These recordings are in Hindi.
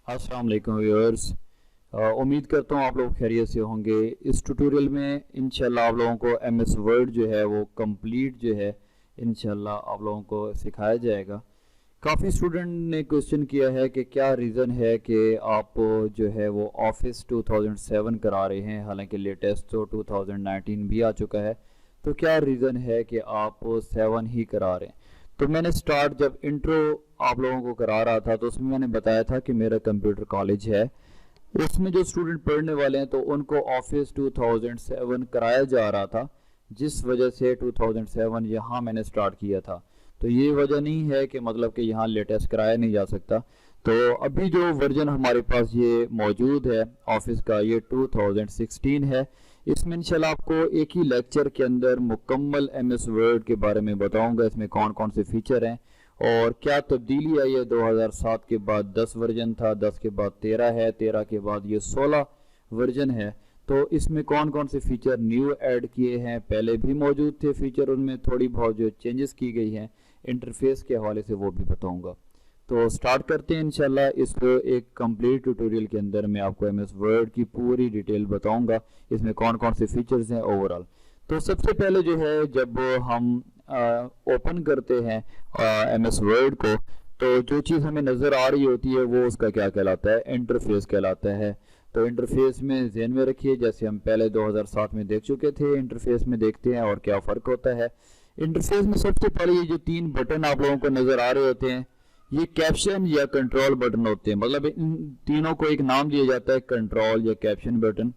अस्सलाम वालेकुम व्यूअर्स। उम्मीद करता हूँ आप लोग खैरियत से होंगे। इस ट्यूटोरियल में इंशाल्लाह आप लोगों को एमएस वर्ड जो है वो कंप्लीट जो है इंशाल्लाह आप लोगों को सिखाया जाएगा। काफ़ी स्टूडेंट ने क्वेश्चन किया है कि क्या रीज़न है कि आप जो है वो ऑफिस 2007 करा रहे हैं, हालांकि लेटेस्ट तो 2019 भी आ चुका है। तो क्या रीज़न है कि आप 7 ही करा रहे हैं? तो मैंने स्टार्ट जब इंट्रो आप लोगों को करा रहा था तो उसमें मैंने बताया था कि मेरा कंप्यूटर कॉलेज है, उसमें जो स्टूडेंट पढ़ने वाले हैं तो उनको ऑफिस 2007 कराया जा रहा था, जिस वजह से 2007 यहाँ मैंने स्टार्ट किया था। तो ये वजह नहीं है कि मतलब कि यहाँ लेटेस्ट कराया नहीं जा सकता। तो अभी जो वर्जन हमारे पास ये मौजूद है ऑफिस का, ये 2016 है। इसमें इंशाल्लाह आपको एक ही लेक्चर के अंदर मुकम्मल एमएस वर्ड के बारे में बताऊंगा, इसमें कौन कौन से फीचर हैं और क्या तब्दीली आई है। 2007 के बाद 10 वर्जन था, 10 के बाद 13 है, 13 के बाद ये 16 वर्जन है। तो इसमें कौन कौन से फीचर न्यू ऐड किए हैं, पहले भी मौजूद थे फीचर, उनमें थोड़ी बहुत जो चेंजेस की गई हैं इंटरफेस के हवाले से वो भी बताऊंगा। तो स्टार्ट करते हैं इंशाल्लाह। इस एक कंप्लीट ट्यूटोरियल के अंदर मैं आपको एमएस वर्ड की पूरी डिटेल बताऊंगा, इसमें कौन कौन से फीचर्स हैं ओवरऑल। तो सबसे पहले जो है जब हम ओपन करते हैं एमएस वर्ड को, तो जो चीज़ हमें नज़र आ रही होती है वो उसका क्या कहलाता है, इंटरफेस कहलाता है। तो इंटरफेस में ध्यान में रखिए, जैसे हम पहले 2007 में देख चुके थे, इंटरफेस में देखते हैं और क्या फ़र्क होता है। इंटरफेस में सबसे पहले ये जो 3 बटन आप लोगों को नज़र आ रहे होते हैं, ये कैप्शन या कंट्रोल बटन होते हैं। मतलब इन तीनों को एक नाम दिया जाता है, कंट्रोल या कैप्शन बटन।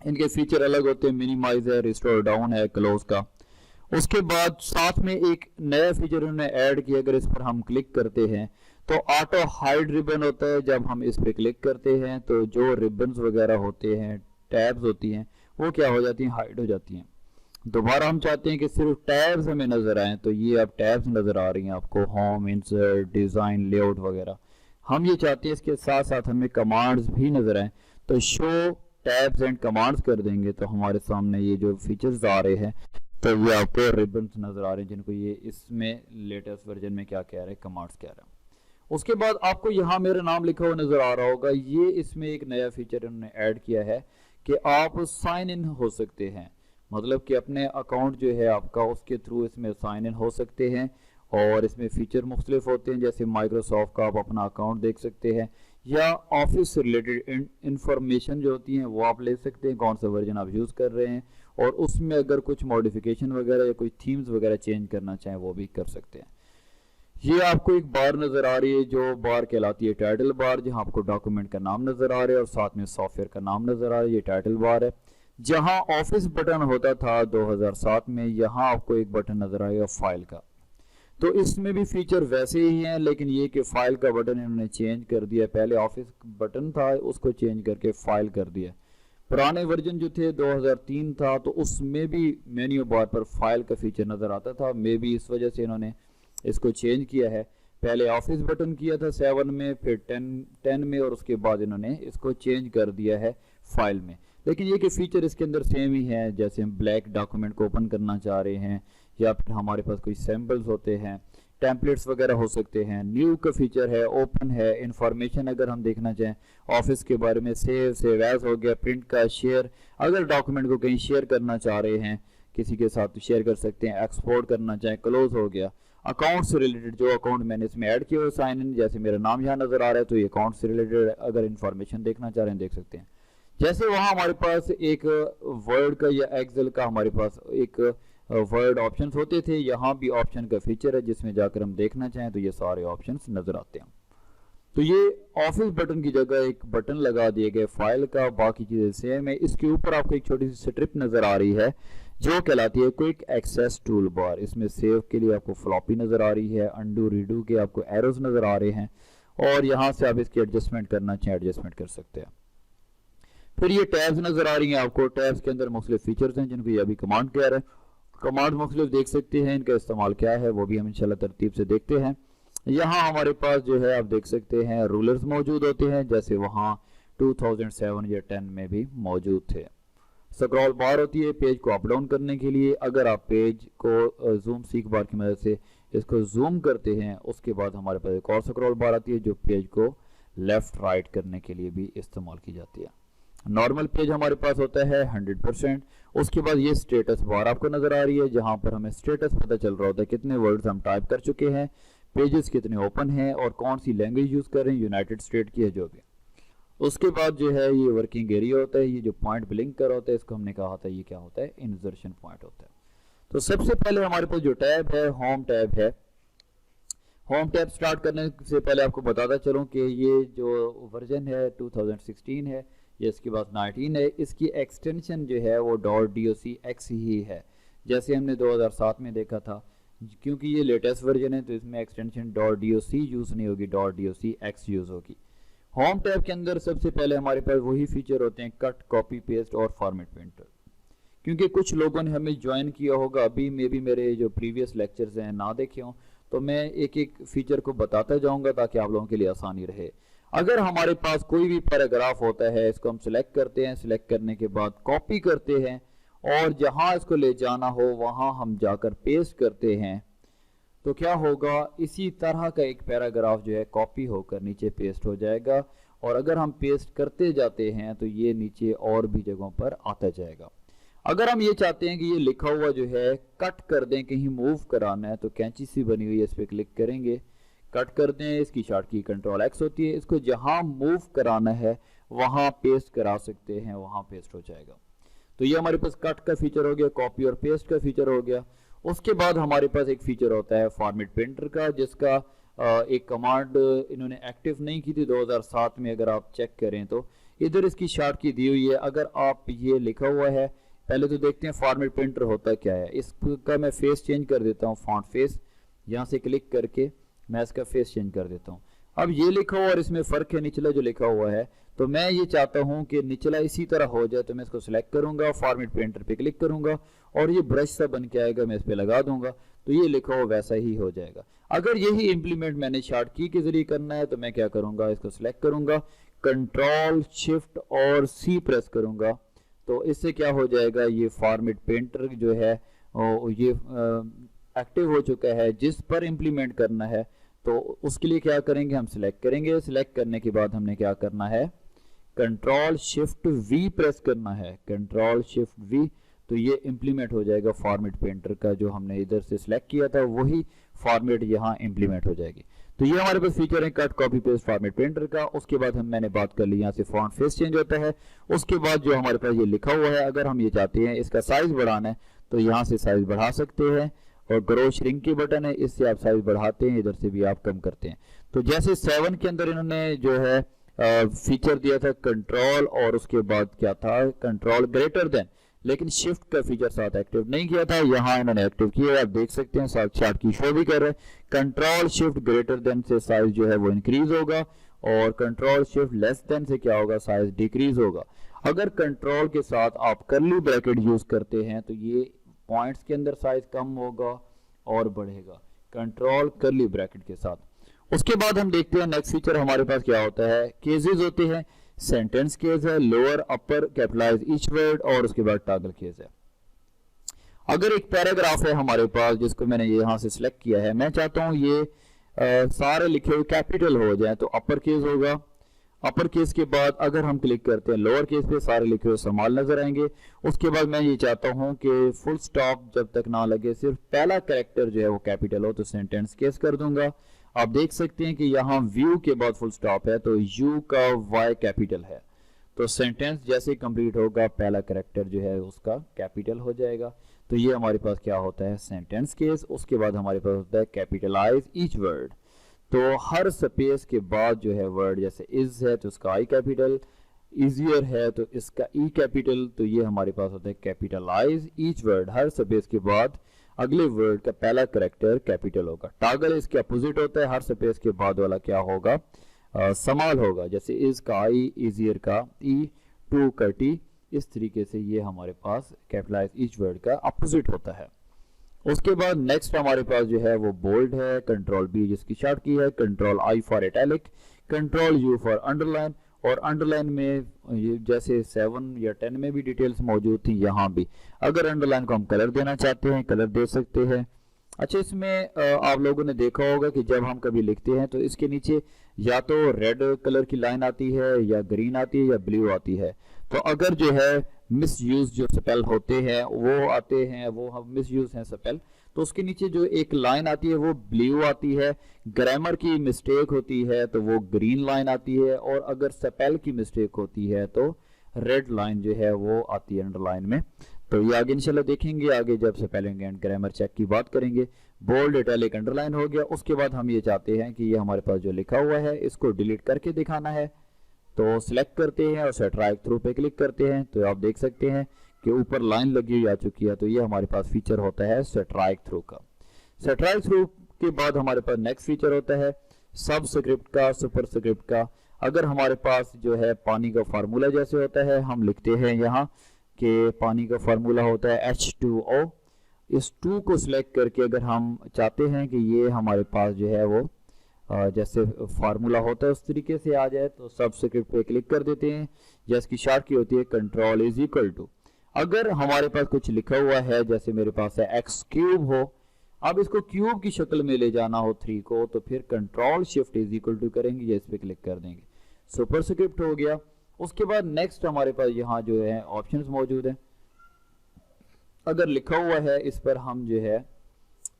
इनके फीचर अलग होते हैं, मिनिमाइज है, रिस्टोर डाउन है, क्लोज का। उसके बाद साथ में एक नया फीचर उन्होंने ऐड किया, अगर इस पर हम क्लिक करते हैं तो ऑटो हाइड रिबन होता है। जब हम इस पर क्लिक करते हैं तो जो रिबन्स वगैरह होते हैं, टैब्स होती हैं, वो क्या हो जाती हैं, हाइड हो जाती हैं। दोबारा हम चाहते हैं कि सिर्फ टैब्स हमें नज़र आए, तो ये अब टैब्स नज़र आ रही हैं आपको, होम, इंसर्ट, डिज़ाइन, लेआउट वगैरह। हम ये चाहते हैं इसके साथ साथ हमें कमांड्स भी नज़र आए, तो शो टैब्स एंड कमांड्स कर देंगे तो हमारे सामने ये जो फीचर्स आ रहे हैं, तो ये आपको रिबन्स नज़र आ रहे हैं, जिनको ये इसमें लेटेस्ट वर्जन में क्या कह रहे हैं, कमांड्स कह रहे हैं। उसके बाद आपको यहाँ मेरा नाम लिखा हुआ नज़र आ रहा होगा, ये इसमें एक नया फीचर इन्होंने ऐड किया है कि आप साइन इन हो सकते हैं। मतलब कि अपने अकाउंट जो है आपका, उसके थ्रू इसमें साइन इन हो सकते हैं। और इसमें फ़ीचर मुख्तलिफ होते हैं, जैसे माइक्रोसॉफ्ट का आप अपना अकाउंट देख सकते हैं, या ऑफिस से रिलेटेड इंफॉर्मेशन जो होती हैं वो आप ले सकते हैं, कौन सा वर्जन आप यूज़ कर रहे हैं, और उसमें अगर कुछ मॉडिफिकेशन वगैरह या कोई थीम्स वगैरह चेंज करना चाहें वो भी कर सकते हैं। ये आपको एक बार नज़र आ रही है, जो बार कहलाती है टाइटल बार, जहाँ आपको डॉक्यूमेंट का नाम नज़र आ रहा है और साथ में सॉफ्टवेयर का नाम नज़र आ रहा है, ये टाइटल बार है। जहां ऑफिस बटन होता था 2007 में, यहां आपको एक बटन नजर आएगा फाइल का। तो इसमें भी फीचर वैसे ही हैं, लेकिन ये कि फाइल का बटन इन्होंने चेंज कर दिया। पहले ऑफिस बटन था, उसको चेंज करके फाइल कर दिया। पुराने वर्जन जो थे 2003 था, तो उसमें भी मेन्यू बार पर फाइल का फीचर नज़र आता था। मे बी इस वजह से इन्होंने इसको चेंज किया है। पहले ऑफिस बटन किया था 7 में, फिर 10 में, और उसके बाद इन्होंने इसको चेंज कर दिया है फाइल में। लेकिन ये कि फ़ीचर इसके अंदर सेम ही है। जैसे हम ब्लैक डॉक्यूमेंट को ओपन करना चाह रहे हैं, या फिर हमारे पास कोई सैम्पल्स होते हैं, टेम्पलेट्स वगैरह हो सकते हैं। न्यू का फीचर है, ओपन है, इंफॉर्मेशन अगर हम देखना चाहें ऑफिस के बारे में, सेव एज हो गया, प्रिंट का, शेयर, अगर डॉक्यूमेंट को कहीं शेयर करना चाह रहे हैं किसी के साथ तो शेयर कर सकते हैं, एक्सपोर्ट करना चाहें, क्लोज हो गया। अकाउंट से रिलेटेड जो अकाउंट मैंने इसमें ऐड किया हुआ साइन इन, जैसे मेरा नाम यहाँ नज़र आ रहा है, तो ये अकाउंट से रिलेटेड अगर इंफॉर्मेशन देखना चाह रहे हैं देख सकते हैं। जैसे वहाँ हमारे पास एक वर्ड का या एक्सेल का हमारे पास एक वर्ड ऑप्शंस होते थे, यहाँ भी ऑप्शन का फीचर है, जिसमें जाकर हम देखना चाहें तो ये सारे ऑप्शंस नज़र आते हैं। तो ये ऑफिस बटन की जगह एक बटन लगा दिए गए फाइल का, बाकी चीज़ें सेम है। इसके ऊपर आपको एक छोटी सी स्ट्रिप नज़र आ रही है जो कहलाती है क्विक एक्सेस टूल बार। इसमें सेव के लिए आपको फ्लॉपी नज़र आ रही है, अंडू रीडू के आपको एरोज नज़र आ रहे हैं, और यहाँ से आप इसकी एडजस्टमेंट करना चाहें एडजस्टमेंट कर सकते हैं। फिर ये टैब्स नज़र आ रही हैं आपको, टैब्स के अंदर मुख्तलिफ फीचर्स हैं जिनको ये अभी कमांड कह रहे हैं। कमांड मुख्तलिफ देख सकते हैं, इनका इस्तेमाल क्या है वो भी हम इंशाल्लाह तरतीब से देखते हैं। यहाँ हमारे पास जो है आप देख सकते हैं रूलर्स मौजूद होते हैं, जैसे वहाँ 2007 या 10 में भी मौजूद थे। स्क्रॉल बार होती है पेज को अप डाउन करने के लिए। अगर आप पेज को जूम सीख बार की मदद से इसको जूम करते हैं, उसके बाद हमारे पास एक और स्क्रॉल बार आती है जो पेज को लेफ्ट राइट करने के लिए भी इस्तेमाल की जाती है। नॉर्मल पेज हमारे पास होता है 100%। उसके बाद ये स्टेटस बार आपको नजर आ रही है, जहां पर हमें स्टेटस पता चल रहा होता है कितने वर्ड्स हम टाइप कर चुके हैं, पेजेस कितने ओपन हैं और कौन सी लैंग्वेज यूज कर रहे हैं, यूनाइटेड स्टेट की है जो भी। उसके बाद जो है ये वर्किंग एरिया होता है, ये जो पॉइंट ब्लिंक कर होता है इसको हमने कहा था ये क्या होता है, इंसर्शन पॉइंट होता है। तो सबसे पहले हमारे पास जो टैब है होम टैब है। होम टैब स्टार्ट करने से पहले आपको बताता चलूं कि ये जो वर्जन है 2016 है, ये इसके बाद 19 है, इसकी एक्सटेंशन जो है वो .docx ही है, जैसे हमने 2007 में देखा था। क्योंकि ये लेटेस्ट वर्जन है तो इसमें एक्सटेंशन .doc यूज़ नहीं होगी, .docx यूज़ होगी। होम टैब के अंदर सबसे पहले हमारे पास वही फीचर होते हैं कट, कॉपी पेस्ट और फॉर्मेट प्रिंटर। क्योंकि कुछ लोगों ने हमें ज्वाइन किया होगा, अभी मे भी मेरे जो प्रीवियस लेक्चर्स हैं ना देखे हों, तो मैं एक एक फीचर को बताता जाऊंगा ताकि आप लोगों के लिए आसानी रहे। अगर हमारे पास कोई भी पैराग्राफ होता है, इसको हम सिलेक्ट करते हैं, सिलेक्ट करने के बाद कॉपी करते हैं और जहां इसको ले जाना हो वहां हम जाकर पेस्ट करते हैं, तो क्या होगा, इसी तरह का एक पैराग्राफ जो है कॉपी होकर नीचे पेस्ट हो जाएगा। और अगर हम पेस्ट करते जाते हैं तो ये नीचे और भी जगहों पर आता जाएगा। अगर हम ये चाहते हैं कि ये लिखा हुआ जो है कट कर दें, कहीं मूव कराना है, तो कैंची सी बनी हुई है इस पर क्लिक करेंगे, कट कर दें। इसकी शॉर्ट की Ctrl+X होती है, इसको जहां मूव कराना है वहां पेस्ट करा सकते हैं, वहां पेस्ट हो जाएगा। तो ये हमारे पास कट का फीचर हो गया, कॉपी और पेस्ट का फीचर हो गया। उसके बाद हमारे पास एक फीचर होता है फॉर्मेट प्रिंटर का, जिसका एक कमांड इन्होंने एक्टिव नहीं की थी 2007 में। अगर आप चेक करें तो इधर इसकी शॉर्ट की दी हुई है। अगर आप ये लिखा हुआ है, पहले तो देखते हैं फॉर्मेट प्रिंटर होता क्या है। इसका मैं फेस चेंज कर देता हूँ, फॉन्ट फेस, यहाँ से क्लिक करके मैं इसका फेस चेंज कर देता हूँ। अब ये लिखा हुआ और इसमें फ़र्क है, निचला जो लिखा हुआ है, तो मैं ये चाहता हूँ कि निचला इसी तरह हो जाए, तो मैं इसको सिलेक्ट करूँगा, फॉर्मेट प्रिंटर पे क्लिक करूँगा और ये ब्रश सा बन के आएगा, मैं इस पर लगा दूंगा तो ये लिखा हुआ वैसा ही हो जाएगा। अगर यही इंप्लीमेंट मैंने शॉर्ट की के जरिए करना है तो मैं क्या करूँगा, इसको सिलेक्ट करूँगा, Ctrl Shift और C प्रेस करूँगा, तो इससे क्या हो जाएगा, ये फॉर्मेट प्रिंटर जो है ये एक्टिव हो चुका है। जिस पर इंप्लीमेंट करना है तो उसके लिए क्या करेंगे, हम सिलेक्ट करेंगे, सिलेक्ट करने के बाद हमने क्या करना है, Ctrl Shift V प्रेस करना है, Ctrl Shift V, तो ये इंप्लीमेंट हो जाएगा फॉर्मेट प्रिंटर का, जो हमने इधर से सिलेक्ट किया था वही फॉर्मेट यहाँ इंप्लीमेंट हो जाएगी। तो ये हमारे पास फीचर है cut, copy, paste format printer का। उसके बाद मैंने बात कर ली, यहाँ से फॉन्ट फेस चेंज होता है। उसके बाद जो हमारे पास ये लिखा हुआ है, अगर हम ये चाहते हैं इसका साइज बढ़ाना है तो यहाँ से साइज बढ़ा सकते हैं, और ग्रो श्रिंक की बटन है, इससे आप साइज बढ़ाते हैं, इधर से भी आप कम करते हैं। तो जैसे 7 के अंदर इन्होंने जो है फीचर दिया था कंट्रोल, और उसके बाद क्या था कंट्रोल ग्रेटर देन, लेकिन शिफ्ट का फीचर साथ एक्टिव नहीं किया था, यहाँ इन्होंने एक्टिव किया है। आप देख सकते हैं साथ चार्ट की शो भी कर रहे हैं। कंट्रोल शिफ्ट ग्रेटर देन से साइज जो है वो इंक्रीज होगा, और कंट्रोल शिफ्ट लेस देन से क्या होगा, साइज डिक्रीज होगा। अगर कंट्रोल के साथ आप कर्ली ब्रैकेट यूज करते हैं तो ये पॉइंट्स के अंदर साइज कम होगा और बढ़ेगा, कंट्रोल कर्ली ब्रैकेट के साथ। उसके बाद हम देखते हैं नेक्स्ट फीचर हमारे पास क्या होता है, केसेस होते हैं। सेंटेंस केस है, lower upper capitalize each word, और उसके बाद टॉगल केस है। अगर एक पैराग्राफ है हमारे पास जिसको मैंने यहाँ से सिलेक्ट किया है, मैं चाहता हूँ ये सारे लिखे हुए कैपिटल हो जाए, तो अपर केस होगा। अपर केस के बाद अगर हम क्लिक करते हैं लोअर केस पे, सारे लिखे हुए समाल नजर आएंगे। उसके बाद मैं ये चाहता हूँ कि फुल स्टॉप जब तक ना लगे, सिर्फ पहला कैरेक्टर जो है वो कैपिटल हो, तो सेंटेंस केस कर दूंगा। आप देख सकते हैं कि यहाँ व्यू के बाद फुल स्टॉप है, तो यू का वाई कैपिटल है, तो सेंटेंस जैसे कंप्लीट होगा पहला कैरेक्टर जो है उसका कैपिटल हो जाएगा। तो ये हमारे पास क्या होता है, सेंटेंस केस। उसके बाद हमारे पास होता है कैपिटलाइज ईच वर्ड, तो हर स्पेस के बाद जो है वर्ड, जैसे इज है तो उसका आई कैपिटल, इजियर है तो इसका ई कैपिटल, तो ये हमारे पास होता है कैपिटलाइज ईच वर्ड। हर स्पेस के बाद अगले वर्ड का पहला कैरेक्टर कैपिटल होगा। टॉगल इसके अपोजिट होता है, हर स्पेस के बाद वाला क्या होगा, समाल होगा, जैसे इज का आई, इजियर का ई, टू का टी, इस तरीके से ये हमारे पास कैपिटलाइज ईच वर्ड का अपोजिट होता है। उसके बाद नेक्स्ट हमारे पास जो है वो बोल्ड है, कंट्रोल बी जिसकी शॉर्ट की है, control I for italic, control you for underline, और अंडरलाइन में जैसे 7 या 10 में भी डिटेल्स मौजूद थी, यहाँ भी अगर अंडरलाइन को हम कलर देना चाहते हैं कलर दे सकते हैं। अच्छा, इसमें आप लोगों ने देखा होगा कि जब हम कभी लिखते हैं तो इसके नीचे या तो रेड कलर की लाइन आती है या ग्रीन आती है या ब्लू आती है। तो अगर जो है मिस यूज जो स्पेल होते हैं वो आते हैं, वो हम मिस यूज हैं स्पेल, तो उसके नीचे जो एक लाइन आती है वो ब्लू आती है। ग्रामर की मिस्टेक होती है तो वो ग्रीन लाइन आती है, और अगर स्पेल की मिस्टेक होती है तो रेड लाइन जो है वो आती है अंडरलाइन में। तो ये आगे इंशाल्लाह देखेंगे, आगे जब स्पेलिंग एंड ग्रामर चेक की बात करेंगे। बोल्ड, इटैलिक, अंडरलाइन हो गया। उसके बाद हम ये चाहते हैं कि ये हमारे पास जो लिखा हुआ है इसको डिलीट करके दिखाना है, तो सिलेक्ट करते हैं और स्ट्राइक थ्रू पे क्लिक करते हैं। तो आप देख सकते हैं कि ऊपर लाइन लगी हुई आ चुकी है। तो ये हमारे पास फीचर होता है स्ट्राइक थ्रू का। स्ट्राइक थ्रू के बाद हमारे पास नेक्स्ट फीचर होता है सब स्क्रिप्ट का, सुपर स्क्रिप्ट का। अगर हमारे पास जो है पानी का फार्मूला जैसे होता है, हम लिखते हैं यहाँ कि पानी का फार्मूला होता है H2O। इस 2 को सिलेक्ट करके अगर हम चाहते हैं कि ये हमारे पास जो है वो जैसे फार्मूला होता है उस तरीके से आ जाए, तो सब स्क्रिप्ट पे क्लिक कर देते हैं। जिसकी शॉर्ट की होती है कंट्रोल इज इक्वल टू। अगर हमारे पास कुछ लिखा हुआ है, जैसे मेरे पास है x क्यूब हो, अब इसको क्यूब की शक्ल में ले जाना हो 3 को, तो फिर control shift is equal to करेंगे या इस पे क्लिक कर देंगे। सुपर स्क्रिप्ट हो गया। उसके बाद नेक्स्ट हमारे पास यहाँ जो है ऑप्शंस मौजूद है। अगर लिखा हुआ है इस पर हम जो है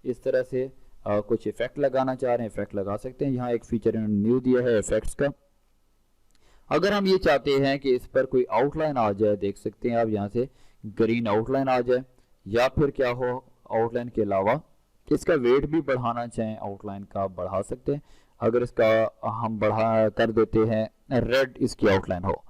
इस तरह से कुछ इफेक्ट लगाना चाह रहे हैं, इफेक्ट लगा सकते हैं। यहाँ एक फीचर न्यू दिया है इफेक्ट्स का। अगर हम ये चाहते हैं कि इस पर कोई आउटलाइन आ जाए, देख सकते हैं आप यहाँ से ग्रीन आउटलाइन आ जाए, या फिर क्या हो आउटलाइन के अलावा इसका वेट भी बढ़ाना चाहें आउटलाइन का बढ़ा सकते हैं। अगर इसका हम बढ़ा कर देते हैं रेड इसकी आउटलाइन हो।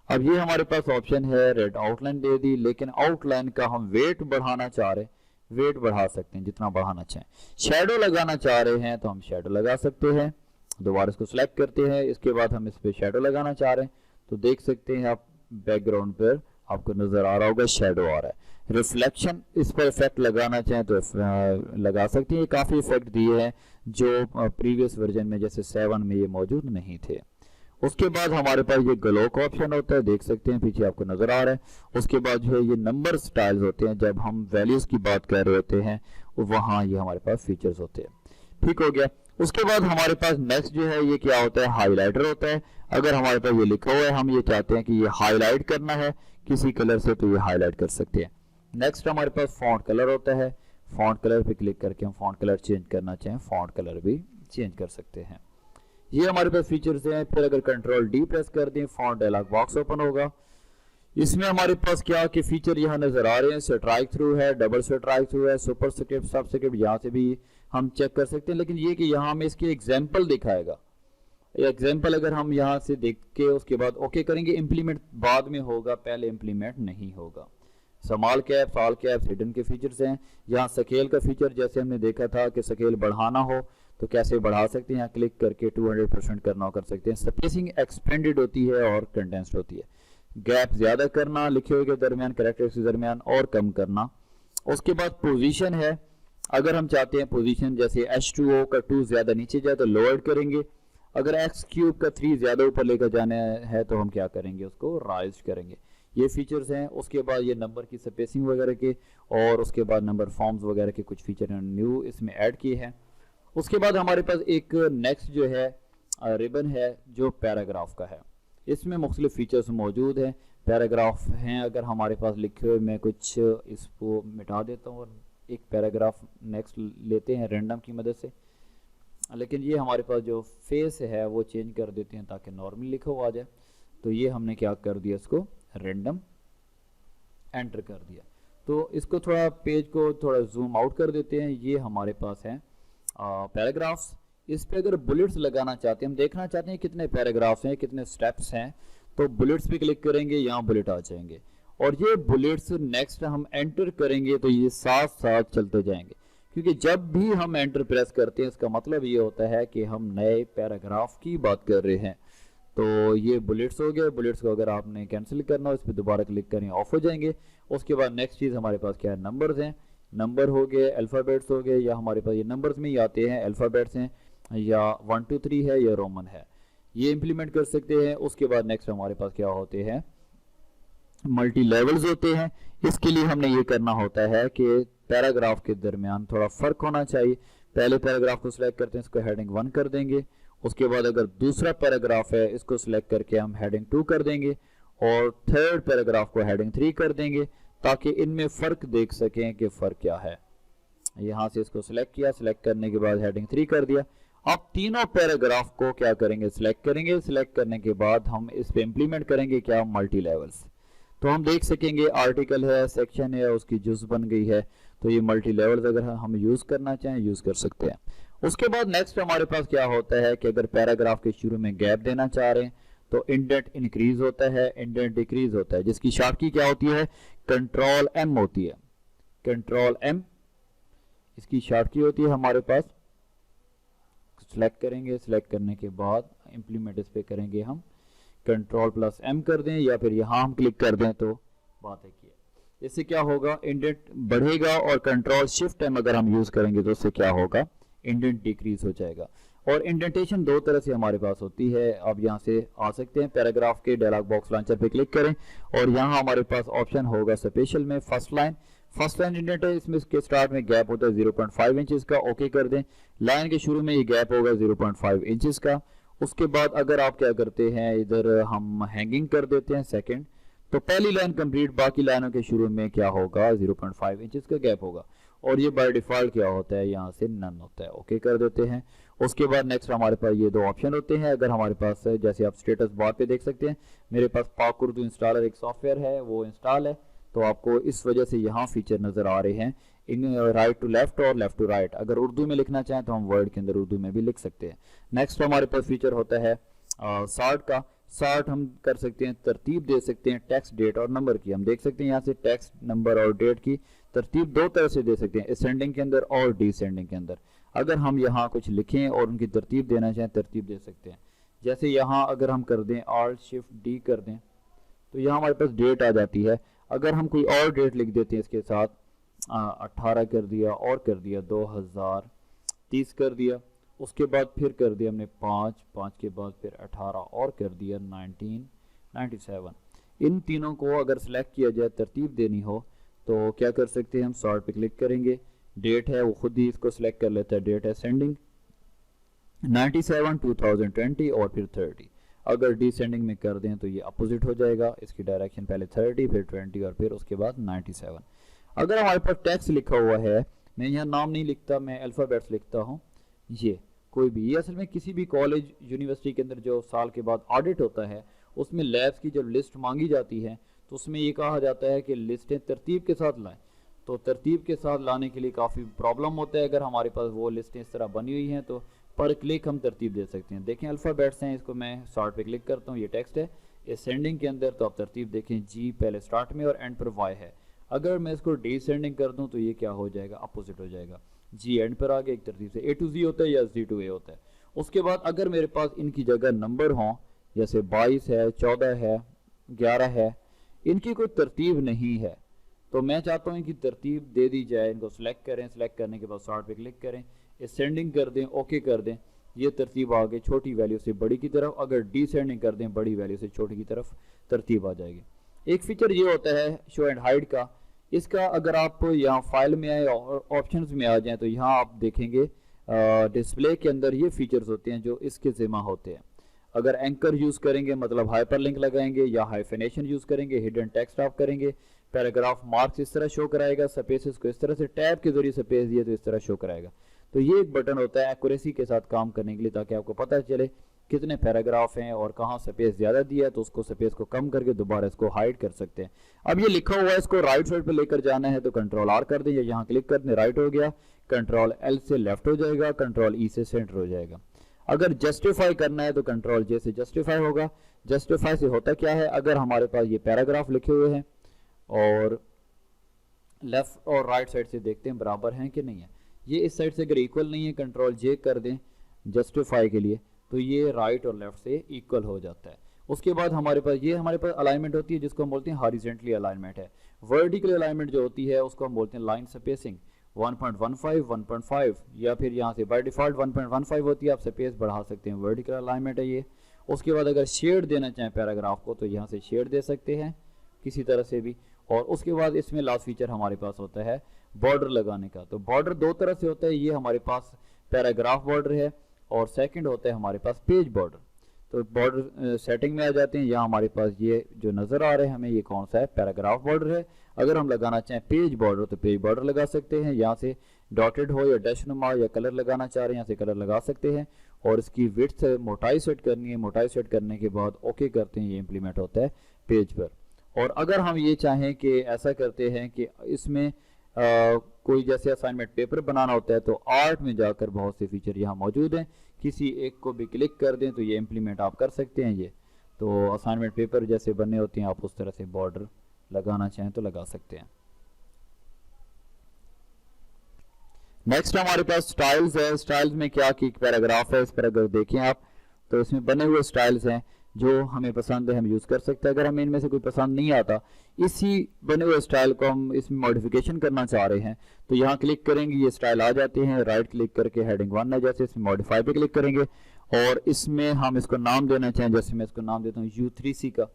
अब ये हमारे पास ऑप्शन है, रेड आउटलाइन दे दी, लेकिन आउटलाइन का हम वेट बढ़ाना चाह रहे हैं, वेट बढ़ा सकते हैं जितना बढ़ाना चाहें। शैडो लगाना चाह रहे हैं तो हम शैडो लगा सकते हैं। दोबारा इसको सिलेक्ट करते हैं, इसके बाद हम इस पे शैडो लगाना चाह रहे हैं, तो देख सकते हैं आप बैकग्राउंड पर आपको नजर आ रहा होगा शैडो आ रहा है। रिफ्लेक्शन इस पर इफेक्ट लगाना चाहें तो लगा सकते हैं। ये काफी इफेक्ट दिए हैं जो प्रीवियस वर्जन में जैसे 7 में ये मौजूद नहीं थे। उसके बाद हमारे पास ये ग्लो का ऑप्शन होता है, देख सकते हैं पीछे आपको नजर आ रहा है। उसके बाद जो है ये नंबर स्टाइल्स होते हैं, जब हम वैल्यूज की बात कर रहे होते हैं वहां ये हमारे पास फीचर्स होते हैं। ठीक हो गया। उसके बाद हमारे पास नेक्स्ट जो है ये क्या होता है, हाईलाइटर होता है। अगर हमारे पास ये लिखा हुआ है, हम ये चाहते हैं कि ये हाईलाइट करना है किसी कलर से, तो ये हाईलाइट कर सकते हैं। नेक्स्ट हमारे पास फॉन्ट कलर होता है। फॉन्ट कलर पे क्लिक करके हम फॉन्ट कलर चेंज करना चाहें, फॉन्ट कलर भी चेंज कर सकते हैं। ये हमारे पास फीचर्स हैं। फिर अगर कंट्रोल डी प्रेस कर दें, फॉन्ट डायलॉग बॉक्स ओपन होगा। इसमें हमारे पास क्या कि फीचर यहाँ नजर आ रहे हैं, स्ट्राइक थ्रू है, डबल स्ट्राइक थ्रू है, सुपर स्क्रिप्ट, सब स्क्रिप्ट, यहाँ से भी हम चेक कर सकते हैं। लेकिन ये कि यहाँ हमें इसके एग्जाम्पल दिखाएगा। एग्जाम्पल अगर हम यहाँ से देख के उसके बाद ओके करेंगे, इम्प्लीमेंट बाद में होगा, पहले इम्प्लीमेंट नहीं होगा। Small caps, all caps, hidden के फीचर्स हैं। यहाँ स्केल का फीचर जैसे हमने देखा था कि स्केल बढ़ाना हो तो कैसे बढ़ा सकते हैं, यहाँ क्लिक करके 200% करना हो कर सकते हैं। स्पेसिंग एक्सपेंडेड होती है और कंडेंस्ड होती है। गैप ज्यादा करना लिखे हुए के दरमियान, कैरेक्टर्स के दरमियान, और कम करना। उसके बाद पोजीशन है। अगर हम चाहते हैं पोजीशन जैसे H2O का 2 ज्यादा नीचे जाए तो लोअर करेंगे। अगर x क्यूब का 3 ज्यादा ऊपर लेकर जाना है तो हम क्या करेंगे, उसको राइज करेंगे। ये फीचर्स हैं। उसके बाद ये नंबर की स्पेसिंग वगैरह के, और उसके बाद नंबर फॉर्म्स वगैरह के कुछ फीचर न्यू इसमें ऐड किए हैं। उसके बाद हमारे पास एक नेक्स्ट जो है रिबन है जो पैराग्राफ का है। इसमें मुख्तलिफ फीचर्स मौजूद हैं, पैराग्राफ हैं। अगर हमारे पास लिखे हुए, मैं कुछ इसको मिटा देता हूँ और एक पैराग्राफ नेक्स्ट लेते हैं रैंडम की मदद से। लेकिन ये हमारे पास जो फेस है वो चेंज कर देते हैं ताकि नॉर्मल लिखा हुआ आ जाए। तो ये हमने क्या कर दिया, इसको रैंडम एंटर कर दिया। तो इसको थोड़ा पेज को थोड़ा जूम आउट कर देते हैं। ये हमारे पास है पैराग्राफ्स। इस पे अगर बुलेट्स लगाना चाहते हैं, हम देखना चाहते हैं कितने पैराग्राफ्स हैं, कितने स्टेप्स हैं, तो बुलेट्स पे क्लिक करेंगे, यहाँ बुलेट आ जाएंगे और ये बुलेट्स नेक्स्ट हम एंटर करेंगे तो ये साथ साथ चलते जाएंगे। क्योंकि जब भी हम एंटर प्रेस करते हैं इसका मतलब ये होता है कि हम नए पैराग्राफ की बात कर रहे हैं। तो ये बुलेट्स हो गए। बुलेट्स को अगर आपने कैंसिल करना हो इस पर दोबारा क्लिक करें, ऑफ हो जाएंगे। उसके बाद नेक्स्ट चीज़ हमारे पास क्या है, नंबर्स हैं। नंबर हो गए, अल्फ़ाबेट्स हो गए, या हमारे पास ये नंबर्स में ही आते हैं, अल्फ़ाबेट्स हैं, या 1 2 3 है, या रोमन है, ये इंप्लीमेंट कर सकते हैं। उसके बाद नेक्स्ट हमारे पास क्या होते हैं, मल्टी लेवल्स होते हैं। इसके लिए हमने ये करना होता है कि पैराग्राफ के दरमियान थोड़ा फर्क होना चाहिए। पहले पैराग्राफ को सिलेक्ट करते हैं, इसको हेडिंग 1 कर देंगे। उसके बाद अगर दूसरा पैराग्राफ है इसको सिलेक्ट करके हम हेडिंग 2 कर देंगे और थर्ड पैराग्राफ को हेडिंग 3 कर देंगे, ताकि इनमें फ़र्क देख सकें कि फ़र्क क्या है। यहाँ से इसको सिलेक्ट किया, सिलेक्ट करने के बाद हेडिंग 3 कर दिया। अब तीनों पैराग्राफ को क्या करेंगे, सिलेक्ट करेंगे। सिलेक्ट करने के बाद हम इस पे इम्प्लीमेंट करेंगे क्या, मल्टी लेवल्स। तो हम देख सकेंगे आर्टिकल है, सेक्शन है, उसकी जुज बन गई है। तो ये मल्टी लेवल्स अगर हम यूज़ करना चाहें यूज़ कर सकते हैं। उसके बाद नेक्स्ट हमारे पास क्या होता है कि अगर पैराग्राफ के शुरू में गैप देना चाह रहे हैं तो इंडेंट इंक्रीज होता है, इंडेंट डिक्रीज होता है, जिसकी शॉर्ट की क्या होती है, कंट्रोल एम होती है। कंट्रोल एम इसकी शॉर्ट की होती है हमारे पास। सिलेक्ट करेंगे, सिलेक्ट करने के बाद इंप्लीमेंट इस पे करेंगे हम, कंट्रोल प्लस एम कर दें या फिर यहाँ हम क्लिक कर दें तो बात है की। इससे क्या होगा, इंडेंट बढ़ेगा, और कंट्रोल शिफ्ट एम अगर हम यूज करेंगे तो उससे क्या होगा, इंडेंट डिक्रीज हो जाएगा। और इंडेंटेशन दो तरह से हमारे पास होती है। अब यहाँ से आ सकते हैं, पैराग्राफ के डायलॉग बॉक्स लॉन्चर पे क्लिक करें और यहाँ हमारे पास ऑप्शन होगा स्पेशल में फर्स्ट लाइन इंडेंट है, इसमें इसके स्टार्ट में गैप होता है 0.5 इंचेस का, ओके कर दें। लाइन के शुरू में ये गैप होगा 0.5 इंचेस का। उसके बाद अगर आप क्या करते हैं, इधर हम हैंगिंग कर देते हैं सेकंड, तो पहली लाइन कंप्लीट, बाकी लाइनों के शुरू में क्या होगा, 0.5 इंचेस का गैप होगा। और ये बाय डिफॉल्ट क्या होता है, यहाँ से नन होता है, ओके कर देते हैं। उसके बाद नेक्स्ट हमारे पास ये दो ऑप्शन होते हैं। अगर हमारे पास जैसे आप स्टेटस बार पे देख सकते हैं, मेरे पास पाक उर्दू इंस्टॉलर एक सॉफ्टवेयर है, वो इंस्टॉल है, तो आपको इस वजह से यहाँ फीचर नज़र आ रहे हैं, इन राइट टू लेफ्ट और लेफ्ट टू राइट। अगर उर्दू में लिखना चाहें तो हम वर्ड के अंदर उर्दू में भी लिख सकते हैं। नेक्स्ट हमारे पास फीचर होता है सॉर्ट का। सॉर्ट हम कर सकते हैं, तरतीब दे सकते हैं टेक्स्ट, डेट और नंबर की। हम देख सकते हैं यहाँ से टेक्स्ट, नंबर और डेट की तरतीब दो तरह से दे सकते हैं, असेंडिंग के अंदर और डिसेंडिंग के अंदर। अगर हम यहाँ कुछ लिखें और उनकी तरतीब देना चाहें, तरतीब दे सकते हैं। जैसे यहाँ अगर हम कर दें Alt Shift D कर दें तो यहाँ हमारे पास डेट आ जाती है। अगर हम कोई और डेट लिख देते हैं इसके साथ, 18 कर दिया और कर दिया 2030 कर दिया, उसके बाद फिर कर दिया हमने 5 के बाद फिर 18 और कर दिया 1997। इन तीनों को अगर सिलेक्ट किया जाए, तरतीब देनी हो, तो क्या कर सकते हैं, हम सॉर्ट पे क्लिक करेंगे। डेट है वो खुद ही इसको सिलेक्ट कर लेता है, डेट है सेंडिंग 97 2020 और फिर 30। अगर डिसेंडिंग में कर दें तो ये अपोजिट हो जाएगा, इसकी डायरेक्शन पहले 30 फिर 20 और फिर उसके बाद 97। अगर हमारे पास टेक्स्ट लिखा हुआ है, मैं यहाँ नाम नहीं लिखता, मैं अल्फ़ाबेट्स लिखता हूँ, ये कोई भी, ये असल में किसी भी कॉलेज यूनिवर्सिटी के अंदर जो साल के बाद ऑडिट होता है उसमें लैब्स की जब लिस्ट मांगी जाती है तो उसमें ये कहा जाता है कि लिस्टें तरतीब के साथ लाएं। तो तरतीब के साथ लाने के लिए काफ़ी प्रॉब्लम होता है। अगर हमारे पास वो लिस्टें इस तरह बनी हुई हैं तो पर क्लिक हम तरतीब दे सकते हैं। देखें अल्फ़ाबेट्स हैं, इसको मैं स्टार्ट पे क्लिक करता हूँ, ये टेक्स्ट है असेंडिंग के अंदर, तो आप तरतीब देखें, जी पहले स्टार्ट में और एंड पर वाई है। अगर मैं इसको डिसेंडिंग कर दूँ तो ये क्या हो जाएगा, अपोजिट हो जाएगा, जी एंड पर आ गया एक तरतीब से, ए टू जी होता है या जी टू ए होता है। उसके बाद अगर मेरे पास इनकी जगह नंबर हों, जैसे 22 है, 14 है, 11 है, इनकी कोई तरतीब नहीं है, तो मैं चाहता हूँ इनकी तरतीब दे दी जाए। इनको सिलेक्ट करें, सिलेक्ट करने के बाद स्टार्ट पे क्लिक करें, असेंडिंग कर दें, ओके कर दें, ये तरतीब आ गई छोटी वैल्यू से बड़ी की तरफ। अगर डिसेंडिंग कर दें, बड़ी वैल्यू से छोटी की तरफ तरतीब आ जाएगी। एक फीचर ये होता है शो एंड हाइड का, इसका अगर आप यहाँ फाइल में आए और ऑप्शंस में आ जाएं तो यहाँ आप देखेंगे डिस्प्ले के अंदर ये फीचर्स होते हैं जो इसके ज़िम्मा होते हैं। अगर एंकर यूज़ करेंगे मतलब हाइपरलिंक लगाएंगे या हाइफिनेशन यूज़ करेंगे, हिडन टेक्स्ट आप करेंगे, पैराग्राफ मार्क्स इस तरह शो कराएगा, स्पेसेस को इस तरह से टैब के जरिए स्पेस दिए तो इस तरह शो कराएगा। तो ये एक बटन होता है एक्यूरेसी के साथ काम करने के लिए, ताकि आपको पता चले कितने पैराग्राफ हैं और कहाँ स्पेस ज़्यादा दिया है, तो उसको स्पेस को कम करके दोबारा इसको हाइड कर सकते हैं। अब ये लिखा हुआ है, इसको राइट साइड पे लेकर जाना है तो कंट्रोल आर कर दें, या यहाँ क्लिक कर दें, राइट हो गया, कंट्रोल एल से लेफ्ट हो जाएगा, कंट्रोल ई से सेंटर हो जाएगा। अगर जस्टिफाई करना है तो कंट्रोल जे से जस्टिफाई होगा। जस्टिफाई से होता क्या है, अगर हमारे पास ये पैराग्राफ लिखे हुए हैं और लेफ्ट और राइट साइड से देखते हैं बराबर हैं कि नहीं है, ये इस साइड से अगर इक्वल नहीं है, कंट्रोल जे कर दें जस्टिफाई के लिए, तो ये राइट और लेफ्ट से इक्वल हो जाता है। उसके बाद हमारे पास अलाइनमेंट होती है जिसको हम बोलते हैं हॉरिजॉन्टली अलाइनमेंट है। वर्टिकल अलाइनमेंट जो होती है उसको हम बोलते हैं लाइन स्पेसिंग 1.15 1.5, या फिर यहाँ से बाय डिफॉल्ट 1.15 होती है, आप स्पेस बढ़ा सकते हैं, वर्टिकल अलाइनमेंट है ये। उसके बाद अगर शेड देना चाहें पैराग्राफ को तो यहाँ से शेड दे सकते हैं किसी तरह से भी। और उसके बाद इसमें लास्ट फीचर हमारे पास होता है बॉर्डर लगाने का। तो बॉर्डर दो तरह से होता है, ये हमारे पास पैराग्राफ बॉर्डर है और सेकंड होता है हमारे पास पेज बॉर्डर। तो बॉर्डर सेटिंग में आ जाते हैं, यहाँ हमारे पास ये जो नज़र आ रहे हैं हमें, ये कौन सा है, पैराग्राफ बॉर्डर है। अगर हम लगाना चाहें पेज बॉर्डर तो पेज बॉर्डर लगा सकते हैं, यहाँ से डॉटेड हो या डैशनुमा या कलर लगाना चाह रहे हैं यहाँ से कलर लगा सकते हैं। और इसकी विड्थ मोटाई सेट करनी है, मोटाई सेट करने के बाद ओके करते हैं, ये इंप्लीमेंट होता है पेज पर। और अगर हम ये चाहें कि ऐसा करते हैं कि इसमें कोई जैसे असाइनमेंट पेपर बनाना होता है तो आर्ट में जाकर बहुत से फीचर यहाँ मौजूद हैं, किसी एक को भी क्लिक कर दें तो ये इंप्लीमेंट आप कर सकते हैं। ये तो असाइनमेंट पेपर जैसे बनने होते हैं आप उस तरह से बॉर्डर लगाना चाहें तो लगा सकते हैं। नेक्स्ट हमारे पास स्टाइल्स है। स्टाइल्स में क्या की पैराग्राफ है, इस पर अगर देखें आप तो इसमें बने हुए स्टाइल्स हैं जो हमें पसंद है हम यूज़ कर सकते हैं। अगर हमें इनमें से कोई पसंद नहीं आता, इसी बने हुए स्टाइल को हम इसमें मॉडिफिकेशन करना चाह रहे हैं तो यहाँ क्लिक करेंगे, ये स्टाइल आ जाते हैं। राइट क्लिक करके हेडिंग 1 है जैसे, इसमें मॉडिफाई पे क्लिक करेंगे और इसमें हम इसको नाम देना चाहें, जैसे मैं इसको नाम देता हूँ U3C का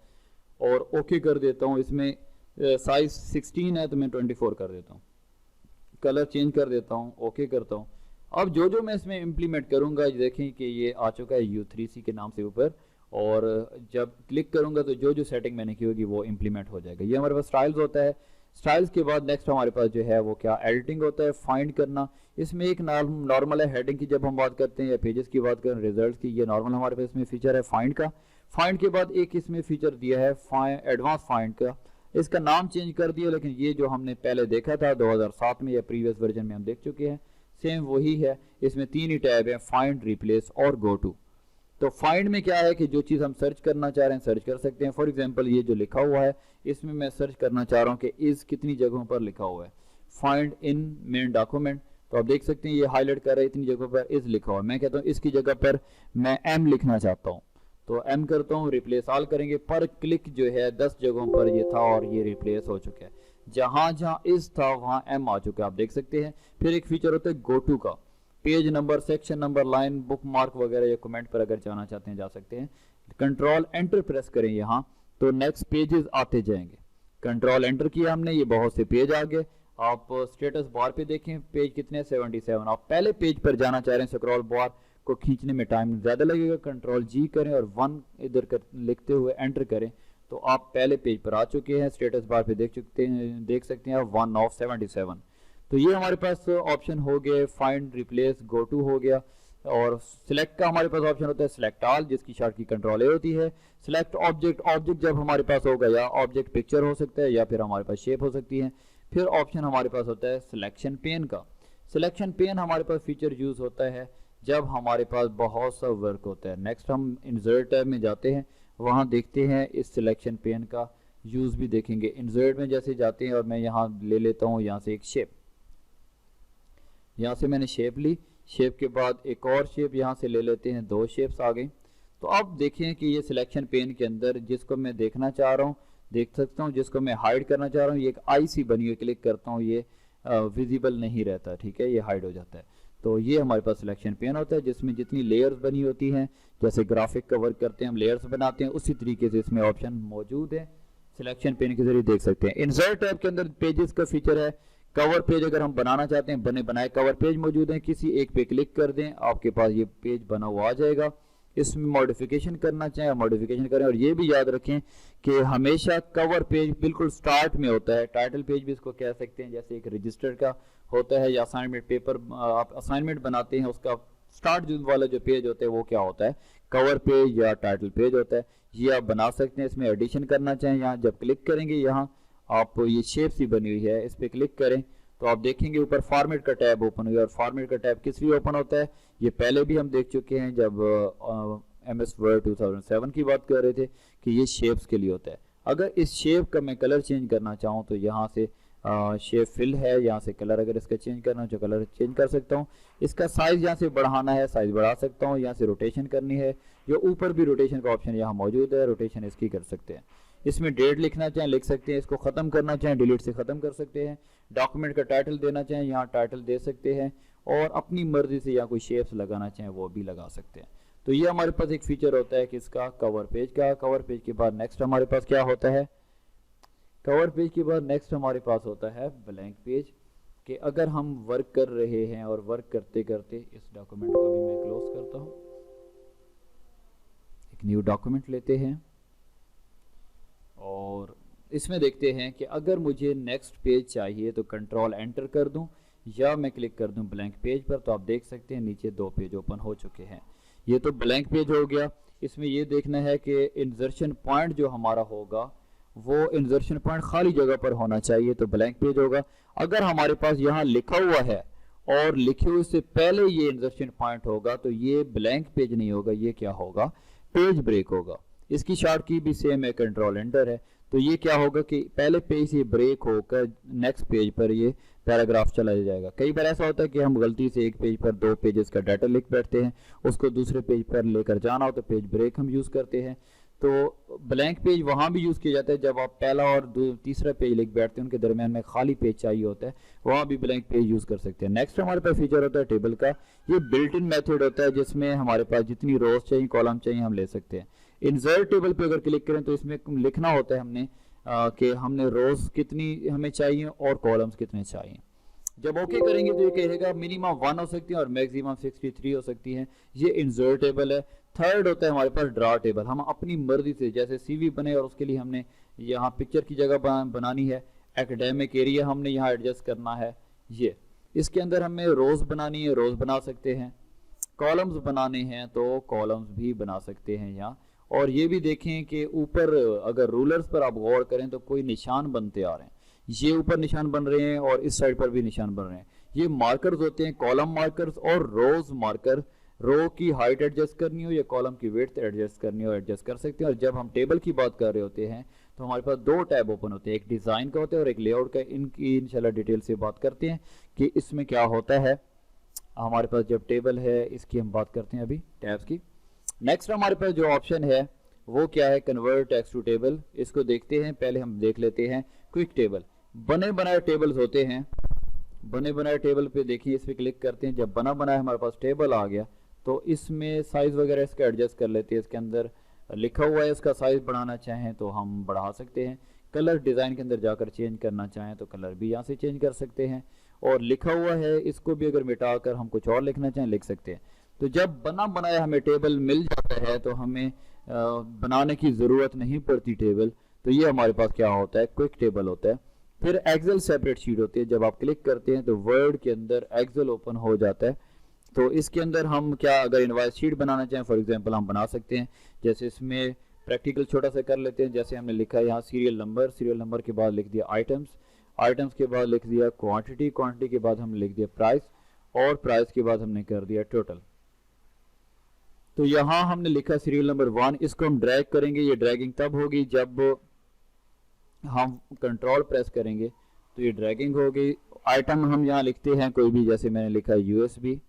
और ओके कर देता हूँ। इसमें साइज 16 है तो मैं 24 कर देता हूँ, कलर चेंज कर देता हूँ, ओके करता हूँ। अब जो मैं इसमें इम्प्लीमेंट करूँगा, देखें कि ये आ चुका है U3C के नाम से ऊपर, और जब क्लिक करूंगा तो जो सेटिंग मैंने की होगी वो इंप्लीमेंट हो जाएगा। ये हमारे पास स्टाइल्स होता है। स्टाइल्स के बाद नेक्स्ट हमारे पास जो है वो क्या, एडिटिंग होता है, फाइंड करना। इसमें एक नॉर्मल है हेडिंग की जब हम बात करते हैं या पेजेस की बात करें, रिजल्ट्स की, ये नॉर्मल हमारे पास इसमें फीचर है फाइंड का। फाइंड के बाद एक इसमें फीचर दिया है एडवांस फाइंड का, इसका नाम चेंज कर दिया, लेकिन ये जो हमने पहले देखा था 2007 में या प्रीवियस वर्जन में हम देख चुके हैं, सेम वही है। इसमें 3 ही टैब है, फाइंड, रिप्लेस और गो टू। तो फाइंड में क्या है कि जो चीज़ हम सर्च करना चाह रहे हैं सर्च कर सकते हैं। फॉर एग्जांपल ये जो लिखा हुआ है इसमें मैं सर्च करना चाह रहा हूँ कि इस कितनी जगहों पर लिखा हुआ है, फाइंड इन मेन डॉक्यूमेंट। तो आप देख सकते हैं ये हाईलाइट कर रहा है, इतनी जगहों पर इस लिखा हुआ है। मैं कहता हूँ इसकी जगह पर मैं एम लिखना चाहता हूँ तो एम करता हूँ, रिप्लेस ऑल करेंगे, पर क्लिक जो है 10 जगहों पर ये था और ये रिप्लेस हो चुका है। जहाँ जहाँ इस था वहाँ एम आ चुका है, आप देख सकते हैं। फिर एक फीचर होता है गो टू का, page number, section number, line, book mark वगैरह या कमेंट पर अगर जाना चाहते हैं जा सकते हैं। कंट्रोल एंटर प्रेस करें यहाँ तो नेक्स्ट पेजेस आते जाएंगे। कंट्रोल एंटर किया हमने, ये बहुत से पेज आ गए। आप स्टेटस बार पे देखें पेज कितने, 77। आप पहले पेज पर जाना चाह रहे हैं, स्क्रॉल बार को खींचने में टाइम ज़्यादा लगेगा, कंट्रोल जी करें और 1 इधर लिखते हुए एंटर करें तो आप पहले पेज पर आ चुके हैं। स्टेटस बार पे देख सकते हैं आप 1 of 77। तो ये हमारे पास ऑप्शन हो गए, फाइंड, रिप्लेस, गो टू हो गया। और सिलेक्ट का हमारे पास ऑप्शन होता है सिलेक्ट ऑल, जिसकी शॉर्ट की कंट्रोल ए होती है। सिलेक्ट ऑब्जेक्ट, ऑब्जेक्ट जब हमारे पास होगा या ऑब्जेक्ट पिक्चर हो सकता है या फिर हमारे पास शेप हो सकती है। फिर ऑप्शन हमारे पास होता है सिलेक्शन पेन का। सिलेक्शन पेन हमारे पास फीचर यूज होता है जब हमारे पास बहुत सा वर्क होता है। नेक्स्ट हम इंसर्ट टैब में जाते हैं, वहाँ देखते हैं इस सिलेक्शन पेन का यूज भी देखेंगे। इंसर्ट में जैसे जाते हैं और मैं यहाँ ले लेता हूँ यहाँ से एक शेप, यहाँ से मैंने शेप ली, शेप के बाद एक और शेप यहाँ से ले लेते हैं, 2 शेप्स आ गई। तो अब देखें कि ये सिलेक्शन पेन के अंदर जिसको मैं देखना चाह रहा हूँ देख सकता हूँ, जिसको मैं हाइड करना चाह रहा हूँ ये एक आई सी बनी हुई, क्लिक करता हूँ ये विजिबल नहीं रहता, ठीक है, ये हाइड हो जाता है। तो ये हमारे पास सिलेक्शन पेन होता है जिसमें जितनी लेयर्स बनी होती हैं, जैसे ग्राफिक का वर्क करते हैं हम लेयर्स बनाते हैं, उसी तरीके से इसमें ऑप्शन मौजूद है, सिलेक्शन पेन के जरिए देख सकते हैं। इंसर्ट टैब के अंदर पेजेस का फीचर है। कवर पेज अगर हम बनाना चाहते हैं, बने बनाए कवर पेज मौजूद हैं, किसी एक पे क्लिक कर दें आपके पास ये पेज बना हुआ आ जाएगा। इसमें मॉडिफिकेशन करना चाहें मॉडिफिकेशन करें। और ये भी याद रखें कि हमेशा कवर पेज बिल्कुल स्टार्ट में होता है, टाइटल पेज भी इसको कह सकते हैं, जैसे एक रजिस्टर का होता है या असाइनमेंट पेपर आप असाइनमेंट बनाते हैं उसका स्टार्ट वाला जो पेज होता है वो क्या होता है, कवर पेज या टाइटल पेज होता है। ये आप बना सकते हैं। इसमें एडिशन करना चाहें, यहाँ जब क्लिक करेंगे यहाँ आप ये शेप सी बनी हुई है, इस पर क्लिक करें तो आप देखेंगे ऊपर फॉर्मेट का टैब ओपन हुआ। और फॉर्मेट का टैब किस लिए ओपन होता है, ये पहले भी हम देख चुके हैं जब MS वर्ड 2007 की बात कर रहे थे कि ये शेप्स के लिए होता है। अगर इस शेप का मैं कलर चेंज करना चाहूँ तो यहाँ से शेप फिल है, यहाँ से कलर अगर इसका चेंज करना हो तो कलर चेंज कर सकता हूँ। इसका साइज यहाँ से बढ़ाना है, साइज बढ़ा सकता हूँ। यहाँ से रोटेशन करनी है, जो ऊपर भी रोटेशन का ऑप्शन यहाँ मौजूद है, रोटेशन इसकी कर सकते हैं। इसमें डेट लिखना चाहें लिख सकते हैं, इसको ख़त्म करना चाहें डिलीट से ख़त्म कर सकते हैं। डॉक्यूमेंट का टाइटल देना चाहें यहाँ टाइटल दे सकते हैं, और अपनी मर्जी से यहाँ कोई शेप्स लगाना चाहें वो भी लगा सकते हैं। तो ये हमारे पास एक फीचर होता है कि इसका कवर पेज का। कवर पेज के बाद नेक्स्ट हमारे पास क्या होता है, कवर पेज के बाद नेक्स्ट हमारे पास होता है ब्लैंक पेज। कि अगर हम वर्क कर रहे हैं और वर्क करते करते, इस डॉक्यूमेंट को भी मैं क्लोज करता हूँ, एक न्यू डॉक्यूमेंट लेते हैं और इसमें देखते हैं कि अगर मुझे नेक्स्ट पेज चाहिए तो कंट्रोल एंटर कर दूं या मैं क्लिक कर दूं ब्लैंक पेज पर, तो आप देख सकते हैं नीचे 2 पेज ओपन हो चुके हैं। ये तो ब्लैंक पेज हो गया। इसमें ये देखना है कि इंसर्शन पॉइंट जो हमारा होगा वो इंसर्शन पॉइंट खाली जगह पर होना चाहिए, तो ब्लैंक पेज होगा। अगर हमारे पास यहाँ लिखा हुआ है और लिखे हुए से पहले ये इंसर्शन पॉइंट होगा तो ये ब्लैंक पेज नहीं होगा, ये क्या होगा, पेज ब्रेक होगा। इसकी शॉर्ट की भी सेम है, कंट्रोल एंटर है। तो ये क्या होगा कि पहले पेज से ब्रेक होकर नेक्स्ट पेज पर ये पैराग्राफ चला जाएगा। कई बार ऐसा होता है कि हम गलती से एक पेज पर 2 पेजेस का डाटा लिख बैठते हैं, उसको दूसरे पेज पर लेकर जाना हो तो पेज ब्रेक हम यूज़ करते हैं। तो ब्लैंक पेज वहाँ भी यूज़ किया जाता है जब आप पहला और तीसरा पेज लिख बैठते हैं, उनके दरमियान में खाली पेज चाहिए होता है, वहाँ भी ब्लैंक पेज यूज़ कर सकते हैं। नेक्स्ट हमारे पास फीचर होता है टेबल का। ये बिल्ट इन मेथड होता है जिसमें हमारे पास जितनी रोज चाहिए, कॉलम चाहिए, हम ले सकते हैं। इंसर्ट टेबल पे अगर क्लिक करें तो इसमें लिखना होता है हमने कि हमने रोज कितनी हमें चाहिए और कॉलम्स कितने चाहिए। जब ओके करेंगे तो ये कहेगा मिनिमम 1 हो सकती है और मैक्सिमम 63 हो सकती है। ये इंसर्ट टेबल है। थर्ड होता है हमारे पास ड्रा टेबल। हम अपनी मर्जी से, जैसे सीवी बने और उसके लिए हमने यहाँ पिक्चर की जगह बनानी है, एकेडमिक एरिया हमने यहाँ एडजस्ट करना है, ये इसके अंदर हमें रोज बनानी है, रोज बना सकते हैं। कॉलम्स बनाने हैं तो कॉलम्स भी बना सकते हैं यहाँ। और ये भी देखें कि ऊपर अगर रूलर्स पर आप गौर करें तो कोई निशान बनते आ रहे हैं, ये ऊपर निशान बन रहे हैं और इस साइड पर भी निशान बन रहे हैं। ये मार्कर्स होते हैं, कॉलम मार्कर्स और रोज मार्कर। रो की हाइट एडजस्ट करनी हो या कॉलम की विड्थ एडजस्ट करनी हो, एडजस्ट कर सकते हैं। और जब हम टेबल की बात कर रहे होते हैं तो हमारे पास 2 टैब ओपन होते हैं, एक डिज़ाइन का होता है और एक लेआउट का। इनकी इंशाल्लाह डिटेल से बात करते हैं कि इसमें क्या होता है। हमारे पास जब टेबल है इसकी हम बात करते हैं अभी टैब्स की। नेक्स्ट हमारे पास जो ऑप्शन है वो क्या है, कन्वर्ट टेक्स्ट टू टेबल। इसको देखते हैं। पहले हम देख लेते हैं क्विक टेबल। बने बनाए टेबल्स होते हैं, बने बनाए टेबल पे देखिए, इस पे क्लिक करते हैं। जब बना बनाया हमारे पास टेबल आ गया तो इसमें साइज वगैरह इसका एडजस्ट कर लेते हैं। इसके अंदर लिखा हुआ है, इसका साइज बढ़ाना चाहें तो हम बढ़ा सकते हैं। कलर डिज़ाइन के अंदर जाकर चेंज करना चाहें तो कलर भी यहाँ से चेंज कर सकते हैं। और लिखा हुआ है इसको भी अगर मिटाकर हम कुछ और लिखना चाहें लिख सकते हैं। तो जब बना बनाया हमें टेबल मिल जाता है तो हमें बनाने की ज़रूरत नहीं पड़ती टेबल। तो ये हमारे पास क्या होता है, क्विक टेबल होता है। फिर एक्सेल सेपरेट शीट होती है। जब आप क्लिक करते हैं तो वर्ड के अंदर एक्सेल ओपन हो जाता है। तो इसके अंदर हम क्या, अगर इनवॉइस शीट बनाना चाहें फॉर एग्जांपल हम बना सकते हैं। जैसे इसमें प्रैक्टिकल छोटा सा कर लेते हैं। जैसे हमने लिखा है यहाँ सीरियल नंबर, सीरियल नंबर के बाद लिख दिया आइटम्स, आइटम्स के बाद लिख दिया क्वांटिटी, क्वांटिटी के बाद हमने लिख दिया प्राइस और प्राइस के बाद हमने कर दिया टोटल। तो यहाँ हमने लिखा सीरियल नंबर 1। इसको हम ड्रैग करेंगे। ये ड्रैगिंग तब होगी जब हम कंट्रोल प्रेस करेंगे तो ये ड्रैगिंग होगी। आइटम हम यहाँ लिखते हैं कोई भी, जैसे मैंने लिखा यूएसबी,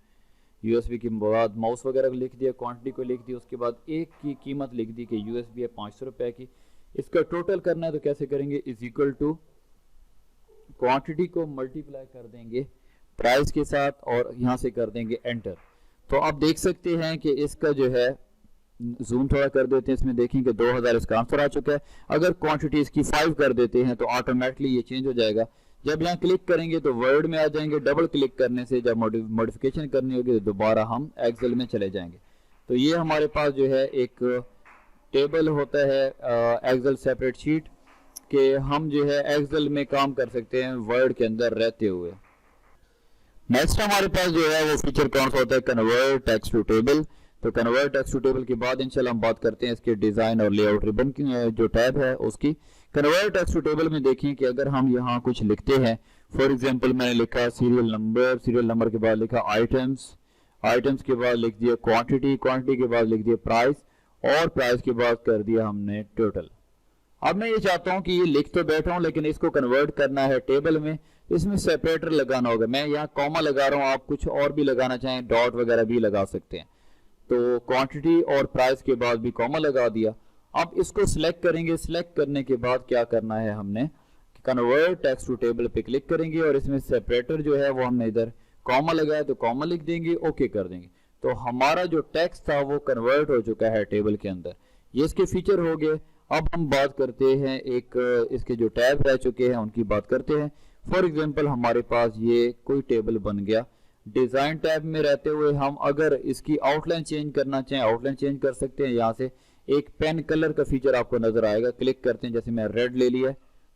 यूएसबी के बाद माउस वगैरह को लिख दिया, क्वांटिटी को लिख दिया, उसके बाद एक की कीमत लिख दी कि यूएसबी है 500 रुपए की। इसका टोटल करना है तो कैसे करेंगे, इज इक्वल टू क्वांटिटी को मल्टीप्लाई कर देंगे प्राइस के साथ और यहाँ से कर देंगे एंटर। तो आप देख सकते हैं कि इसका जो है, जूम थोड़ा कर देते हैं, इसमें देखें कि 2000 इसका आंसर आ चुका है। अगर क्वांटिटी इसकी 5 कर देते हैं तो ऑटोमेटिकली ये चेंज हो जाएगा। जब यहाँ क्लिक करेंगे तो वर्ड में आ जाएंगे। डबल क्लिक करने से जब मॉडिफिकेशन करनी होगी तो दोबारा हम एक्सेल में चले जाएंगे। तो ये हमारे पास जो है एक टेबल होता है एक्सेल सेपरेट शीट के, हम जो है एक्सेल में काम कर सकते हैं वर्ड के अंदर रहते हुए। नेक्स्ट हमारे पास जो है वो फीचर कौन सा होता है, कन्वर्ट टेक्स्ट टू टेबल। तो कन्वर्ट टेक्स्ट टू टेबल के बाद इंशाल्लाह हम बात करते हैं इसके डिजाइन और लेआउट रिबन की जो टैब है उसकी। कन्वर्ट टेक्स्ट टू टेबल में देखें कि अगर हम यहाँ कुछ लिखते हैं, फॉर एग्जांपल मैंने लिखा सीरियल नंबर, सीरियल नंबर के बाद लिखा आइटम्स, आइटम्स के बाद लिख दिया क्वांटिटी, क्वांटिटी के बाद लिख दिया प्राइस और प्राइस के बाद कर दिया हमने टोटल। अब मैं ये चाहता हूँ कि ये लिख तो बैठा हूँ लेकिन इसको कन्वर्ट करना है टेबल में, इसमें सेपरेटर लगाना होगा। मैं यहाँ कॉमा लगा रहा हूँ, आप कुछ और भी लगाना चाहें डॉट वगैरह भी लगा सकते हैं। तो क्वांटिटी और प्राइस के बाद भी कॉमा लगा दिया। अब इसको सिलेक्ट करेंगे। सिलेक्ट करने के बाद क्या करना है, हमने कन्वर्ट टेक्स्ट टू टेबल पे क्लिक करेंगे और इसमें सेपरेटर जो है वो हमने इधर कॉमा लगाया तो कॉमा लिख देंगे, ओके कर देंगे। तो हमारा जो टेक्स्ट था वो कन्वर्ट हो चुका है टेबल के अंदर। ये इसके फीचर हो गए। अब हम बात करते हैं एक इसके जो टैब रह चुके हैं उनकी बात करते हैं। फॉर एग्जांपल हमारे पास ये कोई टेबल बन गया। डिजाइन टैब में रहते हुए हम अगर इसकी आउटलाइन चेंज करना चाहें, आउटलाइन चेंज कर सकते हैं। यहाँ से एक पेन कलर का फीचर आपको नजर आएगा, क्लिक करते हैं, जैसे मैं रेड ले लिया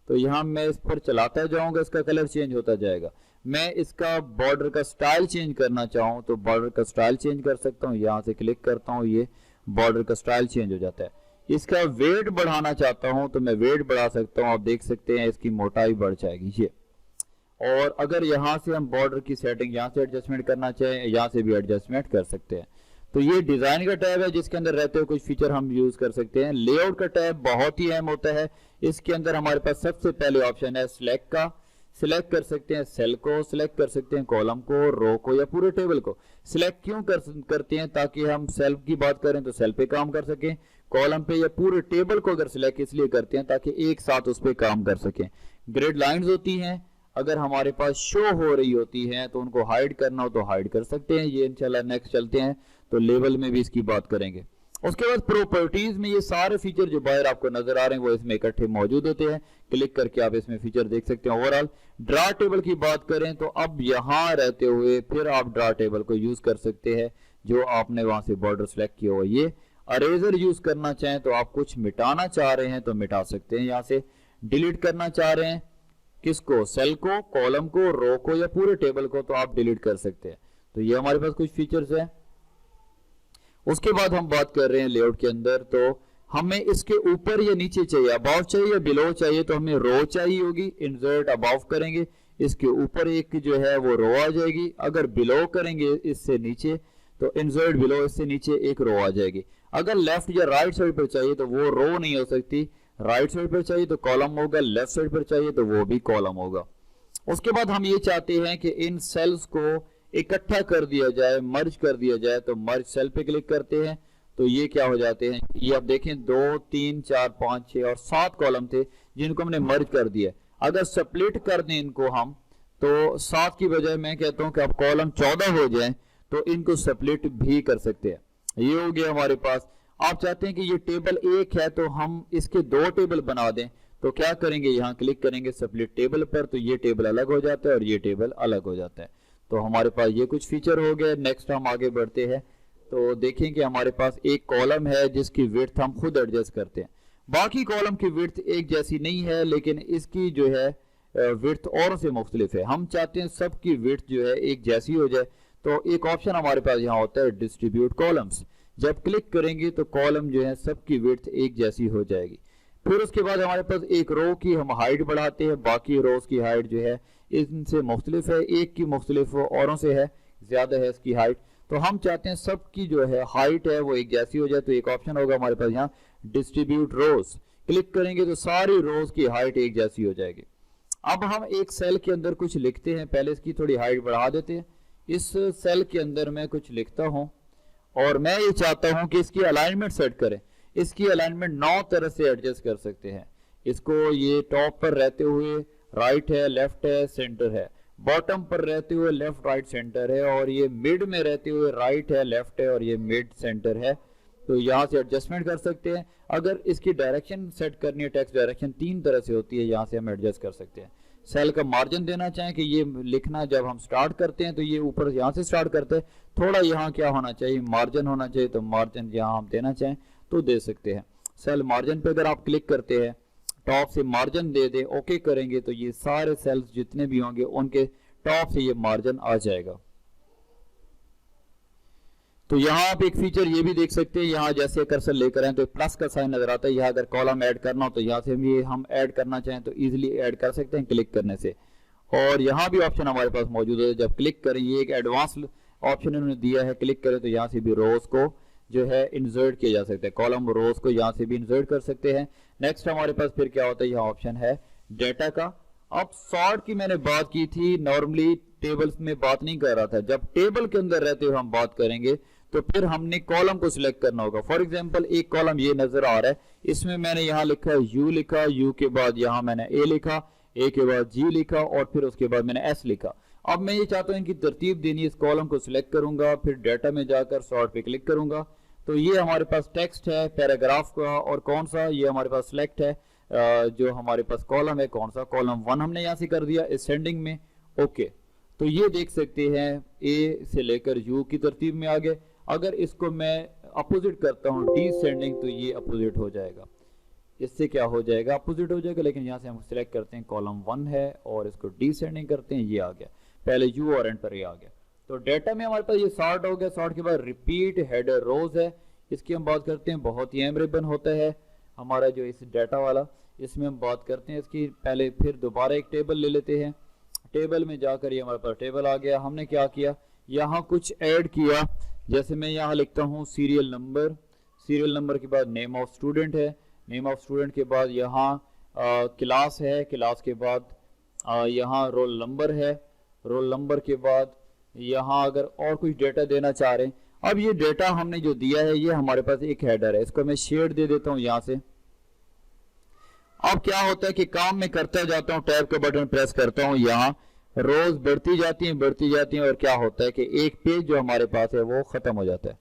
तो यहाँ मैं इस पर चलाता जाऊंगा, इसका कलर चेंज होता जाएगा। मैं इसका बॉर्डर का स्टाइल चेंज करना चाहूँ तो बॉर्डर का स्टाइल चेंज कर सकता हूँ, यहाँ से क्लिक करता हूँ, ये बॉर्डर का स्टाइल चेंज हो जाता है। इसका वेट बढ़ाना चाहता हूँ तो मैं वेट बढ़ा सकता हूँ, आप देख सकते हैं इसकी मोटाई बढ़ जाएगी ये। और अगर यहाँ से हम बॉर्डर की सेटिंग यहाँ से एडजस्टमेंट करना चाहें, यहाँ से भी एडजस्टमेंट कर सकते हैं। तो ये डिजाइन का टैब है जिसके अंदर रहते हुए कुछ फीचर हम यूज कर सकते हैं। लेआउट का टैब बहुत ही अहम होता है। इसके अंदर हमारे पास सबसे पहले ऑप्शन है सिलेक्ट का। सिलेक्ट कर सकते हैं सेल को, सिलेक्ट कर सकते हैं कॉलम को, रो को या पूरे टेबल को। सिलेक्ट क्यों करते हैं? ताकि हम सेल की बात करें तो सेल पे काम कर सकें, कॉलम पे या पूरे टेबल को अगर सिलेक्ट इसलिए करते हैं ताकि एक साथ उस पर काम कर सकें। ग्रिड लाइंस होती हैं, अगर हमारे पास शो हो रही होती हैं तो उनको हाइड करना हो तो हाइड कर सकते हैं। ये इंशाल्लाह नेक्स्ट चलते हैं तो लेवल में भी इसकी बात करेंगे। उसके बाद प्रॉपर्टीज में ये सारे फीचर जो बाहर आपको नजर आ रहे हैं वो इसमें इकट्ठे मौजूद होते हैं। क्लिक करके आप इसमें फीचर देख सकते हैं। ओवरऑल ड्रा टेबल की बात करें तो अब यहाँ रहते हुए फिर आप ड्रा टेबल को यूज कर सकते हैं जो आपने वहां से बॉर्डर सेलेक्ट किया हुआ। ये अरेजर यूज करना चाहें तो आप कुछ मिटाना चाह रहे हैं तो मिटा सकते हैं यहाँ से। डिलीट करना चाह रहे हैं किसको? सेल को, कॉलम को, रो को या पूरे टेबल को, तो आप डिलीट कर सकते हैं। तो ये हमारे पास कुछ फीचर्स हैं। उसके बाद हम बात कर रहे हैं लेआउट के अंदर, तो हमें इसके ऊपर या नीचे चाहिए, अबाव चाहिए या बिलो चाहिए, तो हमें रो चाहिए होगी। इंसर्ट अबाव करेंगे, इसके ऊपर एक जो है वो रो आ जाएगी। अगर बिलो करेंगे इससे नीचे तो इंसर्ट बिलो, इससे नीचे एक रो आ जाएगी। अगर लेफ्ट या राइट साइड पर चाहिए तो वो रो नहीं हो सकती, राइट साइड पर चाहिए तो कॉलम होगा, लेफ्ट साइड पर चाहिए तो वो भी कॉलम होगा। उसके बाद हम ये चाहते हैं कि इन सेल्स को इकट्ठा कर दिया जाए, मर्ज कर दिया जाए, तो मर्ज सेल पे क्लिक करते हैं तो ये क्या हो जाते हैं, ये आप देखें 2 3 4 5 6 और 7 कॉलम थे जिनको हमने मर्ज कर दिया। अगर स्प्लिट कर दें इनको हम तो 7 की बजाय मैं कहता हूं कि अब कॉलम 14 हो जाए तो इनको स्प्लिट भी कर सकते हैं। ये हो गया हमारे पास। आप चाहते हैं कि ये टेबल एक है तो हम इसके 2 टेबल बना दें, तो क्या करेंगे, यहाँ क्लिक करेंगे स्प्लिट टेबल पर, तो ये टेबल अलग हो जाता है और ये टेबल अलग हो जाता है। तो हमारे पास ये कुछ फीचर हो गए। नेक्स्ट हम आगे बढ़ते हैं तो देखें कि हमारे पास एक कॉलम है जिसकी विड्थ हम खुद एडजस्ट करते हैं। बाकी कॉलम की विड्थ एक जैसी नहीं है लेकिन इसकी जो है विड्थ औरों से मुख्तलिफ है। हम चाहते हैं सबकी विड्थ जो है एक जैसी हो जाए, तो एक ऑप्शन हमारे पास यहाँ होता है डिस्ट्रीब्यूट कॉलम्स। जब क्लिक करेंगे तो कॉलम जो है सबकी विड्थ एक जैसी हो जाएगी। फिर उसके बाद हमारे पास एक रो की हम हाइट बढ़ाते हैं, बाकी रोज की हाइट जो है इनसे मुख्तलिफ है, एक की मुख्तलिफ औरों से है, ज्यादा है इसकी हाइट। तो हम चाहते हैं सबकी जो है हाइट है वो एक जैसी हो जाए, तो एक ऑप्शन होगा हमारे पास यहाँ डिस्ट्रीब्यूट रोज। क्लिक करेंगे तो सारी रोज की हाइट एक जैसी हो जाएगी। अब हम एक सेल के अंदर कुछ लिखते हैं, पहले इसकी थोड़ी हाइट बढ़ा देते हैं। इस सेल के अंदर मैं कुछ लिखता हूं और मैं ये चाहता हूं कि इसकी अलाइनमेंट सेट करें। इसकी अलाइनमेंट 9 तरह से एडजस्ट कर सकते हैं इसको। ये टॉप पर रहते हुए राइट है, लेफ्ट है, सेंटर है, बॉटम पर रहते हुए लेफ्ट राइट सेंटर है, और ये मिड में रहते हुए राइट है, लेफ्ट है और ये मिड सेंटर है। तो यहाँ से एडजस्टमेंट कर सकते हैं। अगर इसकी डायरेक्शन सेट करनी है, टेक्स्ट डायरेक्शन 3 तरह से होती है, यहाँ से हम एडजस्ट कर सकते हैं। सेल का मार्जिन देना चाहें कि ये लिखना जब हम स्टार्ट करते हैं तो ये ऊपर यहाँ से स्टार्ट करते हैं, थोड़ा यहाँ क्या होना चाहिए, मार्जिन होना चाहिए, तो मार्जिन यहाँ हम देना चाहें तो दे सकते हैं। सेल मार्जिन पे अगर आप क्लिक करते हैं, टॉप से मार्जिन दे दें, ओके करेंगे तो ये सारे सेल्स जितने भी होंगे उनके टॉप से ये मार्जिन आ जाएगा। तो यहाँ आप एक फीचर ये भी देख सकते हैं, यहाँ जैसे कर्सर लेकर आए तो प्लस का साइन नजर आता है। यहाँ अगर कॉलम ऐड करना हो तो यहाँ से हम ऐड करना चाहें तो इजीली ऐड कर सकते हैं क्लिक करने से। और यहाँ भी ऑप्शन हमारे पास मौजूद है, जब क्लिक करें, ये एक एडवांस ऑप्शन इन्होंने दिया है, क्लिक करें तो यहाँ से भी रोज को जो है इंसर्ट किया जा सकता है, कॉलम रोज को यहाँ से भी इंसर्ट कर सकते हैं। नेक्स्ट हमारे पास फिर क्या होता है, यहाँ ऑप्शन है डेटा का। अब सॉर्ट की मैंने बात की थी, नॉर्मली टेबल्स में बात नहीं कर रहा था। जब टेबल के अंदर रहते हुए हम बात करेंगे तो फिर हमने कॉलम को सिलेक्ट करना होगा। फॉर एग्जांपल एक कॉलम ये नजर आ रहा है, इसमें मैंने यहाँ लिखा यू लिखा, यू के बाद यहाँ मैंने ए लिखा, ए के बाद जी लिखा और फिर उसके बाद मैंने एस लिखा। अब मैं ये चाहता हूँ इनकी तरतीब देनी है, इस कॉलम को सिलेक्ट करूंगा, फिर डेटा में जाकर सॉर्ट पे क्लिक करूंगा। तो ये हमारे पास टेक्स्ट है पैराग्राफ का, और कौन सा, ये हमारे पास सिलेक्ट है जो हमारे पास कॉलम है, कौन सा कॉलम 1 हमने यहाँ से कर दिया असेंडिंग में। ओके, तो ये देख सकते हैं ए से लेकर यू की तरतीब में आ गए। अगर इसको मैं अपोजिट करता हूँ डिसेंडिंग, तो ये अपोजिट हो जाएगा, इससे क्या हो जाएगा, अपोजिट हो जाएगा। लेकिन यहाँ से हम सिलेक्ट करते हैं कॉलम 1 है और इसको डिसेंडिंग करते हैं, ये आ गया, पहले यू और एंड पर ये आ गया। तो डेटा में हमारे पास ये सॉर्ट हो गया। सॉर्ट के बाद रिपीट हेडर रोज है, इसकी हम बात करते हैं, बहुत ही अहम रिबन होता है हमारा जो इस डाटा वाला, इसमें हम बात करते हैं इसकी। पहले फिर दोबारा एक टेबल ले लेते हैं, टेबल में जाकर ये हमारे पास टेबल आ गया। हमने क्या किया, यहाँ कुछ ऐड किया, जैसे मैं यहाँ लिखता हूँ सीरियल नंबर, सीरियल नंबर के बाद नेम ऑफ स्टूडेंट है, नेम ऑफ स्टूडेंट के बाद यहाँ क्लास है, क्लास के बाद यहाँ रोल नंबर है, रोल नंबर के बाद यहाँ अगर और कुछ डेटा देना चाह रहे हैं। अब ये डेटा हमने जो दिया है ये हमारे पास एक हेडर है, इसको मैं शेड दे देता हूँ यहाँ से। अब क्या होता है कि काम में करता जाता हूँ, टैब का बटन प्रेस करता हूँ, यहाँ रोज बढ़ती जाती हैं और क्या होता है कि एक पेज जो हमारे पास है वो खत्म हो जाता है।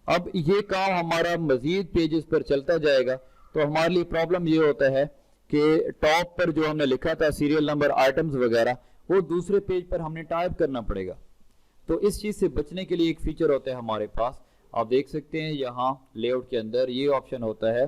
अब ये काम हमारा मजीद पेजेस पर चलता जाएगा, तो हमारे लिए प्रॉब्लम ये होता है कि टॉप पर जो हमने लिखा था सीरियल नंबर, आइटम्स वगैरह, वो दूसरे पेज पर हमने टाइप करना पड़ेगा। तो इस चीज से बचने के लिए एक फीचर होता है हमारे पास, आप देख सकते हैं यहाँ लेआउट के अंदर ये ऑप्शन होता है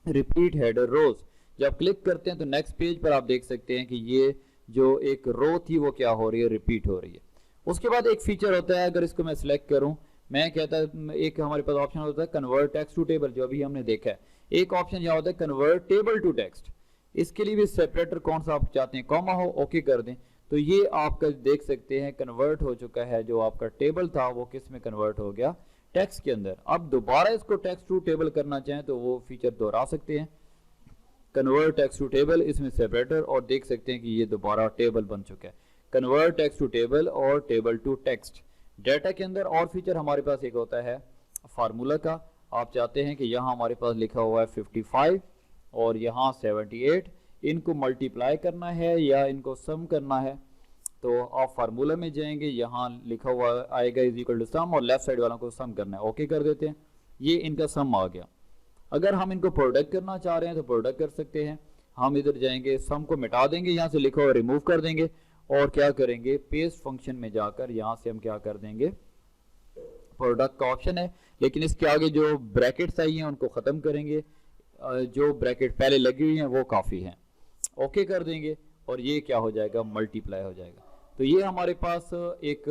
रिपीट हेडर रोज। जब क्लिक करते हैं तो नेक्स्ट पेज पर आप देख सकते हैं कि ये जो एक रो थी वो क्या हो रही है, रिपीट हो रही है। उसके बाद एक फीचर होता है, अगर इसको मैं सिलेक्ट करूं, मैं कहता एक हमारे पास ऑप्शन होता है कन्वर्ट टेक्स्ट टू टेबल, जो अभी हमने देखा है। एक ऑप्शन यहाँ होता है कन्वर्ट टेबल टू टेक्स्ट, इसके लिए भी सेपरेटर कौन सा आप चाहते हैं, कॉमा हो, ओके कर दें, तो ये आपका देख सकते हैं कन्वर्ट हो चुका है। जो आपका टेबल था वो किस में कन्वर्ट हो गया, टेक्स्ट के अंदर। अब दोबारा इसको टेक्स्ट टू टेबल करना चाहें तो वो फीचर दोहरा सकते हैं, कन्वर्ट टेक्स्ट टू टेबल, इसमें सेपरेटर, और देख सकते हैं कि ये दोबारा टेबल बन चुका है। कन्वर्ट टेक्स्ट टू टेबल और टेबल टू टेक्स्ट। डेटा के अंदर और फीचर हमारे पास एक होता है फार्मूला का। आप चाहते हैं कि यहाँ हमारे पास लिखा हुआ है 55 और यहाँ 78, इनको मल्टीप्लाई करना है या इनको सम करना है, तो आप फार्मूला में जाएंगे, यहाँ लिखा हुआ आएगा इज इक्वल टू सम, और लेफ्ट साइड वालों को सम करना है, ओके कर देते हैं, ये इनका सम आ गया। अगर हम इनको प्रोडक्ट करना चाह रहे हैं तो प्रोडक्ट कर सकते हैं। हम इधर जाएंगे, सम को मिटा देंगे, यहाँ से लिखा हुआ रिमूव कर देंगे, और क्या करेंगे, पेस्ट फंक्शन में जाकर यहाँ से हम क्या कर देंगे, प्रोडक्ट का ऑप्शन है, लेकिन इसके आगे जो ब्रैकेट्स आई हैं उनको खत्म करेंगे, जो ब्रैकेट पहले लगी हुई हैं वो काफी हैं, ओके कर देंगे, और ये क्या हो जाएगा, मल्टीप्लाई हो जाएगा। तो ये हमारे पास एक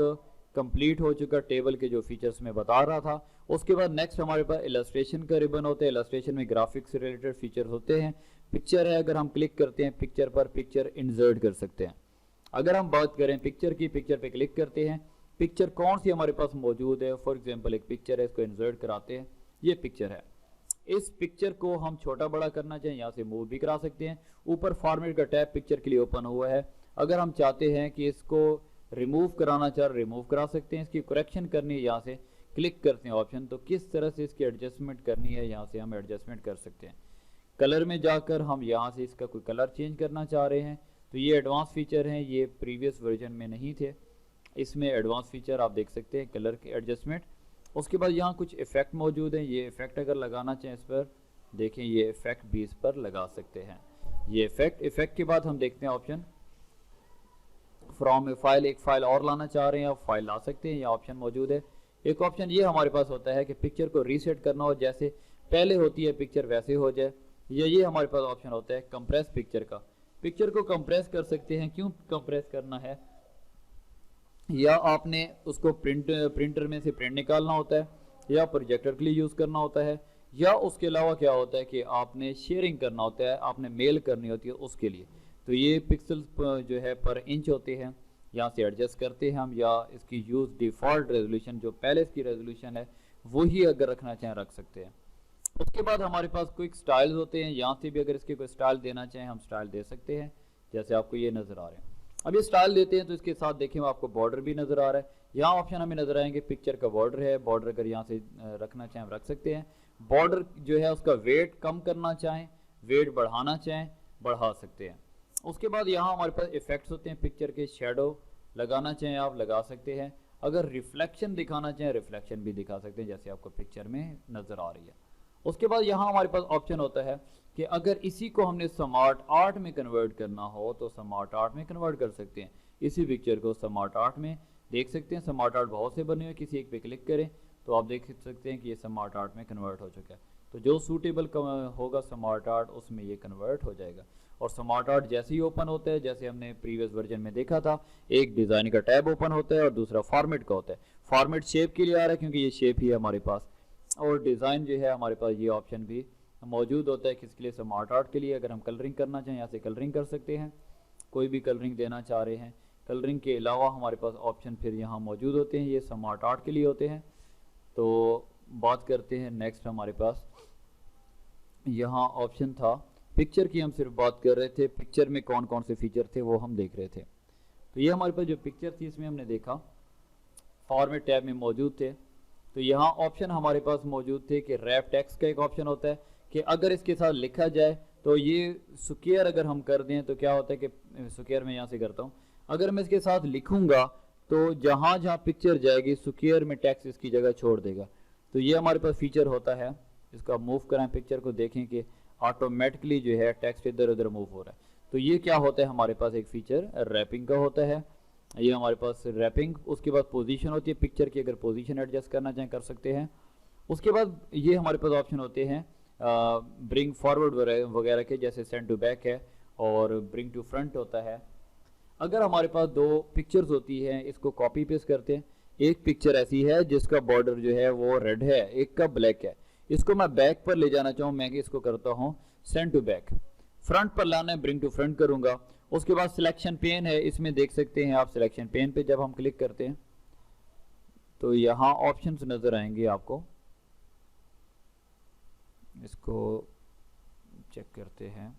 कंप्लीट हो चुका टेबल के जो फीचर्स मैं बता रहा था। उसके बाद नेक्स्ट हमारे पास इलस्ट्रेशन का रिबन होता है। इलस्ट्रेशन में ग्राफिक्स से रिलेटेड फीचर होते हैं। पिक्चर है, अगर हम क्लिक करते हैं पिक्चर पर, पिक्चर इंसर्ट कर सकते हैं। अगर हम बात करें पिक्चर की, पिक्चर पे क्लिक करते हैं, पिक्चर कौन सी हमारे पास मौजूद है, फॉर एग्जांपल एक पिक्चर है, इसको इंसर्ट कराते हैं, ये पिक्चर है। इस पिक्चर को हम छोटा बड़ा करना चाहें, यहाँ से मूव भी करा सकते हैं। ऊपर फॉर्मेट का टैब पिक्चर के लिए ओपन हुआ है। अगर हम चाहते हैं कि इसको रिमूव कराना चाह, रिमूव करा सकते हैं। इसकी करेक्शन करनी है, यहाँ से क्लिक करते हैं ऑप्शन, तो किस तरह से इसकी एडजस्टमेंट करनी है यहाँ से हम एडजस्टमेंट कर सकते हैं। कलर में जाकर हम यहाँ से इसका कोई कलर चेंज करना चाह रहे हैं, तो ये एडवांस फीचर हैं, ये प्रीवियस वर्जन में नहीं थे, इसमें एडवांस फीचर आप देख सकते हैं, कलर के एडजस्टमेंट। उसके बाद यहाँ कुछ इफेक्ट मौजूद हैं, ये इफेक्ट अगर लगाना चाहें इस पर देखें, ये इफेक्ट भी इस पर लगा सकते हैं। ये इफेक्ट के बाद हम देखते हैं ऑप्शन फ्रॉम ए फाइल, एक फाइल और लाना चाह रहे हैं आप फाइल ला सकते हैं, ये ऑप्शन मौजूद है। एक ऑप्शन ये हमारे पास होता है कि पिक्चर को रीसेट करना हो, जैसे पहले होती है पिक्चर वैसे हो जाए, ये हमारे पास ऑप्शन होता है कंप्रेस पिक्चर का। पिक्चर को कंप्रेस कर सकते हैं, क्यों कंप्रेस करना है, या आपने उसको प्रिंटर में से प्रिंट निकालना होता है, या प्रोजेक्टर के लिए यूज़ करना होता है, या उसके अलावा क्या होता है कि आपने शेयरिंग करना होता है, आपने मेल करनी होती है उसके लिए। तो ये पिक्सल्स जो है पर इंच होते हैं, यहाँ से एडजस्ट करते हैं हम, या इसकी यूज़ डिफ़ॉल्ट रेजोल्यूशन जो पहले इसकी रेजोल्यूशन है वही अगर रखना चाहें रख सकते हैं। उसके बाद हमारे पास क्विक स्टाइल्स होते हैं, यहाँ से भी अगर इसके कोई स्टाइल देना चाहें हम स्टाइल दे सकते हैं, जैसे आपको ये नज़र आ रहे हैं। अब ये स्टाइल देते हैं तो इसके साथ देखें आपको बॉर्डर भी नज़र आ रहा है। यहाँ ऑप्शन हमें नज़र आएंगे, पिक्चर का बॉर्डर है, बॉर्डर अगर यहाँ से रखना चाहें हम रख सकते हैं। बॉर्डर जो है उसका वेट कम करना चाहें, वेट बढ़ाना चाहें बढ़ा सकते हैं। उसके बाद यहाँ हमारे पास इफेक्ट्स होते हैं, पिक्चर के शेडो लगाना चाहें आप लगा सकते हैं। अगर रिफ्लेक्शन दिखाना चाहें रिफ्लेक्शन भी दिखा सकते हैं, जैसे आपको पिक्चर में नज़र आ रही है। उसके बाद यहाँ हमारे पास ऑप्शन होता है कि अगर इसी को हमने स्मार्ट आर्ट में कन्वर्ट करना हो तो स्मार्ट आर्ट में कन्वर्ट कर सकते हैं। इसी पिक्चर को स्मार्ट आर्ट में देख सकते हैं। स्मार्ट आर्ट बहुत से बने हुए, किसी एक पे क्लिक करें तो आप देख सकते हैं कि ये स्मार्ट आर्ट में कन्वर्ट हो चुका है। तो जो सूटेबल होगा स्मार्ट आर्ट उसमें ये कन्वर्ट हो जाएगा। और स्मार्ट आर्ट जैसे ही ओपन होता है, जैसे हमने प्रीवियस वर्जन में देखा था, एक डिज़ाइन का टैब ओपन होता है और दूसरा फॉर्मेट का होता है। फॉर्मेट शेप के लिए आ रहा है क्योंकि ये शेप ही है हमारे पास, और डिज़ाइन जो है हमारे पास ये ऑप्शन भी मौजूद होता है। किसके लिए? स्मार्ट आर्ट के लिए। अगर हम कलरिंग करना चाहें यहाँ से कलरिंग कर सकते हैं, कोई भी कलरिंग देना चाह रहे हैं। कलरिंग के अलावा हमारे पास ऑप्शन फिर यहाँ मौजूद होते हैं, ये स्मार्ट आर्ट के लिए होते हैं। तो बात करते हैं नेक्स्ट, हमारे पास यहाँ ऑप्शन था पिक्चर की, हम सिर्फ बात कर रहे थे पिक्चर में कौन कौन से फीचर थे वो हम देख रहे थे। तो ये हमारे पास जो पिक्चर थी इसमें हमने देखा फॉर्मेट टैब में मौजूद थे। तो यहाँ ऑप्शन हमारे पास मौजूद थे कि रैप टेक्स्ट का एक ऑप्शन होता है कि अगर इसके साथ लिखा जाए तो ये स्क्वायर अगर हम कर दें तो क्या होता है कि स्क्वायर में यहाँ से करता हूँ, अगर मैं इसके साथ लिखूंगा तो जहाँ जहाँ पिक्चर जाएगी स्क्वायर में टेक्स्ट इसकी जगह छोड़ देगा। तो ये हमारे पास फीचर होता है। इसका मूव कराएं पिक्चर को, देखें कि ऑटोमेटिकली जो है टेक्स्ट इधर उधर मूव हो रहा है। तो ये क्या होता है हमारे पास एक फीचर रैपिंग का होता है। ये हमारे पास रैपिंग। उसके बाद पोजीशन होती है पिक्चर की, अगर पोजीशन एडजस्ट करना चाहें कर सकते हैं। उसके बाद ये हमारे पास ऑप्शन होते हैं ब्रिंग फॉरवर्ड वगैरह के, जैसे सेंड टू बैक है और ब्रिंग टू फ्रंट होता है। अगर हमारे पास दो पिक्चर्स होती हैं, इसको कॉपी पेस्ट करते हैं। एक पिक्चर ऐसी है जिसका बॉर्डर जो है वो रेड है, एक का ब्लैक है। इसको मैं बैक पर ले जाना चाहूँ, मैं इसको करता हूँ सेंड टू बैक। फ्रंट पर लाना है, ब्रिंग टू फ्रंट करूंगा। उसके बाद सिलेक्शन पेन है, इसमें देख सकते हैं आप सिलेक्शन पेन पे जब हम क्लिक करते हैं तो यहाँ ऑप्शंस नजर आएंगे आपको। इसको चेक करते हैं।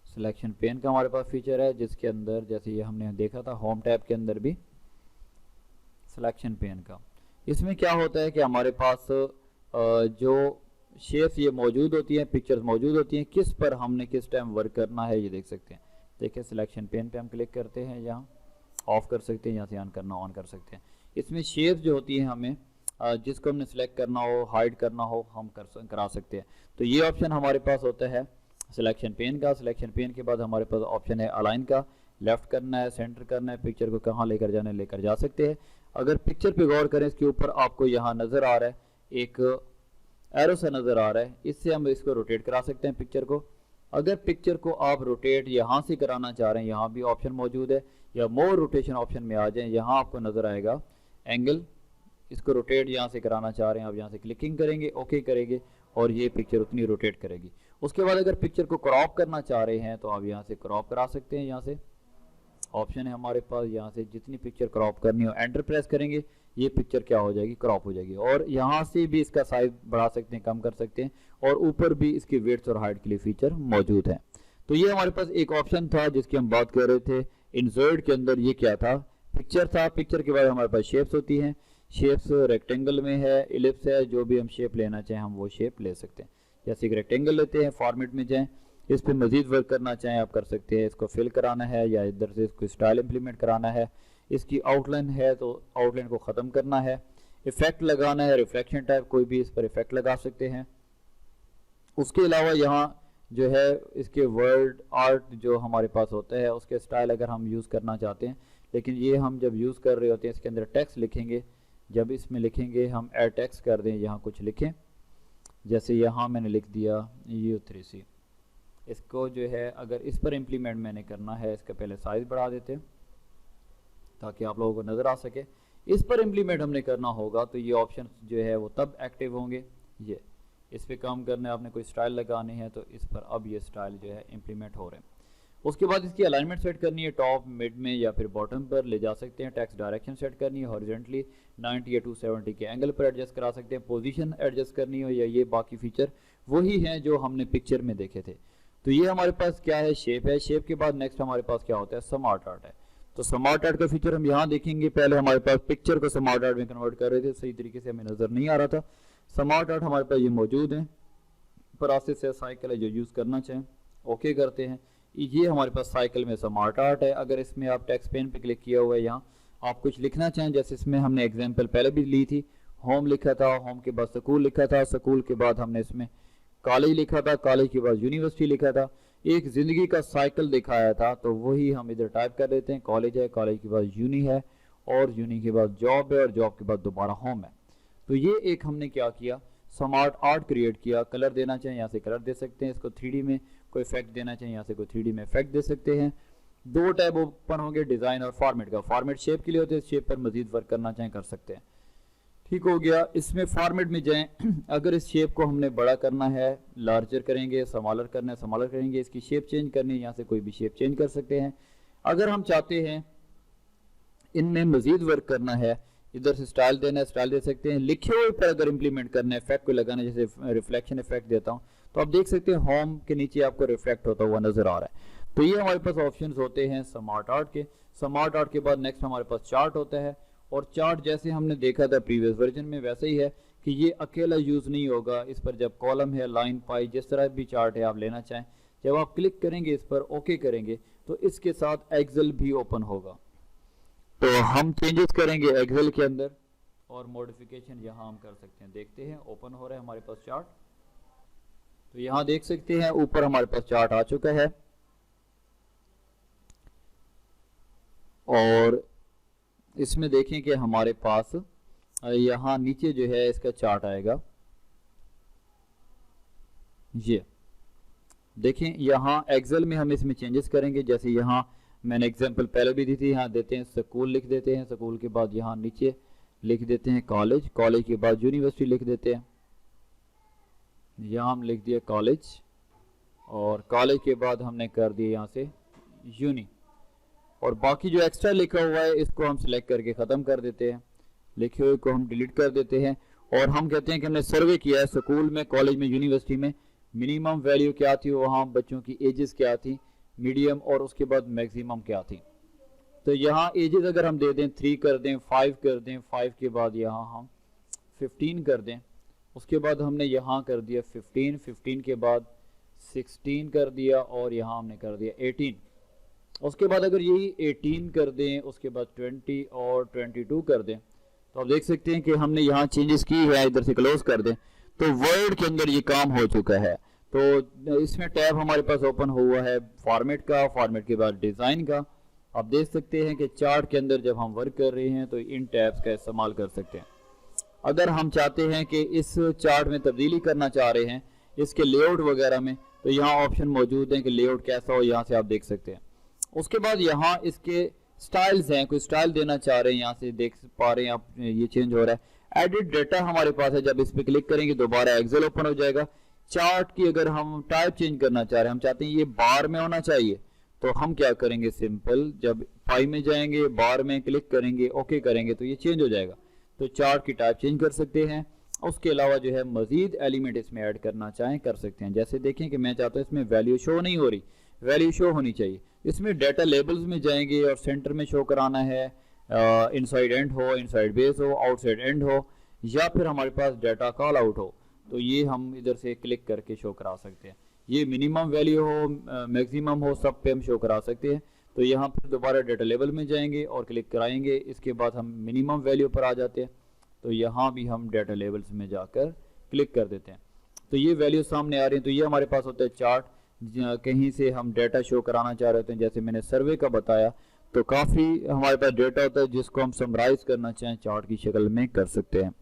सिलेक्शन पेन का हमारे पास फीचर है जिसके अंदर, जैसे ये हमने देखा था होम टैब के अंदर भी सिलेक्शन पेन का, इसमें क्या होता है कि हमारे पास जो शेप्स ये मौजूद होती हैं, पिक्चर्स मौजूद होती हैं, किस पर हमने किस टाइम वर्क करना है ये देख सकते हैं। देखिए सिलेक्शन पेन पे हम क्लिक करते हैं, यहाँ ऑफ कर सकते हैं, यहाँ से ऑन करना ऑन कर सकते हैं। इसमें शेप्स जो होती हैं हमें जिसको हमने सेलेक्ट करना हो, हाइड करना हो, हम करा सकते हैं। तो ये ऑप्शन हमारे पास होता है सिलेक्शन पेन का। सिलेक्शन पेन के बाद हमारे पास ऑप्शन है अलाइन का, लेफ्ट करना है, सेंटर करना है, पिक्चर को कहाँ लेकर जाना है लेकर जा सकते हैं। अगर पिक्चर पे गौर करें, इसके ऊपर आपको यहाँ नज़र आ रहा है एक एरो सा नज़र आ रहा है, इससे हम इसको रोटेट करा सकते हैं पिक्चर को। अगर पिक्चर को आप रोटेट यहाँ से कराना चाह रहे हैं, यहाँ भी ऑप्शन मौजूद है, या मोर रोटेशन ऑप्शन में आ जाएं, यहाँ आपको नज़र आएगा एंगल। इसको रोटेट यहाँ से कराना चाह रहे हैं, आप यहाँ से क्लिकिंग करेंगे, ओके करेंगे और ये पिक्चर उतनी रोटेट करेगी। उसके बाद अगर पिक्चर को क्रॉप करना चाह रहे हैं तो आप यहाँ से क्रॉप करा सकते हैं। यहाँ से ऑप्शन है हमारे पास, यहाँ से जितनी पिक्चर क्रॉप करनी हो एंटर प्रेस करेंगे, ये पिक्चर क्या हो जाएगी, क्रॉप हो जाएगी। और यहाँ से भी इसका साइज बढ़ा सकते हैं, कम कर सकते हैं, और ऊपर भी इसकी विड्थ और हाइट के लिए फीचर मौजूद है। तो ये हमारे पास एक ऑप्शन था जिसकी हम बात कर रहे थे। इंसर्ट के अंदर ये क्या था, पिक्चर था। पिक्चर के बाद हमारे पास शेप्स होती हैं। शेप्स रेक्टेंगल में है, इलिप्स है, जो भी हम शेप लेना चाहें हम वो शेप ले सकते हैं। जैसे एक रेक्टेंगल लेते हैं, फॉर्मेट में जाएं, इस पर मजीद वर्क करना चाहें आप कर सकते हैं। इसको फिल कराना है या इधर से इसको स्टाइल इंप्लीमेंट कराना है, इसकी आउटलाइन है तो आउटलाइन को ख़त्म करना है, इफेक्ट लगाना है, रिफ्लेक्शन टाइप कोई भी इस पर इफेक्ट लगा सकते हैं। उसके अलावा यहाँ जो है इसके वर्ड आर्ट जो हमारे पास होता है उसके स्टाइल अगर हम यूज़ करना चाहते हैं, लेकिन ये हम जब यूज़ कर रहे होते हैं इसके अंदर टेक्स्ट लिखेंगे, जब इसमें लिखेंगे हम ऐड टेक्स्ट कर दें, यहाँ कुछ लिखें, जैसे यहाँ मैंने लिख दिया U3C। इसको जो है अगर इस पर इम्प्लीमेंट मैंने करना है, इसका पहले साइज़ बढ़ा देते हैं ताकि आप लोगों को नज़र आ सके। इस पर इम्प्लीमेंट हमने करना होगा तो ये ऑप्शन जो है वो तब एक्टिव होंगे। ये इस पर काम करना है, आपने कोई स्टाइल लगानी है तो इस पर अब ये स्टाइल जो है इम्प्लीमेंट हो रहे हैं। उसके बाद इसकी अलाइनमेंट सेट करनी है, टॉप मिड में या फिर बॉटम पर ले जा सकते हैं। टेक्स्ट डायरेक्शन सेट करनी है, हॉरिजॉन्टली 90 या 270 के एंगल पर एडजस्ट करा सकते हैं। पोजीशन एडजस्ट करनी हो या ये बाकी फीचर वही हैं जो हमने पिक्चर में देखे थे। तो ये हमारे पास क्या है, शेप है। शेप के बाद नेक्स्ट हमारे पास क्या होता है, स्मार्ट आर्ट है। तो स्मार्ट आर्ट का फीचर हम यहाँ देखेंगे। पहले हमारे पास पिक्चर को स्मार्ट आर्ट में कन्वर्ट कर रहे थे, सही तरीके से हमें नज़र नहीं आ रहा था। स्मार्ट आर्ट हमारे पास ये मौजूद है। प्रोसेस है, साइकिल है, जो यूज़ करना चाहें ओके करते हैं। ये हमारे पास साइकिल में स्मार्ट आर्ट है। अगर इसमें आप टेक्स्ट पेन पे क्लिक किया हुआ है, यहाँ आप कुछ लिखना चाहें, जैसे इसमें हमने एग्जांपल पहले भी ली थी, होम लिखा था, होम के बाद स्कूल लिखा था, स्कूल के बाद हमने इसमें कॉलेज लिखा था, कॉलेज के बाद यूनिवर्सिटी लिखा था, एक ज़िंदगी का साइकिल दिखाया था, तो वही हम इधर टाइप कर देते हैं। कॉलेज है, कॉलेज के बाद यूनी है, और यूनी के बाद जॉब है, और जॉब के बाद दोबारा होम है। तो ये एक हमने क्या किया, स्मार्ट आर्ट क्रिएट किया। कलर देना चाहें यहाँ से कलर दे सकते हैं, इसको 3D में कोई इफेक्ट देना चाहिए यहाँ से कोई 3D में इफेक्ट दे सकते हैं। दो टैब ओपन होंगे, डिज़ाइन और फॉर्मेट का। फॉर्मेट शेप के लिए होते हैं, शेप पर मजीद वर्क करना चाहें कर सकते हैं। ठीक हो गया। इसमें फॉर्मेट में जाएं, अगर इस शेप को हमने बड़ा करना है, लार्जर करेंगे, स्मॉलर करना है स्मॉलर करेंगे, इसकी शेप चेंज करनी है, यहाँ से कोई भी शेप चेंज कर सकते हैं। अगर हम चाहते हैं इनमें मजीद वर्क करना है, इधर से स्टाइल देना है, स्टाइल दे सकते हैं। लिखे हुए पर अगर इंप्लीमेंट करना है, इफेक्ट को लगाना है, जैसे रिफ्लेक्शन इफेक्ट देता हूँ, तो आप देख सकते हैं होम के नीचे आपको रिफ्लेक्ट होता हुआ नजर आ रहा है। तो ये हमारे पास ऑप्शंस होते हैं स्मार्ट आर्ट के। स्मार्ट आर्ट के बाद नेक्स्ट हमारे पास चार्ट होता है, और चार्ट जैसे हमने देखा था प्रीवियस वर्जन में वैसे ही है कि ये अकेला यूज़ नहीं होगा। इस पर जब कॉलम है, लाइन, पाई, जिस तरह भी चार्ट है आप लेना चाहें, जब आप क्लिक करेंगे, इस पर ओके करेंगे, तो इसके साथ एक्सेल भी ओपन होगा। तो हम चेंजेस करेंगे एक्सेल के अंदर, और मॉडिफिकेशन यहाँ हम कर सकते हैं। देखते हैं ओपन हो रहा है हमारे पास चार्ट। तो यहाँ देख सकते हैं ऊपर हमारे पास चार्ट आ चुका है, और इसमें देखें कि हमारे पास यहाँ नीचे जो है इसका चार्ट आएगा। ये देखें, यहाँ एक्सेल में हम इसमें चेंजेस करेंगे। जैसे यहाँ मैंने एग्जांपल पहले भी दी थी, यहाँ देते हैं स्कूल लिख देते हैं, स्कूल के बाद यहाँ नीचे लिख देते हैं कॉलेज, कॉलेज के बाद यूनिवर्सिटी लिख देते हैं। यहाँ हम लिख दिया कॉलेज, और कॉलेज के बाद हमने कर दिया यहाँ से यूनी, और बाकी जो एक्स्ट्रा लिखा हुआ है इसको हम सिलेक्ट करके ख़त्म कर देते हैं, लिखे हुए को हम डिलीट कर देते हैं। और हम कहते हैं कि हमने सर्वे किया है स्कूल में, कॉलेज में, यूनिवर्सिटी में मिनिमम वैल्यू क्या थी, वहाँ बच्चों की एजेस क्या थी, मीडियम, और उसके बाद मैक्सिमम क्या थी। तो यहाँ एजेस अगर हम दे दें 3 कर दें, 5 कर दें, 5 के बाद यहाँ हम 15 कर दें, उसके बाद हमने यहाँ कर दिया 15, 15 के बाद 16 कर दिया, और यहाँ हमने कर दिया 18। उसके बाद अगर यही 18 कर दें, उसके बाद 20 और 22 कर दें, तो आप देख सकते हैं कि हमने यहाँ चेंजेस की है। इधर से क्लोज कर दें तो वर्ड के अंदर ये काम हो चुका है। तो इसमें टैब हमारे पास ओपन हुआ है फॉर्मेट का, फॉर्मेट के बाद डिज़ाइन का। आप देख सकते हैं कि चार्ट के अंदर जब हम वर्क कर रहे हैं तो इन टैब्स का इस्तेमाल कर सकते हैं। अगर हम चाहते हैं कि इस चार्ट में तब्दीली करना चाह रहे हैं, इसके लेआउट वगैरह में, तो यहाँ ऑप्शन मौजूद है कि लेआउट कैसा हो, यहाँ से आप देख सकते हैं। उसके बाद यहाँ इसके स्टाइल्स हैं, कोई स्टाइल देना चाह रहे हैं, यहाँ से देख पा रहे हैं आप, ये चेंज हो रहा है। एडिट डेटा हमारे पास है, जब इस पर क्लिक करेंगे दोबारा एक्सेल ओपन हो जाएगा। चार्ट की अगर हम टाइप चेंज करना चाह रहे हैं, हम चाहते हैं ये बार में होना चाहिए, तो हम क्या करेंगे, सिंपल जब पाई में जाएंगे, बार में क्लिक करेंगे, ओके करेंगे, तो ये चेंज हो जाएगा। तो चार्ट की टाइप चेंज कर सकते हैं। उसके अलावा जो है मजीद एलिमेंट इसमें ऐड करना चाहें कर सकते हैं। जैसे देखें कि मैं चाहता हूँ इसमें वैल्यू शो नहीं हो रही, वैल्यू शो होनी चाहिए। इसमें डाटा लेबल्स में जाएंगे और सेंटर में शो कराना है, इनसाइड एंड हो, इनसाइड बेस हो, आउटसाइड एंड हो, या फिर हमारे पास डाटा कॉल आउट हो, तो ये हम इधर से क्लिक करके शो करा सकते हैं। ये मिनिमम वैल्यू हो, मैक्सिमम हो, सब पे हम शो करा सकते हैं। तो यहाँ पर दोबारा डाटा लेबल में जाएंगे और क्लिक कराएंगे, इसके बाद हम मिनिमम वैल्यू पर आ जाते हैं। तो यहाँ भी हम डाटा लेबल्स में जाकर क्लिक कर देते हैं, तो ये वैल्यू सामने आ रही है। तो ये हमारे पास होता है चार्ट। कहीं से हम डाटा शो कराना चाह रहे होते हैं, जैसे मैंने सर्वे का बताया, तो काफ़ी हमारे पास डाटा होता है जिसको हम समराइज करना चाहें चार्ट की शक्ल में कर सकते हैं।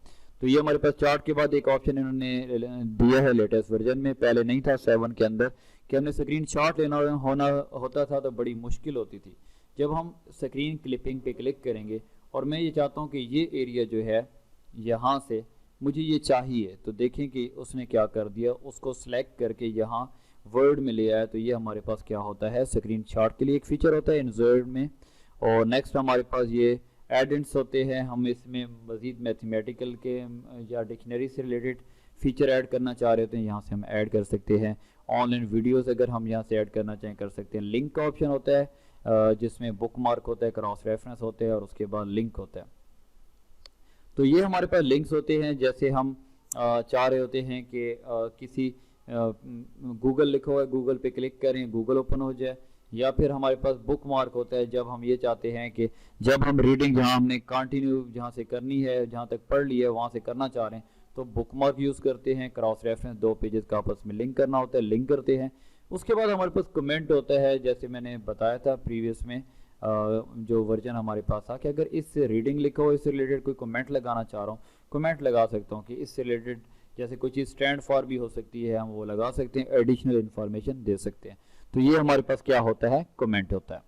तो ये हमारे पास चार्ट के बाद एक ऑप्शन इन्होंने दिया है लेटेस्ट वर्जन में, पहले नहीं था 7 के अंदर, कि हमने स्क्रीन शॉट लेना होता था तो बड़ी मुश्किल होती थी। जब हम स्क्रीन क्लिपिंग पे क्लिक करेंगे और मैं ये चाहता हूँ कि ये एरिया जो है यहाँ से मुझे ये चाहिए, तो देखें कि उसने क्या कर दिया, उसको सिलेक्ट करके यहाँ वर्ड में ले आया। तो ये हमारे पास क्या होता है, स्क्रीन शॉट के लिए एक फीचर होता है इंसर्ट में। और नेक्स्ट हमारे पास ये एडेंट्स होते हैं, हम इसमें मज़ीद मैथमेटिकल के या डिक्शनरी से रिलेटेड फीचर ऐड करना चाह रहे होते हैं, यहाँ से हम ऐड कर सकते हैं। ऑनलाइन वीडियोस अगर हम यहाँ से ऐड करना चाहें कर सकते हैं। लिंक का ऑप्शन होता है जिसमें बुक मार्क होता है, क्रॉस रेफरेंस होते हैं, और उसके बाद लिंक होता है। तो ये हमारे पास लिंक्स होते हैं। जैसे हम चाह रहे होते हैं कि किसी गूगल लिखा हुआ है, गूगल पे क्लिक करें, गूगल ओपन हो जाए। या फिर हमारे पास बुक मार्क होता है, जब हम ये चाहते हैं कि जब हम रीडिंग जहाँ हमने कंटिन्यू जहाँ से करनी है, जहाँ तक पढ़ ली है वहाँ से करना चाह रहे हैं, तो बुक मार्क यूज़ करते हैं। क्रॉस रेफरेंस, दो पेजेस का आपस में लिंक करना होता है, लिंक करते हैं। उसके बाद हमारे पास कमेंट होता है, जैसे मैंने बताया था प्रीवियस में जो वर्जन हमारे पास था कि अगर इससे रीडिंग लिखा हो, इससे रिलेटेड कोई कमेंट लगाना चाह रहा हूँ, कमेंट लगा सकता हूँ कि इससे रिलेटेड जैसे कोई चीज़ स्टैंड फॉर भी हो सकती है, हम वो लगा सकते हैं, एडिशनल इन्फॉर्मेशन दे सकते हैं। तो ये हमारे पास क्या होता है, कमेंट होता है।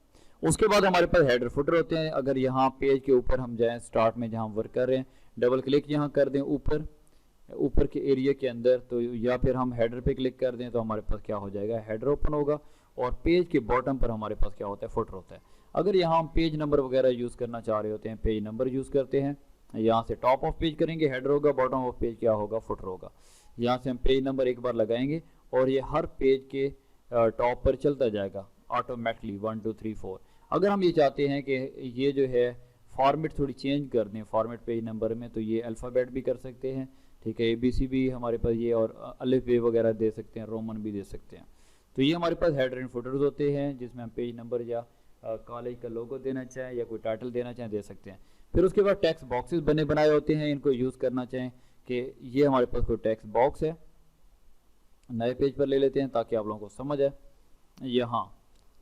उसके बाद हमारे पास हेडर फुटर होते हैं। अगर यहाँ पेज के ऊपर हम जाएं, स्टार्ट में जहाँ वर्क कर रहे हैं, डबल क्लिक यहाँ कर दें ऊपर के एरिया के अंदर, तो या फिर हम हेडर पे क्लिक कर दें तो हमारे पास क्या हो जाएगा, हेडर ओपन होगा। और पेज के बॉटम पर हमारे पास क्या होता है, फुटर होता है। अगर यहाँ हम पेज नंबर वगैरह यूज़ करना चाह रहे होते हैं, पेज नंबर यूज़ करते हैं। यहाँ से टॉप ऑफ पेज करेंगे, हेडर होगा, बॉटम ऑफ पेज क्या होगा, फुटर होगा। यहाँ से हम पेज नंबर एक बार लगाएंगे और ये हर पेज के टॉप पर चलता जाएगा ऑटोमेटिकली 1 2 3 4। अगर हम ये चाहते हैं कि ये जो है फॉर्मेट थोड़ी चेंज कर दें फॉर्मेट पेज नंबर में, तो ये अल्फ़ाबेट भी कर सकते हैं, ठीक है, ABC भी हमारे पास ये, और अलिफ बे वगैरह दे सकते हैं, रोमन भी दे सकते हैं। तो ये हमारे पास हेडर एंड फुटर्स होते हैं, जिसमें हम पेज नंबर या कॉलेज का लोगो देना चाहें या कोई टाइटल देना चाहें दे सकते हैं। फिर उसके बाद टेक्स्ट बॉक्सेस बने बनाए होते हैं, इनको यूज़ करना चाहें कि ये हमारे पास कोई टेक्स्ट बॉक्स है, नए पेज पर ले लेते हैं ताकि आप लोगों को समझ आए। यहाँ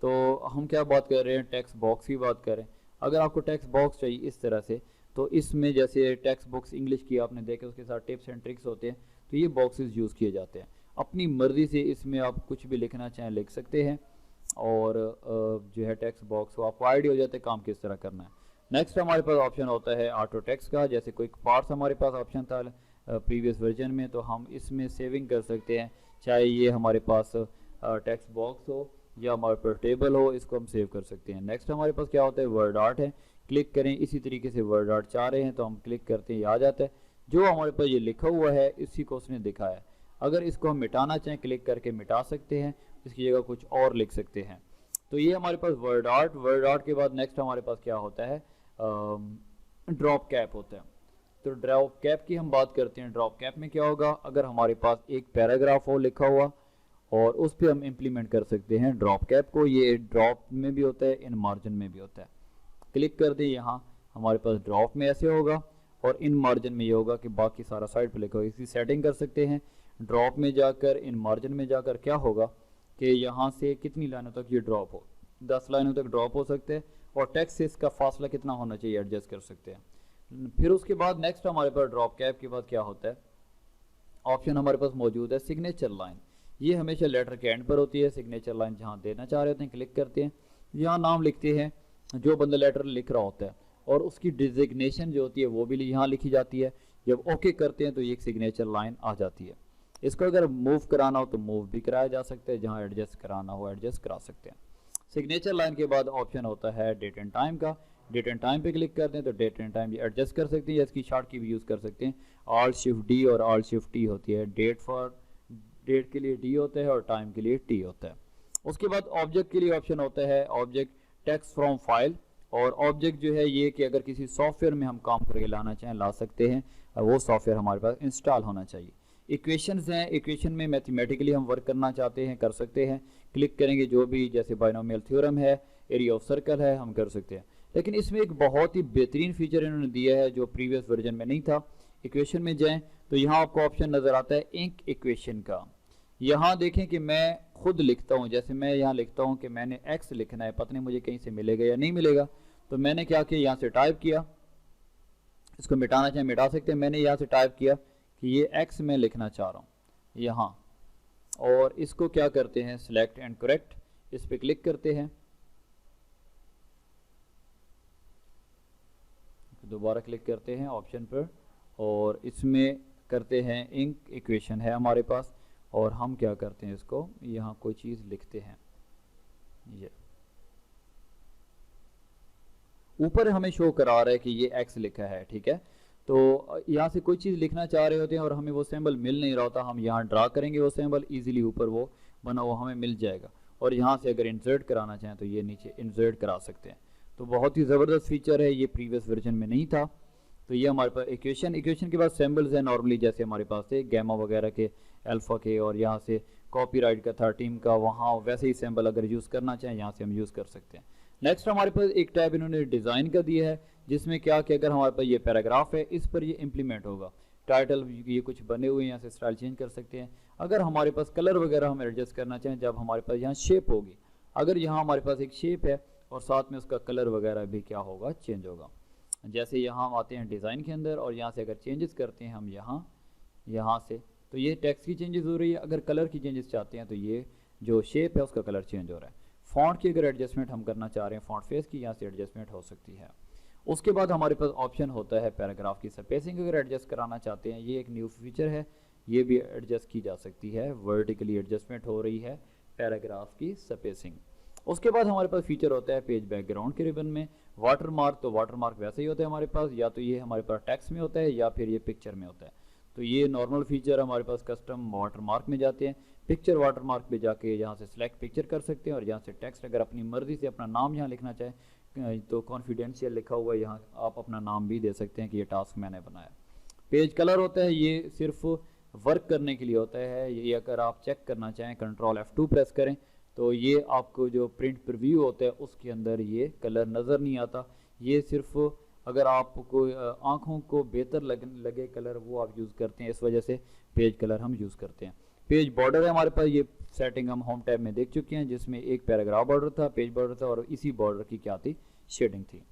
तो हम क्या बात कर रहे हैं, टेक्स्ट बॉक्स की बात करें। अगर आपको टेक्स्ट बॉक्स चाहिए इस तरह से, तो इसमें जैसे टेक्स्ट बॉक्स इंग्लिश की आपने देखे, उसके साथ टिप्स एंड ट्रिक्स होते हैं, तो ये बॉक्सेस यूज़ किए जाते हैं। अपनी मर्ज़ी से इसमें आप कुछ भी लिखना चाहें लिख सकते हैं, और जो है टेक्स्ट बॉक्स को आपको आइडिया हो जाता है काम किस तरह करना है। नेक्स्ट हमारे पास ऑप्शन होता है ऑटो टेक्स्ट का। जैसे कोई पार्ट्स हमारे पास ऑप्शन था प्रीवियस वर्जन में, तो हम इसमें सेविंग कर सकते हैं, चाहे ये हमारे पास टेक्स्ट बॉक्स हो या हमारे पास टेबल हो, इसको हम सेव कर सकते हैं। नेक्स्ट हमारे पास क्या होता है, वर्ड आर्ट है। क्लिक करें, इसी तरीके से वर्ड आर्ट चाह रहे हैं तो हम क्लिक करते हैं, ये आ जाता है। जो हमारे पास ये लिखा हुआ है इसी को उसने दिखाया है। अगर इसको हम मिटाना चाहें, क्लिक करके मिटा सकते हैं, इसकी जगह कुछ और लिख सकते हैं। तो ये हमारे पास वर्ड आर्ट के बाद नेक्स्ट हमारे पास क्या होता है, ड्रॉप कैप होता है। तो ड्रॉप कैप की हम बात करते हैं। ड्रॉप कैप में क्या होगा, अगर हमारे पास एक पैराग्राफ हो लिखा हुआ और उस पर हम इम्प्लीमेंट कर सकते हैं ड्रॉप कैप को। ये ड्रॉप में भी होता है, इन मार्जिन में भी होता है। क्लिक कर दें, यहाँ हमारे पास ड्रॉप में ऐसे होगा और इन मार्जिन में ये होगा कि बाकी सारा साइड पर लिखा होगा। इसकी सेटिंग कर सकते हैं। ड्रॉप में जाकर इन मार्जिन में जाकर क्या होगा कि यहाँ से कितनी लाइनों तक ये ड्रॉप हो, 10 लाइनों तक ड्रॉप हो सकते हैं, और टेक्स्ट से इसका फासला कितना होना चाहिए एडजस्ट कर सकते हैं। फिर उसके बाद नेक्स्ट हमारे पास ड्रॉप कैप के बाद क्या होता है, ऑप्शन हमारे पास मौजूद है सिग्नेचर लाइन। ये हमेशा लेटर के एंड पर होती है। सिग्नेचर लाइन जहाँ देना चाह रहे होते हैं क्लिक करते हैं, यहाँ नाम लिखते हैं जो बंदा लेटर लिख रहा होता है, और उसकी डिजिग्नेशन जो होती है वो भी यहाँ लिखी जाती है। जब ओके करते हैं तो ये एक सिग्नेचर लाइन आ जाती है। इसको अगर मूव कराना हो तो मूव भी कराया जा सकता है, जहाँ एडजस्ट कराना हो एडजस्ट करा सकते हैं। सिग्नेचर लाइन के बाद ऑप्शन होता है डेट एंड टाइम का। डेट एंड टाइम पे क्लिक करते हैं तो डेट एंड टाइम एडजस्ट कर सकते हैं, या इसकी शार्ट की भी यूज़ कर सकते हैं। ऑल्ट शिफ्ट डी और ऑल्ट शिफ्ट टी होती है। डेट के लिए डी होता है और टाइम के लिए टी होता है। उसके बाद ऑब्जेक्ट के लिए ऑप्शन होता है ऑब्जेक्ट टेक्स्ट फ्रॉम फाइल। और ऑब्जेक्ट जो है ये कि अगर किसी सॉफ्टवेयर में हम काम करके लाना चाहें ला सकते हैं, वो सॉफ्टवेयर हमारे पास इंस्टॉल होना चाहिए। इक्वेशंस हैं, इक्वेशन में मैथमेटिकली हम वर्क करना चाहते हैं कर सकते हैं। क्लिक करेंगे, जो भी जैसे बाइनोमियल थ्योरम है, एरिया ऑफ सर्कल है, हम कर सकते हैं। लेकिन इसमें एक बहुत ही बेहतरीन फीचर इन्होंने दिया है जो प्रीवियस वर्जन में नहीं था। इक्वेशन में जाएं तो यहाँ आपको ऑप्शन नज़र आता है इंक इक्वेशन का। यहाँ देखें कि मैं खुद लिखता हूँ, जैसे मैं यहाँ लिखता हूँ कि मैंने एक्स लिखना है, पता नहीं मुझे कहीं से मिलेगा या नहीं मिलेगा। तो मैंने क्या किया, यहाँ से टाइप किया, इसको मिटाना चाहे मिटा सकते हैं। मैंने यहाँ से टाइप किया कि ये एक्स मैं लिखना चाह रहा हूँ यहाँ, और इसको क्या करते हैं सिलेक्ट एंड करेक्ट, इस पर क्लिक करते हैं, दोबारा क्लिक करते हैं ऑप्शन पर, और इसमें करते हैं इंक इक्वेशन है हमारे पास, और हम क्या करते हैं इसको यहाँ कोई चीज़ लिखते हैं। ये ऊपर हमें शो करा रहा है कि ये एक्स लिखा है, ठीक है। तो यहाँ से कोई चीज़ लिखना चाह रहे होते हैं और हमें वो सिंबल मिल नहीं रहा होता, हम यहाँ ड्रा करेंगे वो सिंबल, इजीली ऊपर वो बना हुआ हमें मिल जाएगा। और यहाँ से अगर इंसर्ट कराना चाहें तो ये नीचे इंसर्ट करा सकते हैं। तो बहुत ही ज़बरदस्त फीचर है, ये प्रीवियस वर्जन में नहीं था। तो ये हमारे पास इक्वेशन के बाद सिंबल्स हैं नॉर्मली, जैसे हमारे पास थे गैमा वगैरह के अल्फ़ा के, और यहाँ से कॉपीराइट का था टीम का, वहाँ वैसे ही सिंबल अगर यूज़ करना चाहें यहाँ से हम यूज़ कर सकते हैं। नेक्स्ट हमारे पास एक टैब इन्होंने डिज़ाइन का दिया है, जिसमें क्या कि अगर हमारे पास ये पैराग्राफ है, इस पर ये इम्प्लीमेंट होगा। टाइटल ये कुछ बने हुए हैं, यहाँ से स्टाइल चेंज कर सकते हैं। अगर हमारे पास कलर वगैरह हम एडजस्ट करना चाहें, जब हमारे पास यहाँ शेप होगी, अगर यहाँ हमारे पास एक शेप है और साथ में उसका कलर वगैरह भी क्या होगा, चेंज होगा। जैसे यहाँ हम आते हैं डिज़ाइन के अंदर और यहाँ से अगर चेंजेस करते हैं हम यहाँ से, तो ये टेक्स्ट की चेंजेस हो रही है। अगर कलर की चेंजेस चाहते हैं तो ये जो शेप है उसका कलर चेंज हो रहा है। फ़ॉन्ट की अगर एडजस्टमेंट हम करना चाह रहे हैं, फ़ॉन्ट फेस की, यहाँ से एडजस्टमेंट हो सकती है। उसके बाद हमारे पास ऑप्शन होता है पैराग्राफ की स्पेसिंग अगर एडजस्ट कराना चाहते हैं, ये एक न्यू फीचर है, ये भी एडजस्ट की जा सकती है। वर्टिकली एडजस्टमेंट हो रही है पैराग्राफ की स्पेसिंग। उसके बाद हमारे पास फीचर होता है पेज बैकग्राउंड के रिबन में वाटर मार्क। तो वाटर मार्क वैसे ही होता है हमारे पास, या तो ये हमारे पास टेक्स्ट में होता है या फिर ये पिक्चर में होता है। तो ये नॉर्मल फीचर हमारे पास कस्टम वाटर मार्क में जाते हैं। पिक्चर वाटर मार्क पे जाके यहाँ से सिलेक्ट पिक्चर कर सकते हैं और यहाँ से टेक्स्ट अगर अपनी मर्जी से अपना नाम यहाँ लिखना चाहे तो कॉन्फिडेंशियल लिखा हुआ है, यहाँ आप अपना नाम भी दे सकते हैं कि ये टास्क मैंने बनाया। पेज कलर होता है, ये सिर्फ वर्क करने के लिए होता है। ये अगर आप चेक करना चाहें कंट्रोल F2 प्रेस करें तो ये आपको जो प्रिंट प्रीव्यू होता है उसके अंदर ये कलर नज़र नहीं आता। ये सिर्फ अगर आपको आँखों को बेहतर लगे कलर वो आप यूज़ करते हैं, इस वजह से पेज कलर हम यूज़ करते हैं। पेज बॉर्डर है हमारे पास, ये सेटिंग हम होम टैब में देख चुके हैं, जिसमें एक पैराग्राफ बॉर्डर था, पेज बॉर्डर था, और इसी बॉर्डर की क्या थी, शेडिंग थी।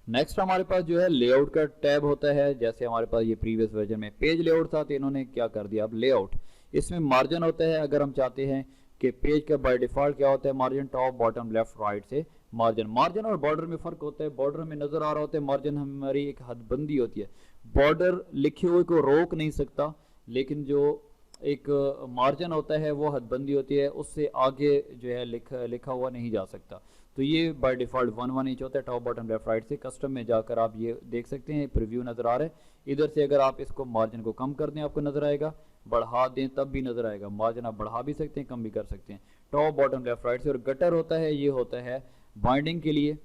नेक्स्ट हमारे पास जो है लेआउट का टैब होता है। जैसे हमारे पास ये प्रीवियस वर्जन में पेज लेआउट था, तो इन्होंने क्या कर दिया अब लेआउट। इसमें मार्जिन होता है, अगर हम चाहते हैं कि पेज का बाय डिफ़ॉल्ट क्या होता है margin, top bottom left right से मार्जिन और बॉर्डर में फ़र्क होता है। बॉर्डर में नज़र आ रहा होता है, मार्जिन हमारी एक हदबंदी होती है। बॉर्डर लिखे हुए को रोक नहीं सकता, लेकिन जो एक मार्जिन होता है वो हदबंदी होती है, उससे आगे जो है लिखा हुआ नहीं जा सकता। तो ये बाय डिफ़ॉल्ट 1 इंच होता है टॉप बॉटम लेफ्ट राइट से। कस्टम में जाकर आप ये देख सकते हैं, प्रीव्यू नज़र आ रहा है। इधर से अगर आप इसको मार्जिन को कम कर दें आपको नज़र आएगा, बढ़ा दें तब भी नज़र आएगा। मार्जिन आप बढ़ा भी सकते हैं, कम भी कर सकते हैं, टॉप बॉटम लेफ्ट राइट से। और गटर होता है, ये होता है बाइंडिंग के लिए,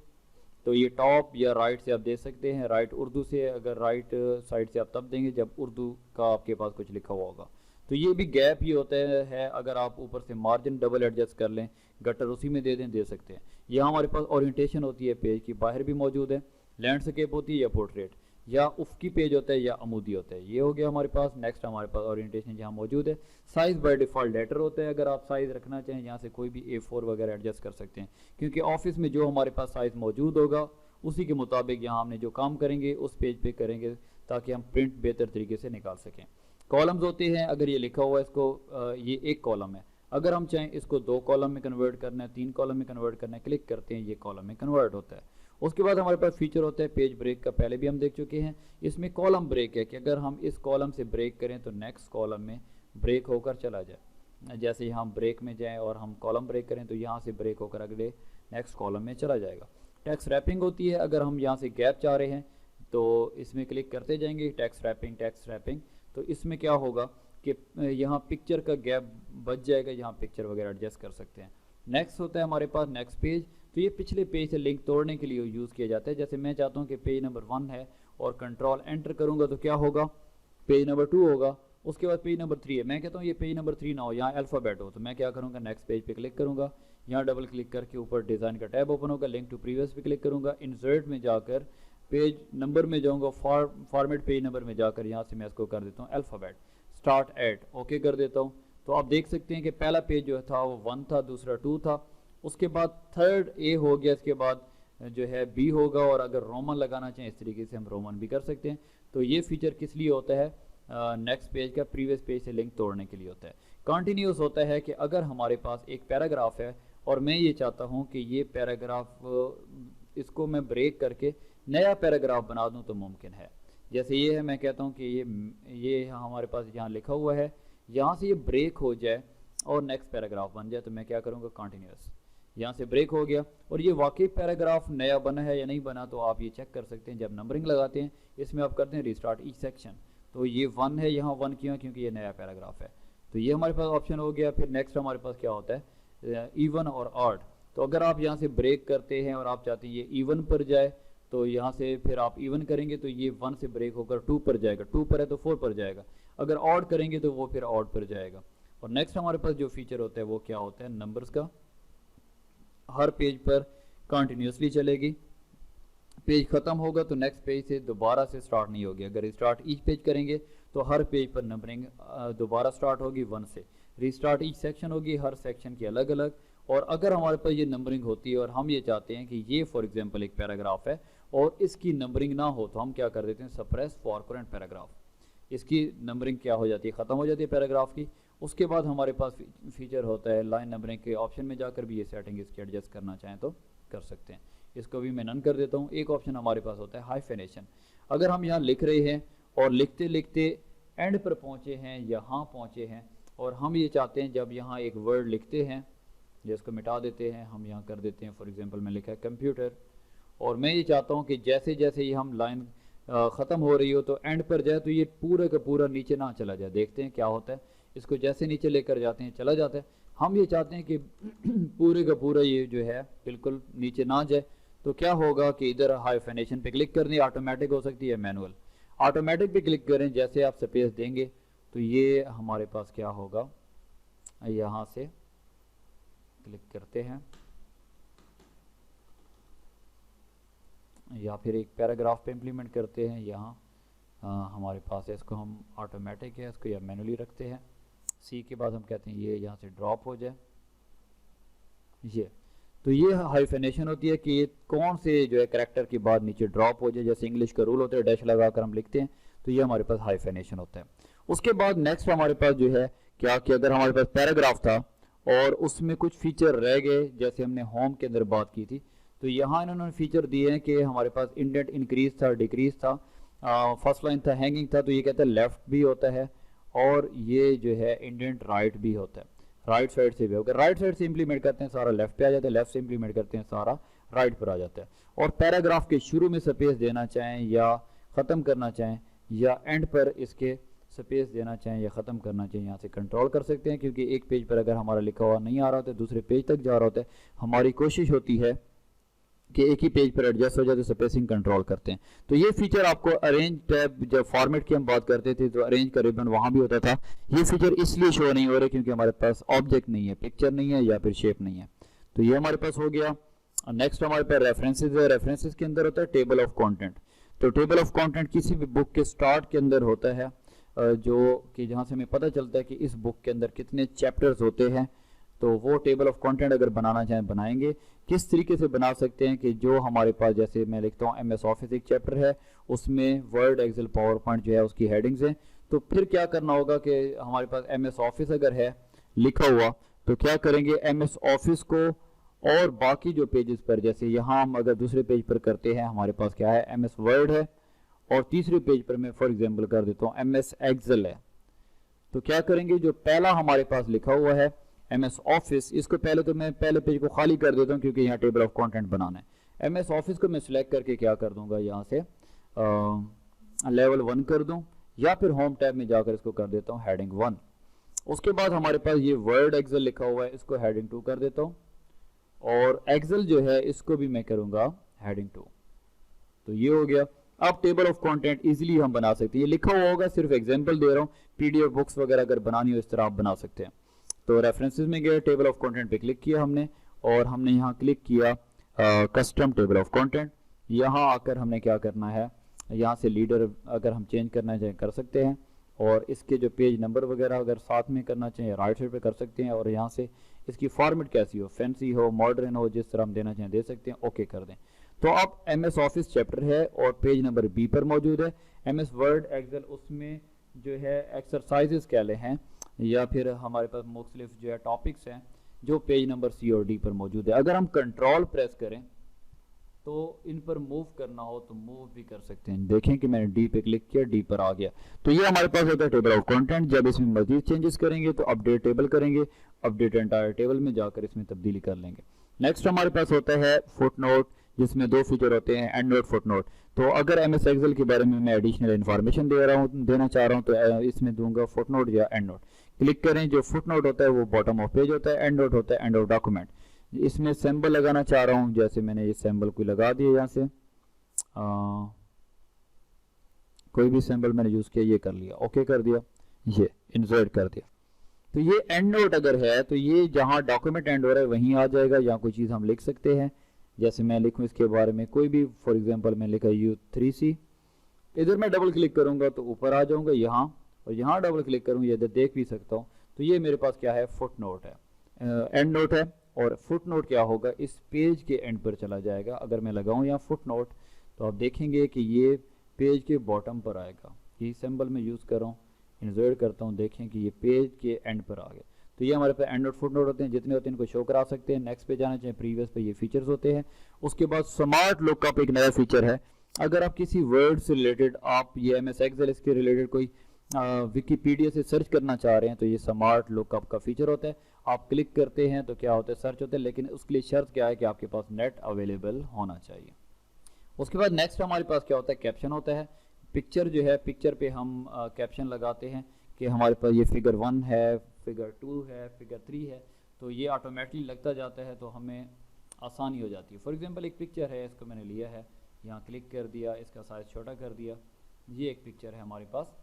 तो ये टॉप या राइट से आप दे सकते हैं। राइट उर्दू से, अगर राइट साइड से आप तब देंगे जब उर्दू का आपके पास कुछ लिखा हुआ होगा। तो ये भी गैप ही होता है, अगर आप ऊपर से मार्जिन डबल एडजस्ट कर लें, गटर उसी में दे दें, दे सकते हैं। यहाँ हमारे पास ओरिएंटेशन होती है पेज की, बाहर भी मौजूद है, लैंडस्केप होती है या पोर्ट्रेट, या उफ़की पेज होता है या अमूदी होता है, ये हो गया हमारे पास। नेक्स्ट हमारे पास ओरिएंटेशन यहाँ मौजूद है। साइज़ बाय डिफ़ॉल्ट लेटर होता है, अगर आप साइज़ रखना चाहें यहाँ से कोई भी A4 वगैरह एडजस्ट कर सकते हैं, क्योंकि ऑफिस में जो हमारे पास साइज़ मौजूद होगा उसी के मुताबिक यहाँ हमने जो काम करेंगे उस पेज पे करेंगे, ताकि हम प्रिंट बेहतर तरीके से निकाल सकें। कॉलम्स होते हैं, अगर ये लिखा हुआ है इसको ये एक कॉलम है, अगर हम चाहें इसको 2 कॉलम में कन्वर्ट करना है, 3 कॉलम में कन्वर्ट करना है, क्लिक करते हैं ये कॉलम में कन्वर्ट होता है। उसके बाद हमारे पास फीचर होता है पेज ब्रेक का, पहले भी हम देख चुके हैं। इसमें कॉलम ब्रेक है कि अगर हम इस कॉलम से ब्रेक करें तो नेक्स्ट कॉलम में ब्रेक होकर चला जाए। जैसे यहाँ ब्रेक में जाएं और हम कॉलम ब्रेक करें तो यहाँ से ब्रेक होकर अगले नेक्स्ट कॉलम में चला जाएगा। टेक्स्ट रैपिंग होती है, अगर हम यहाँ से गैप चाह रहे हैं तो इसमें क्लिक करते जाएंगे, टेक्स्ट रैपिंग, तो इसमें क्या होगा कि यहाँ पिक्चर का गैप बच जाएगा, यहाँ पिक्चर वगैरह एडजस्ट कर सकते हैं। नेक्स्ट होता है हमारे पास नेक्स्ट पेज, तो ये पिछले पेज से लिंक तोड़ने के लिए यूज़ किया जाता है। जैसे मैं चाहता हूँ कि पेज नंबर 1 है और कंट्रोल एंटर करूँगा तो क्या होगा, पेज नंबर 2 होगा। उसके बाद पेज नंबर 3 है, मैं कहता हूँ ये पेज नंबर 3 ना हो, यहाँ अल्फ़ाबेट हो, तो मैं क्या करूँगा, नेक्स्ट पेज पे क्लिक करूँगा, यहाँ डबल क्लिक करके ऊपर डिज़ाइन का टैब ओपन होगा, लिंक टू प्रीवियस पे क्लिक करूँगा, इंसर्ट में जाकर पेज नंबर में जाऊँगा, फॉर्मेट पेज नंबर में जाकर यहाँ से मैं इसको कर देता हूँ अल्फ़ाबेट, स्टार्ट एट, ओके कर देता हूँ। तो आप देख सकते हैं कि पहला पेज जो था वो 1 था, दूसरा 2 था, उसके बाद थर्ड A हो गया, इसके बाद जो है B होगा, और अगर रोमन लगाना चाहें इस तरीके से हम रोमन भी कर सकते हैं। तो ये फीचर किस लिए होता है, नेक्स्ट पेज का प्रीवियस पेज से लिंक तोड़ने के लिए होता है। कॉन्टीन्यूस होता है कि अगर हमारे पास एक पैराग्राफ है और मैं ये चाहता हूँ कि ये पैराग्राफ इसको मैं ब्रेक करके नया पैराग्राफ बना दूँ तो मुमकिन है। जैसे ये है, मैं कहता हूँ कि ये हमारे पास यहाँ लिखा हुआ है, यहाँ से ये ब्रेक हो जाए और नेक्स्ट पैराग्राफ बन जाए, तो मैं क्या करूँगा, कॉन्टीन्यूस, यहाँ से ब्रेक हो गया और ये वाकई पैराग्राफ नया बना है या नहीं बना, तो आप ये चेक कर सकते हैं जब नंबरिंग लगाते हैं। इसमें आप करते हैं रिस्टार्ट ईच सेक्शन, तो ये 1 है, यहाँ 1 क्यों, क्योंकि ये नया पैराग्राफ है। तो ये हमारे पास ऑप्शन हो गया। फिर नेक्स्ट हमारे पास क्या होता है, इवन और ऑड। तो अगर आप यहाँ से ब्रेक करते हैं और आप चाहते हैं ये इवन पर जाए, तो यहाँ से फिर आप इवन करेंगे तो ये 1 से ब्रेक होकर 2 पर जाएगा, 2 पर है तो 4 पर जाएगा। अगर ऑड करेंगे तो वो फिर ऑड पर जाएगा। और नेक्स्ट हमारे पास जो फीचर होता है वो क्या होता है, नंबर्स का। हर पेज पर कंटिन्यूसली चलेगी, पेज ख़त्म होगा तो नेक्स्ट पेज से दोबारा से स्टार्ट नहीं होगी। अगर स्टार्ट ईच पेज करेंगे तो हर पेज पर नंबरिंग दोबारा स्टार्ट होगी 1 से। रीस्टार्ट ईच सेक्शन होगी, हर सेक्शन की अलग अलग। और अगर हमारे पास ये नंबरिंग होती है और हम ये चाहते हैं कि ये फॉर एग्जांपल एक पैराग्राफ है और इसकी नंबरिंग ना हो, तो हम क्या कर देते हैं, सप्रेस फॉर करंट पैराग्राफ। इसकी नंबरिंग क्या हो जाती है, ख़त्म हो जाती है पैराग्राफ की। उसके बाद हमारे पास फीचर होता है लाइन नंबरिंग के ऑप्शन में जाकर भी ये सेटिंग इसकी एडजस्ट करना चाहें तो कर सकते हैं। इसको भी मैं नन कर देता हूँ। एक ऑप्शन हमारे पास होता है हाइफेनेशन। अगर हम यहाँ लिख रहे हैं और लिखते लिखते एंड पर पहुँचे हैं, यहाँ पहुँचे हैं, और हम ये चाहते हैं जब यहाँ एक वर्ड लिखते हैं, जिसको मिटा देते हैं, हम यहाँ कर देते हैं फॉर एग्जांपल मैं लिखा है कंप्यूटर, और मैं ये चाहता हूँ कि जैसे जैसे ये हम लाइन ख़त्म हो रही हो तो एंड पर जाए तो ये पूरा का पूरा नीचे ना चला जाए। देखते हैं क्या होता है, इसको जैसे नीचे लेकर जाते हैं चला जाता है। हम ये चाहते हैं कि पूरे का पूरा ये जो है बिल्कुल नीचे ना जाए, तो क्या होगा कि इधर हाइफेनेशन पे क्लिक करनी, ऑटोमेटिक हो सकती है मैनुअल। ऑटोमेटिक पे क्लिक करें, जैसे आप स्पेस देंगे तो ये हमारे पास क्या होगा, यहाँ से क्लिक करते हैं या फिर एक पैराग्राफ पे इम्प्लीमेंट करते हैं। यहाँ हमारे पास है, इसको हम ऑटोमेटिक है, इसको या मैनुअली रखते हैं। सी के बाद हम कहते हैं ये यहाँ से ड्रॉप हो जाए, ये तो ये हाइफेनेशन होती है कि ये कौन से जो है कैरेक्टर की बाद नीचे ड्रॉप हो जाए। जैसे इंग्लिश का रूल होता है, डैश लगाकर हम लिखते हैं, तो ये हमारे पास हाइफेनेशन होता है। उसके बाद नेक्स्ट हमारे पास जो है क्या कि अगर हमारे पास पैराग्राफ था और उसमें कुछ फीचर रह गए, जैसे हमने होम के अंदर बात की थी, तो यहाँ इन्होंने फीचर दिए हैं कि हमारे पास इंडेंट इंक्रीज था, डिक्रीज था, फर्स्ट लाइन था, हैंगिंग था, तो ये कहते हैं लेफ्ट भी होता है और ये जो है इंडेंट राइट भी होता है। राइट साइड से भी होगा, राइट साइड से इंप्लीमेंट करते हैं सारा लेफ्ट पे आ जाता है, लेफ्ट से इंप्लीमेंट करते हैं सारा राइट पर आ जाता है। और पैराग्राफ के शुरू में स्पेस देना चाहें या ख़त्म करना चाहें या एंड पर इसके स्पेस देना चाहें या ख़त्म करना चाहें, यहाँ से कंट्रोल कर सकते हैं। क्योंकि एक पेज पर अगर हमारा लिखा हुआ नहीं आ रहा होता है, दूसरे पेज तक जा रहा होता है, हमारी कोशिश होती है कि एक ही पेज पर एडजस्ट हो जाए, तो स्पेसिंग कंट्रोल करते हैं। तो ये फीचर आपको अरेंज टैब, जब फॉर्मेट की हम बात करते थे तो अरेंज का रिबन वहाँ भी होता था। ये फीचर इसलिए शो नहीं हो रहे क्योंकि हमारे पास ऑब्जेक्ट नहीं है, पिक्चर नहीं है या फिर शेप नहीं है। तो ये हमारे पास हो गया। नेक्स्ट हमारे पास रेफरेंसेज है। रेफरेंसेज के अंदर होता है टेबल ऑफ कंटेंट। तो टेबल ऑफ कंटेंट किसी भी बुक के स्टार्ट के अंदर होता है, जो कि जहाँ से हमें पता चलता है कि इस बुक के अंदर कितने चैप्टर्स होते हैं। तो वो टेबल ऑफ कंटेंट अगर बनाना चाहें बनाएंगे। किस तरीके से बना सकते हैं कि जो हमारे पास, जैसे मैं लिखता हूँ MS ऑफिस एक चैप्टर है, उसमें वर्ड, एक्सेल, पावर पॉइंट जो है उसकी हेडिंग्स हैं। तो फिर क्या करना होगा कि हमारे पास MS ऑफिस अगर है लिखा हुआ, तो क्या करेंगे, MS ऑफिस को और बाकी जो पेजेस पर, जैसे यहाँ हम अगर दूसरे पेज पर करते हैं, हमारे पास क्या है, MS वर्ड है, और तीसरे पेज पर मैं फॉर एग्जाम्पल कर देता हूँ MS एक्सेल है। तो क्या करेंगे, जो पहला हमारे पास लिखा हुआ है MS ऑफिस, इसको पहले तो मैं पहले पेज को खाली कर देता हूँ क्योंकि यहाँ टेबल ऑफ कंटेंट बनाना है। MS ऑफिस को मैं सिलेक्ट करके क्या कर दूंगा, यहाँ से लेवल 1 कर दूं, या फिर होम टैब में जाकर इसको कर देता हूँ हेडिंग 1। उसके बाद हमारे पास ये वर्ड एक्सेल लिखा हुआ है, इसको हेडिंग 2 कर देता हूँ, और एक्सेल जो है इसको भी मैं करूँगा हेडिंग 2। तो ये हो गया। अब टेबल ऑफ कंटेंट इजीली हम बना सकते हैं। ये लिखा हुआ होगा, सिर्फ एग्जांपल दे रहा हूँ। PDF बुक्स वगैरह अगर बनानी हो इस तरह आप बना सकते हैं। तो रेफरेंसेस में गए, टेबल ऑफ कंटेंट पे क्लिक किया हमने, और हमने यहाँ क्लिक किया कस्टम टेबल ऑफ कंटेंट। यहाँ आकर हमने क्या करना है, यहाँ से लीडर अगर हम चेंज करना चाहें कर सकते हैं, और इसके जो पेज नंबर वगैरह अगर साथ में करना चाहें राइट साइड पे कर सकते हैं। और यहाँ से इसकी फॉर्मेट कैसी हो, फैंसी हो, मॉडर्न हो, जिस तरह हम देना चाहें दे सकते हैं, ओके कर दें। तो अब MS ऑफिस चैप्टर है और पेज नंबर B पर मौजूद है। MS वर्ड एक्सेल उसमें जो है एक्सरसाइजेस क्या ले हैं, या फिर हमारे पास मुख्तलिफ जो है टॉपिक्स हैं जो पेज नंबर C और D पर मौजूद है। अगर हम कंट्रोल प्रेस करें तो इन पर मूव करना हो तो मूव भी कर सकते हैं। देखें कि मैंने D पे क्लिक किया, D पर आ गया। तो ये हमारे पास होता है टेबल ऑफ कंटेंट। जब इसमें मजीद चेंजेस करेंगे तो अपडेट टेबल करेंगे, अपडेट एंटायर टेबल में जाकर इसमें तब्दीली कर लेंगे। नेक्स्ट हमारे पास होता है फुटनोट, जिसमें 2 फीचर होते हैं, एंड नोट, फुटनोट। तो अगर MS एक्सेल के बारे में मैं एडिशनल इन्फॉर्मेशन देना चाह रहा हूँ तो इसमें दूंगा फुटनोट या एंड नोट। क्लिक करें। जो फुटनोट होता है वो बॉटम ऑफ पेज होता है, एंड नोट होता है एंड ऑफ डॉक्यूमेंट। इसमें सिंबल लगाना चाह रहा हूँ, जैसे मैंने ये सिंबल को लगा दिया, यहाँ से कोई भी सिंबल मैंने यूज़ किया, ये कर लिया, ओके कर दिया। ये इंसर्ट कर दिया। तो ये एंड नोट अगर है तो ये जहाँ डॉक्यूमेंट एंड हो रहा है वहीं आ जाएगा, या कोई चीज़ हम लिख सकते हैं। जैसे मैं लिखूँ इसके बारे में कोई भी, फॉर एग्जांपल मैं लिखा U3C, इधर मैं डबल क्लिक करूँगा तो ऊपर आ जाऊँगा यहाँ, और यहाँ डबल क्लिक करूँगा इधर देख भी सकता हूँ। तो ये मेरे पास क्या है, फुट नोट है, एंड नोट है। और फुट नोट क्या होगा, इस पेज के एंड पर चला जाएगा। अगर मैं लगाऊँ यहाँ फुट नोट तो आप देखेंगे कि ये पेज के बॉटम पर आएगा। ये सिंबल मैं यूज़ कर रहा हूँ, इंसर्ट करता हूँ, देखें कि ये पेज के एंड पर आ गया। तो ये हमारे पास एंड नोट फुट नोट होते हैं, जितने होते हैं इनको शो करा सकते हैं। नेक्स्ट पे जाना चाहिए, प्रीवियस पे ये फीचर्स होते हैं। उसके बाद स्मार्ट लुकअप एक नया फीचर है। अगर आप किसी वर्ड से रिलेटेड, आप ये MS एक्सेल इसके रिलेटेड कोई विकीपीडिया से सर्च करना चाह रहे हैं तो ये स्मार्ट लुकअप का फीचर होता है। आप क्लिक करते हैं तो क्या होता है, सर्च होता है, लेकिन उसके लिए शर्त क्या है कि आपके पास नेट अवेलेबल होना चाहिए। उसके बाद नेक्स्ट हमारे पास क्या होता है, कैप्शन होता है। पिक्चर जो है, पिक्चर पे हम कैप्शन लगाते हैं कि हमारे पास ये फिगर 1 है, फिगर 2 है, फिगर 3 है, तो ये ऑटोमेटिकली लगता जाता है, तो हमें आसानी हो जाती है। फॉर एग्जांपल एक पिक्चर है, इसको मैंने लिया है, यहाँ क्लिक कर दिया, इसका साइज़ छोटा कर दिया। ये एक पिक्चर है हमारे पास,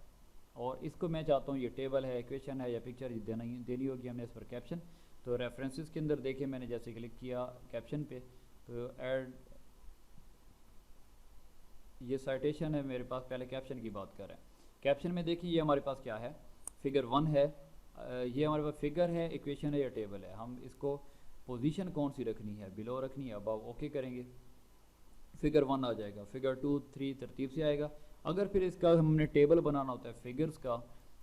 और इसको मैं चाहता हूँ, ये टेबल है, इक्वेशन है या पिक्चर देनी होगी हमने इस पर कैप्शन। तो रेफरेंसेस के अंदर देखिए, मैंने जैसे क्लिक किया कैप्शन पे तो ऐड, ये साइटेशन है मेरे पास। पहले कैप्शन की बात कर रहे हैं। कैप्शन में देखिए ये हमारे पास क्या है, फिगर 1 है, ये हमारे पास फिगर है, इक्वेशन है या टेबल है। हम इसको पोजीशन कौन सी रखनी है, बिलो रखनी है, अब आप ओके करेंगे, फिगर 1 आ जाएगा, फिगर 2 3 तरतीब से आएगा। अगर फिर इसका हमने टेबल बनाना होता है फिगर्स का,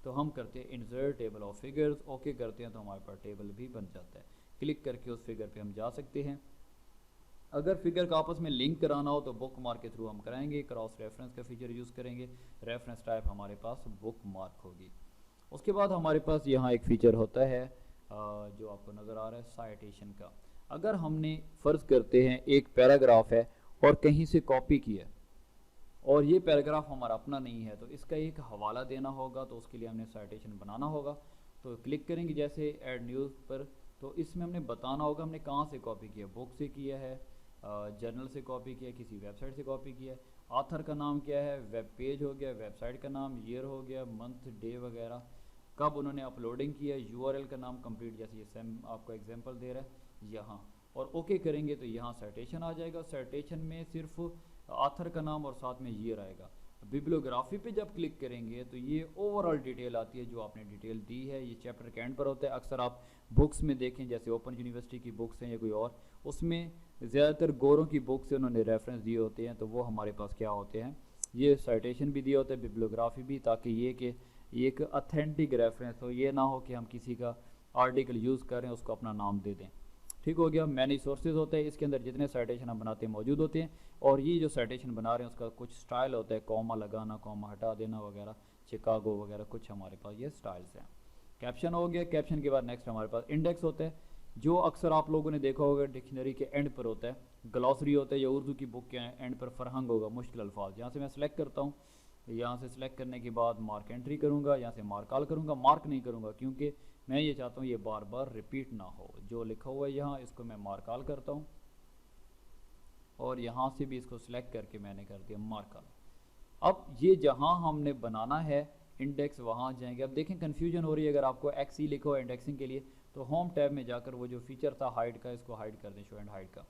तो हम करते हैं insert table of figures, okay करते हैं तो हमारे पास टेबल भी बन जाता है। क्लिक करके उस फिगर पे हम जा सकते हैं। अगर फिगर का आपस में लिंक कराना हो तो बुक मार्क के थ्रू हम कराएंगे, क्रॉस रेफरेंस का फीचर यूज़ करेंगे, रेफरेंस टाइप हमारे पास बुक मार्क होगी। उसके बाद हमारे पास यहाँ एक फ़ीचर होता है जो आपको नज़र आ रहा है, साइटेशन का। अगर हमने फ़र्ज़ करते हैं एक पैराग्राफ है और कहीं से कॉपी किया है, और ये पैराग्राफ हमारा अपना नहीं है, तो इसका एक हवाला देना होगा, तो उसके लिए हमने साइटेशन बनाना होगा। तो क्लिक करेंगे जैसे ऐड न्यूज़ पर, तो इसमें हमने बताना होगा हमने कहाँ से कॉपी किया, बुक से किया है, जर्नल से कॉपी किया, किसी वेबसाइट से कॉपी किया, ऑथर का नाम क्या है, वेब पेज हो गया, वेबसाइट का नाम, ईयर हो गया, मंथ डे वगैरह, कब उन्होंने अपलोडिंग किया, URL का नाम कंप्लीट, जैसे ये सेम आपको एग्जांपल दे रहा है यहाँ, और ओके करेंगे तो यहाँ साइटेशन आ जाएगा। साइटेशन में सिर्फ ऑथर का नाम और साथ में ईयर आएगा। बिब्लियोग्राफी पे जब क्लिक करेंगे तो ये ओवरऑल डिटेल आती है जो आपने डिटेल दी है, ये चैप्टर के एंड पर होता है। अक्सर आप बुक्स में देखें, जैसे ओपन यूनिवर्सिटी की बुक्स हैं या कोई और, उसमें ज़्यादातर गोरों की बुक से उन्होंने रेफरेंस दिए होते हैं, तो वो हमारे पास क्या होते हैं, ये साइटेशन भी दिए होते हैं, बिब्लियोग्राफी भी, ताकि ये कि ये एक अथेंटिक रेफरेंस हो, ये ना हो कि हम किसी का आर्टिकल यूज़ करें उसको अपना नाम दे दें। ठीक हो गया। मैनी सोर्सेज होते हैं, इसके अंदर जितने साइटेशन हम बनाते हैं मौजूद होते हैं, और ये जो साइटेशन बना रहे हैं उसका कुछ स्टाइल होता है, कॉमा लगाना, कॉमा हटा देना वगैरह, चिकागो वगैरह, कुछ हमारे पास ये स्टाइल्स हैं। कैप्शन हो गया। कैप्शन के बाद नेक्स्ट हमारे पास इंडेक्स होता है, जो अक्सर आप लोगों ने देखा होगा डिक्शनरी के एंड पर होता है, ग्लॉसरी होता है, या उर्दू की बुक के एंड पर फरहंग होगा, मुश्किल अल्फाज। यहाँ से मैं सेलेक्ट करता हूँ, यहाँ से सिलेक्ट करने के बाद मार्क एंट्री करूँगा, यहाँ से मार्क ऑल करूँगा। मार्क नहीं करूँगा क्योंकि मैं ये चाहता हूँ ये बार बार रिपीट ना हो, जो लिखा हुआ है यहाँ इसको मैं मार्क ऑल करता हूँ, और यहाँ से भी इसको सिलेक्ट करके मैंने कर दिया मार्क ऑल। अब ये जहाँ हमने बनाना है इंडेक्स, वहाँ जाएंगे। अब देखें कन्फ्यूजन हो रही है, अगर आपको XE लिखा हो इंडेक्सिंग के लिए तो होम टैब में जाकर वो जो फीचर था हाइड का, इसको हाइड कर दें, शो एंड हाइड का।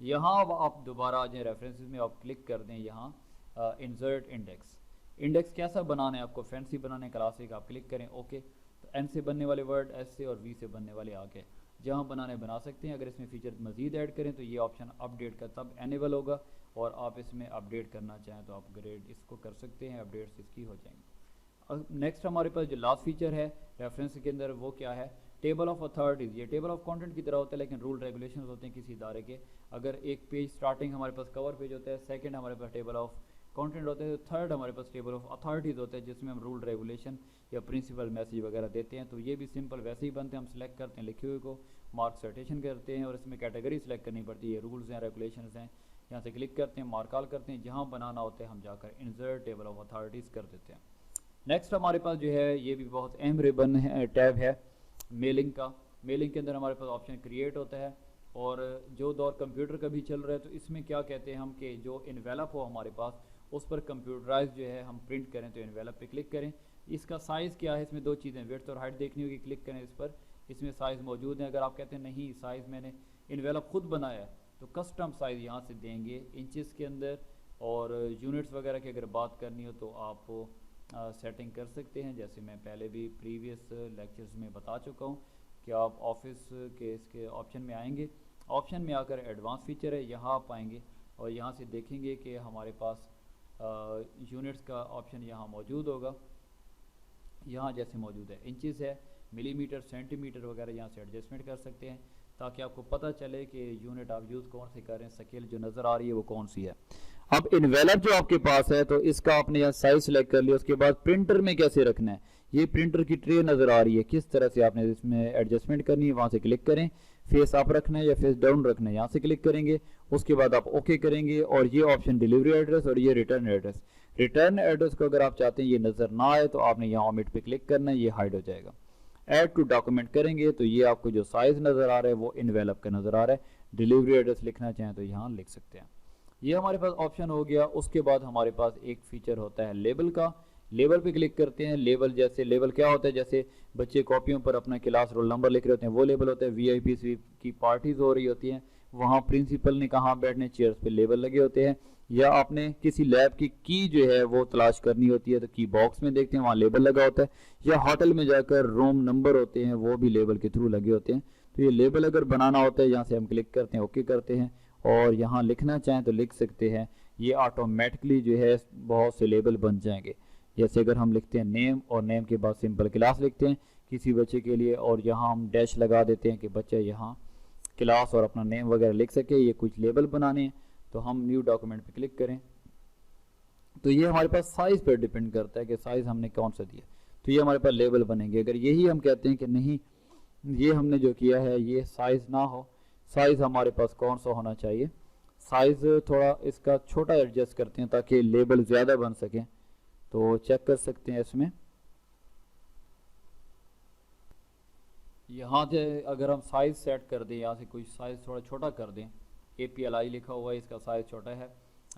यहाँ अब आप दोबारा आ जाएँ रेफरेंसेस में, आप क्लिक कर दें यहाँ इंसर्ट इंडेक्स। इंडेक्स कैसा बनाना है आपको, फैंसी बनाने, क्लासिक, आप क्लिक करें ओके। तो N से बनने वाले वर्ड S से, और V से बनने वाले आगे, जहाँ बनाने बना सकते हैं। अगर इसमें फीचर मज़ीद ऐड करें तो ये ऑप्शन अपडेट का तब एनेबल होगा, और आप इसमें अपडेट करना चाहें तो अपग्रेड इसको कर सकते हैं, अपडेट्स इसकी हो जाएंगी। नेक्स्ट हमारे पास जो लास्ट फीचर है रेफरेंस के अंदर, वो क्या है, टेबल ऑफ अथॉरिटीज़। ये टेबल ऑफ कंटेंट की तरह होता है, लेकिन रूल रेगुलेशंस होते हैं किसी इदारे के। अगर एक पेज स्टार्टिंग हमारे पास कवर पेज होता है, सेकंड हमारे पास टेबल ऑफ कंटेंट होते हैं, थर्ड हमारे पास टेबल ऑफ अथॉरिटीज़ होते हैं, जिसमें हम रूल रेगुलेशन या प्रिंसिपल मैसेज वगैरह देते हैं। तो ये भी सिंपल वैसे ही बनते हैं, हम सेलेक्ट करते हैं लिखे हुए को, मार्क साइटेशन करते हैं, और इसमें कैटेगरी सेलेक्ट करनी पड़ती है, रूल्स हैं, रेगुलेशंस हैं, यहाँ से क्लिक करते हैं, मार्क ऑल करते हैं, जहाँ बनाना होता है हम जाकर इंसर्ट टेबल ऑफ अथॉरिटीज़ कर देते हैं। नेक्स्ट हमारे पास जो है, ये भी बहुत अहम रिबन है, टैब है मेलिंग का। मेलिंग के अंदर हमारे पास ऑप्शन क्रिएट होता है, और जो दौर कंप्यूटर का भी चल रहा है, तो इसमें क्या कहते हैं हम कि जो इन्वेलप हो हमारे पास, उस पर कंप्यूटराइज जो है हम प्रिंट करें, तो इन्वेलप पे क्लिक करें। इसका साइज़ क्या है, इसमें दो चीज़ें विड्थ और हाइट देखनी होगी, क्लिक करें इस पर, इसमें साइज़ मौजूद है। अगर आप कहते हैं नहीं साइज़ मैंने इन्वेलप खुद बनाया है तो कस्टम साइज़ यहाँ से देंगे इंचेस के अंदर, और यूनिट्स वगैरह की अगर बात करनी हो तो आप सेटिंग कर सकते हैं, जैसे मैं पहले भी प्रीवियस लेक्चर्स में बता चुका हूँ कि आप ऑफिस के इसके ऑप्शन में आएंगे, ऑप्शन में आकर एडवांस फीचर है, यहाँ आप आएंगे और यहाँ से देखेंगे कि हमारे पास यूनिट्स का ऑप्शन यहाँ मौजूद होगा। यहाँ जैसे मौजूद है इंचेस है, मिलीमीटर, सेंटीमीटर वगैरह यहाँ से एडजस्टमेंट कर सकते हैं ताकि आपको पता चले कि यूनिट आप यूज़ कौन सी कर रहे हैं, स्केल जो नज़र आ रही है वो कौन सी है। अब इन्वेलप जो आपके पास है तो इसका आपने यहाँ साइज सेलेक्ट कर लिया, उसके बाद प्रिंटर में कैसे रखना है, ये प्रिंटर की ट्रे नज़र आ रही है, किस तरह से आपने इसमें एडजस्टमेंट करनी है, वहाँ से क्लिक करें। फेस अप रखना है या फेस डाउन रखना है, यहाँ से क्लिक करेंगे, उसके बाद आप ओके करेंगे और ये ऑप्शन डिलीवरी एड्रेस और ये रिटर्न एड्रेस, रिटर्न एड्रेस को अगर आप चाहते हैं ये नज़र ना आए तो आपने यहाँ ओमिट पे क्लिक करना है, ये हाइड हो जाएगा। ऐड टू डॉक्यूमेंट करेंगे तो ये आपको जो साइज नज़र आ रहा है वो इन्वेलप का नज़र आ रहा है। डिलीवरी एड्रेस लिखना चाहें तो यहाँ लिख सकते हैं। ये हमारे पास ऑप्शन हो गया। उसके बाद हमारे पास एक फीचर होता है लेबल का, लेबल पे क्लिक करते हैं। लेबल जैसे लेबल क्या होता है, जैसे बच्चे कॉपियों पर अपना क्लास रोल नंबर लिख रहे होते हैं वो लेबल होता है। वीआईपी की पार्टीज हो रही होती हैं, वहाँ प्रिंसिपल ने कहाँ बैठने, चेयर्स पे लेबल लगे होते हैं। या आपने किसी लैब की जो है वो तलाश करनी होती है तो की बॉक्स में देखते हैं वहाँ लेबल लगा होता है। या होटल में जाकर रूम नंबर होते हैं वो भी लेबल के थ्रू लगे होते हैं। तो ये लेबल अगर बनाना होता है यहाँ से हम क्लिक करते हैं, ओके करते हैं और यहाँ लिखना चाहें तो लिख सकते हैं। ये ऑटोमेटिकली जो है बहुत से लेबल बन जाएंगे। जैसे अगर हम लिखते हैं नेम और नेम के बाद सिंपल क्लास लिखते हैं किसी बच्चे के लिए और यहाँ हम डैश लगा देते हैं कि बच्चा यहाँ क्लास और अपना नेम वगैरह लिख सके। ये कुछ लेबल बनाने हैं तो हम न्यू डॉक्यूमेंट पे क्लिक करें तो ये हमारे पास साइज़ पर डिपेंड करता है कि साइज़ हमने कौन सा दिया, तो ये हमारे पास लेबल बनेंगे। अगर यही हम कहते हैं कि नहीं ये हमने जो किया है ये साइज़ ना हो, साइज़ हमारे पास कौन सा होना चाहिए, साइज़ थोड़ा इसका छोटा एडजस्ट करते हैं ताकि लेबल ज़्यादा बन सकें। तो चेक कर सकते हैं इसमें यहाँ से अगर हम साइज़ सेट कर दें, यहाँ से कोई साइज़ थोड़ा छोटा कर दें, APLI लिखा हुआ है इसका साइज़ छोटा है।